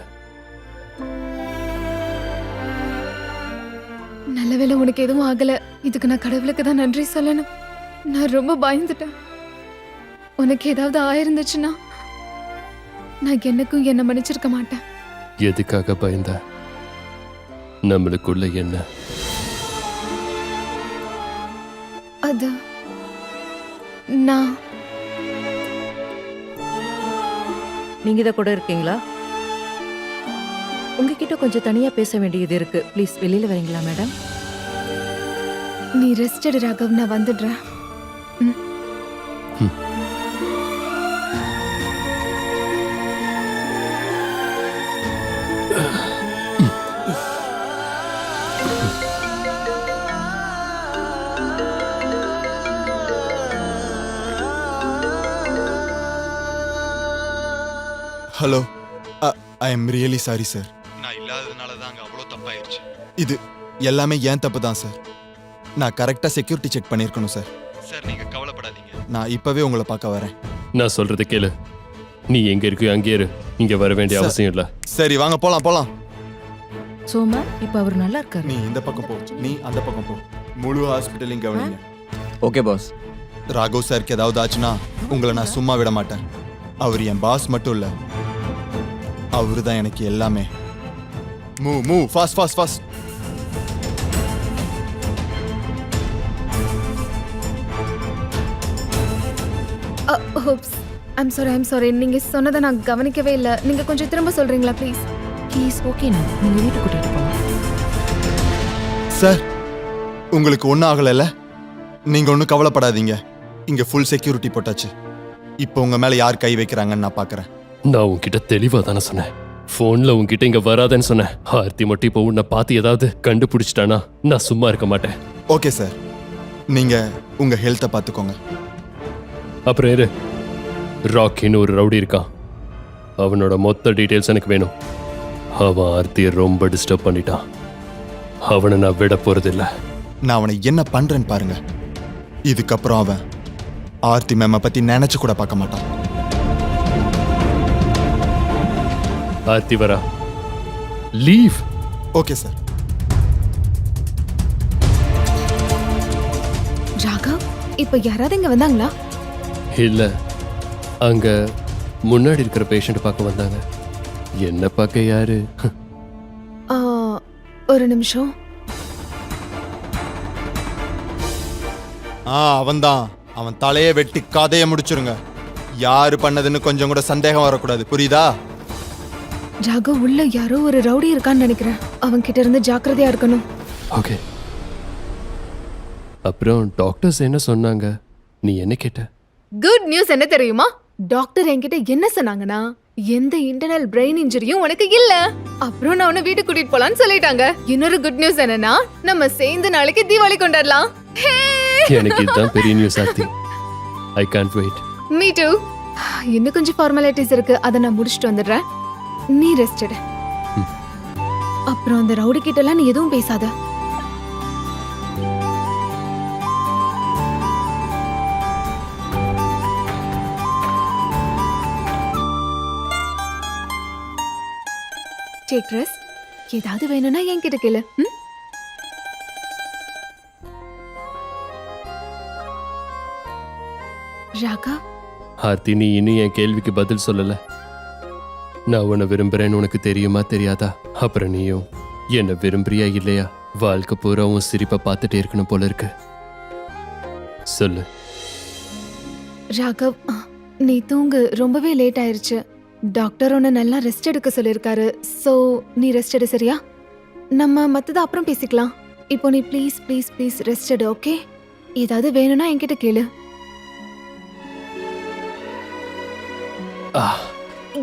நல்ல வேளை உனக்கு எதுவும் ஆகல. இதுக்கு நான் கடவுளுக்கு தான் நன்றி சொல்லணும். நான் ரொம்ப பயந்துட்டேன். உனக்கு ஏதாவது ஆயிருந்துச்சுன்னா நான் என்னைக்கும் என்ன மன்னிச்சிருக்க மாட்டேன். எதுக்காக பயந்த? நம்மளுக்குள்ள என்ன? அது நான் நீங்க இத கூட இருக்கீங்களா? உங்ககிட்ட கொஞ்சம் தனியா பேச வேண்டியது இருக்கு. ப்ளீஸ் வெளியில வரீங்களா மேடம்? நீ ரெஸ்ட் எடு ராகவ், நான் வந்துடுறேன். Hello, I am really sorry sir. நான் இல்லாததுனால தான் அங்கே அவ்வளோ தப்பாயிருச்சு. இது எல்லாமே ஏன் தப்பு தான் சார். நான் கரெக்டாக செக்யூரிட்டி செக் பண்ணியிருக்கணும் சார். சார் நீங்கள் கவலைப்படாதீங்க, நான் இப்போவே உங்களை பார்க்க வரேன். நான் சொல்றது கேளு. நீ எங்க இருக்கியோ அங்கே இரு, இங்க வர வேண்டிய அவசியம் இல்லை. சரி வாங்க போலாம் போலாம். சோமா, இப்ப அவர் நல்லா இருக்காரு. நீ இந்த பக்கம் போ, நீ அந்த பக்கம் போ. முழு ஹாஸ்பிட்டலையும் கவனிங்க. Okay pass. ராகவ் சாருக்கு ஏதாவது ஆச்சுன்னா உங்களை நான் சும்மா விட மாட்டேன். அவர் என் பாஸ் மட்டும் இல்லை, அவரு தான் எனக்கு எல்லாமே. Move fast fast fast. ஹோப்ஸ், ஐம் சாரி. நீங்க சொன்னதை நான் கவனிக்கவே இல்லை. நீங்க கொஞ்சம் திரும்ப சொல்றீங்களா ப்ளீஸ்? ப்ளீஸ் ஓகேண்ணா, நீங்க வீட்டுக்கு கூட்டிட்டு போங்க. சார், உங்களுக்கு ஒன்றும் ஆகலைல்ல? நீங்க ஒன்றும் கவலைப்படாதீங்க. இங்க ஃபுல் செக்யூரிட்டி போட்டாச்சு. இப்போ உங்க மேல யார் கை வைக்கிறாங்கன்னு நான் பார்க்கறேன். நான் உன்கிட்ட தெளிவா தானே சொன்னேன். போன்ல உன்கிட்ட இங்க வராதேன்னு சொன்னேன். ஆர்த்தி மட்டும் இப்போ உன்னை பார்த்து ஏதாவது கண்டுபிடிச்சிட்டானா நான் சும்மா இருக்க மாட்டேன். ஓகே சார், நீங்க உங்க ஹெல்த்தை பார்த்துக்கோங்க. அப்புறம் இரு, ராக்கின்னு ஒரு ரவுடி இருக்கான். அவனோட மொத்த டீட்டெயில்ஸ் எனக்கு வேணும். அவன் ஆர்த்தியை ரொம்ப டிஸ்டர்ப் பண்ணிட்டான். அவனை நான் விட போறதில்ல. நான் அவனை என்ன பண்றேன்னு பாருங்க. இதுக்கப்புறம் அவன் ஆர்த்தி மேம பத்தி நினைச்சு கூட பார்க்க மாட்டான். ஆர்த்தி வரா. லீவ். Okay sir. ராகவ், இப்ப யாராவது இங்க வந்தாங்களா? இல்ல, அங்க முன்னாடி இருக்கிற பேஷண்ட் பார்க்க வந்தாங்க. என்ன பார்க்க யாரு? ஆ, ஒரு நிமிஷம். அவன்தான். அவன் தலையை வெட்டி கதையை முடிச்சிருங்க. யாரு பண்ணதுன்னு கொஞ்சம் கூட சந்தேகம் வரக்கூடாது, புரியுதா? ராகவ், உள்ள யாரோ ஒரு ரவுடி இருக்கான்னு நினைக்கிறேன். அவன் கிட்ட இருந்து ஜாக்கிரதையா இருக்கணும். ஓகே. அப்புறம் டாக்டர்ஸ் என்ன சொன்னாங்க? நீ என்ன கேட்ட? குட் நியூஸ் என்ன தெரியுமா? டாக்டர் என்கிட்ட என்ன சொன்னாங்கன்னா, எந்த இன்டர்னல் பிரெயின் இன்ஜுரியும் உனக்கு இல்ல. அப்புறம் நான் உன்னை வீட்டுக்கு கூட்டிட்டு போலான்னு சொல்லிட்டாங்க. இன்னொரு குட் நியூஸ் என்னன்னா, நம்ம சேர்ந்து நாளைக்கு தீபாவளி கொண்டாடலாம். எனக்கு இதுதான் பெரிய news Aarthi. I can't wait. Me too. இன்னும் கொஞ்சம் ஃபார்மாலிட்டிஸ் இருக்கு, அதை நான் முடிச்சிட்டு வந்துடுறேன். நீ ரெஸ்ட் எடு. அப்புறம் அந்த ரவுடி கிட்ட எல்லாம் நீ எதுவும் பேசாத. Take rest. ஏதாவது வேணும்னா என்கிட்ட கேளு. ராகா, ஆர்த்தி, நீ இன்னும் என் கேள்விக்கு பதில் சொல்லல. நான் உன்னை விரும்புறேன்னு உனக்கு தெரியுமா தெரியாதா? அப்புறம் நீயும் என்ன விரும்புறியா இல்லையா? வாழ்க்கை பூரா உன் சிரிப்பை பார்த்துட்டே இருக்கணும் போல இருக்கு. சொல்லு. ராகவ், நீ தூங்கு. ரொம்பவே லேட் ஆயிருச்சு. டாக்டர் உன்னை நல்லா ரெஸ்ட் எடுக்க சொல்லியிருக்காரு. ஸோ நீ ரெஸ்ட் எடு, சரியா? நம்ம மற்றதை அப்புறம் பேசிக்கலாம். இப்போ நீ ப்ளீஸ் ப்ளீஸ் ப்ளீஸ் ரெஸ்ட் எடு, ஓகே? ஏதாவது வேணும்னா என்கிட்ட கேளு.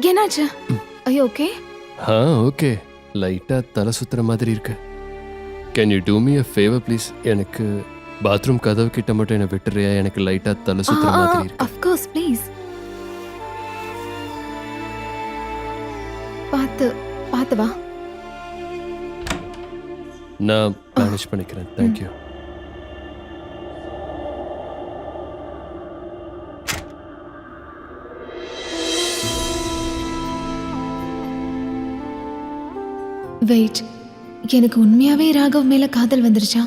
என்னாச்சு? ஐயோ, ஓகே? ஓகே. லைட்டா தலை சுத்துற மாதிரி இருக்கு. Can you do me a favor please? எனக்கு பாத்ரூம் கதவு கிட்ட மட்டும் என்ன விட்டுறியா? எனக்கு லைட்டா தலை சுத்துற மாதிரி இருக்கு. Of course, please. பார்த்து வா. நான் மேனேஜ் பண்ணிக்கிறேன். தேங்க்யூ. வெயிட், எனக்கு உண்மையாவே ராகவ் மேல காதல் வந்துருச்சா?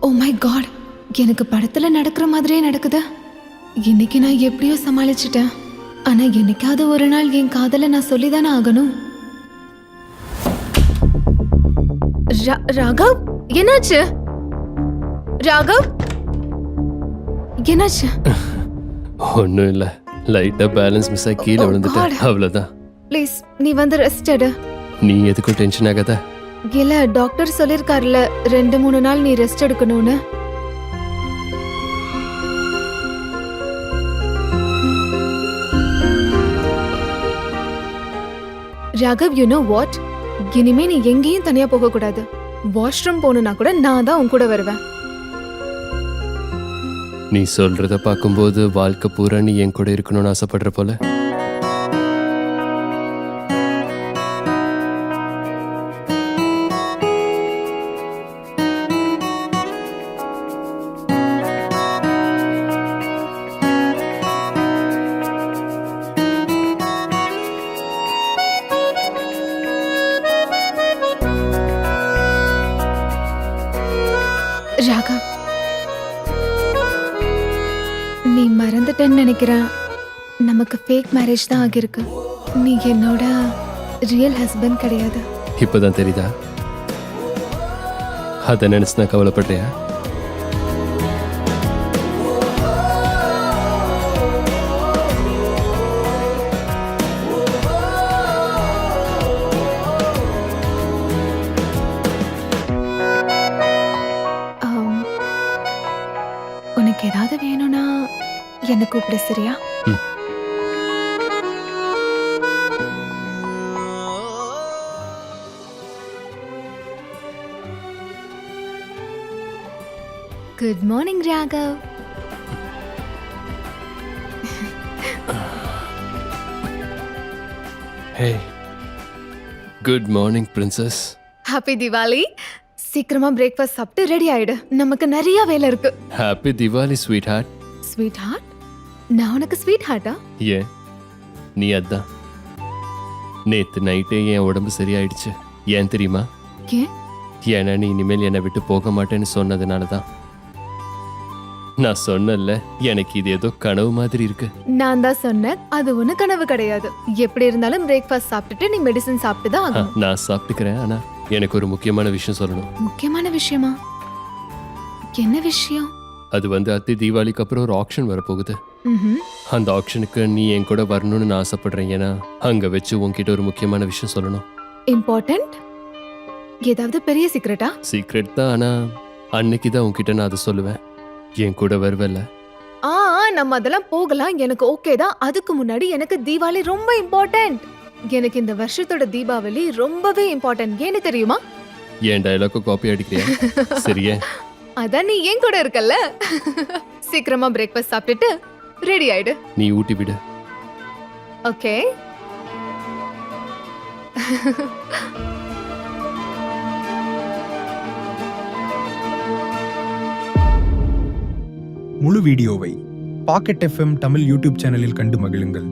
ஓ மை காட், எனக்கு படத்துல நடக்கிற மாதிரியே நடக்குது. இன்னைக்கு நான் எப்படியோ சமாளிச்சிட்டேன். ஆனா என்னைக்காவது ஒரு நாள் என் காதலை நான் சொல்லிதானே ஆகணும். ராகவ், என்னாச்சு? ராகவ், என்னாச்சு? ஒன்றும் இல்லை, லைட்டா பேலன்ஸ் மிஸ் ஆகி கீழே விழுந்துட்டேன், அவ்வளோதான். ப்ளீஸ் நீ வந்து ரெஸ்ட் எடு. நீ எதுக்கும் டென்ஷன் ஆகாத. இல்ல, டாக்டர் சொல்லிருக்காருல 2-3 நாள் நீ ரெஸ்ட் எடுக்கணும்னு. Raghav, you know what? இனிமே நீ எங்கேயும் தனியா போக கூடாது. வாஷ்ரூம் போகணும்னா கூட நான் தான் உன் கூட வருவேன். நீ சொல்றத பார்க்கும்போது வாழ்க்கை பூரா நீ என் கூட இருக்கணும்னு ஆசைப்படுற போல. ராகவ், நீ மறந்துட்டேன்னு நினைக்கிறேன். நமக்கு ஃபேக் மேரேஜ் தான் ஆகிருக்கு. நீ என்னோட ரியல் ஹஸ்பண்ட் கிடையாது. இப்பதான் தெரியுதா? அதை நினைச்சு நான் கவலைப்படுறியா? உனக்கு ஏதாவது வேணும்னா என்ன கூப்பிடு, சரியா? Good morning Raghav. Hey, good morning princess. Happy Diwali. சீக்கிரமா பிரேக்ஃபாஸ்ட் சாப்பிட்டு ரெடி ஆயிடு, நமக்கு நிறைய வேலை இருக்கு. Happy Diwali sweetheart. Sweetheart? நான் உனக்கு ஸ்வீட் ஹார்ட்டா? ஏன் நீ அதான். நேத்து நைட்டே என் உடம்பு சரியாயிடுச்சு. ஏன் தெரியுமா? ஏன்? ஏன்னா நீ இனிமேல் என்னை விட்டு போக மாட்டேன்னு சொன்னதுனால தான். நான் சொன்னல, எனக்கு இது ஏதோ கனவு மாதிரி இருக்கு. நான் தான் சொன்னேன், அது ஒண்ணு கனவு கிடையாது. எப்படி இருந்தாலும் பிரேக்ஃபாஸ்ட் சாப்பிட்டுட்டு நீ மெடிசன் சாப்பிட்டு தான் ஆகணும். நான் சாப்பிட்டுக்கிறேன். ஆனா எனக்கு ஒரு முக்கியமான விஷயம் சொல்லணும். முக்கியமான விஷயமா? என்ன விஷயம்? அது வந்து அத்தி தீபாவளிக்கு அப்புறம் ஒரு ஆக்ஷன் வரப்போகுது. அந்த ஆக்ஷனுக்கு நீ என் கூட வரணும்னு நான் ஆசைப்படுறேன். ஏன்னா அங்க வச்சு உன்கிட்ட ஒரு முக்கியமான விஷயம் சொல்லணும். இம்பார்ட்டன்ட்? ஏதாவது பெரிய சீக்ரெட்டா? சீக்ரெட் தான். ஆனா அன்னைக்கு தான் உன்கிட்ட நான் அதை சொல்லுவேன். என் கூட வருவல்ல? நம்ம அதெல்லாம் போகலாம், எனக்கு ஓகே தான். அதுக்கு முன்னாடி எனக்கு தீபாவளி ரொம்ப இம்பார்ட்டன்ட். எனக்கு இந்த வருஷத்தோட தீபாவளி ரொம்பவே இம்பார்ட்டன்ட். ஏன்னு தெரியுமா? என் டயலாக்க காப்பி அடிக்கிறியா? சரியே, அதான் நீ என் கூட இருக்கல்ல. சீக்கிரமா பிரேக்ஃபாஸ்ட் சாப்பிட்டுட்டு ரெடி ஆயிடு. நீ ஊட்டி விடு. ஓகே. முழு வீடியோவை பாக்கெட் FM தமிழ் யூடியூப் சேனலில் கண்டு மகிழுங்கள்.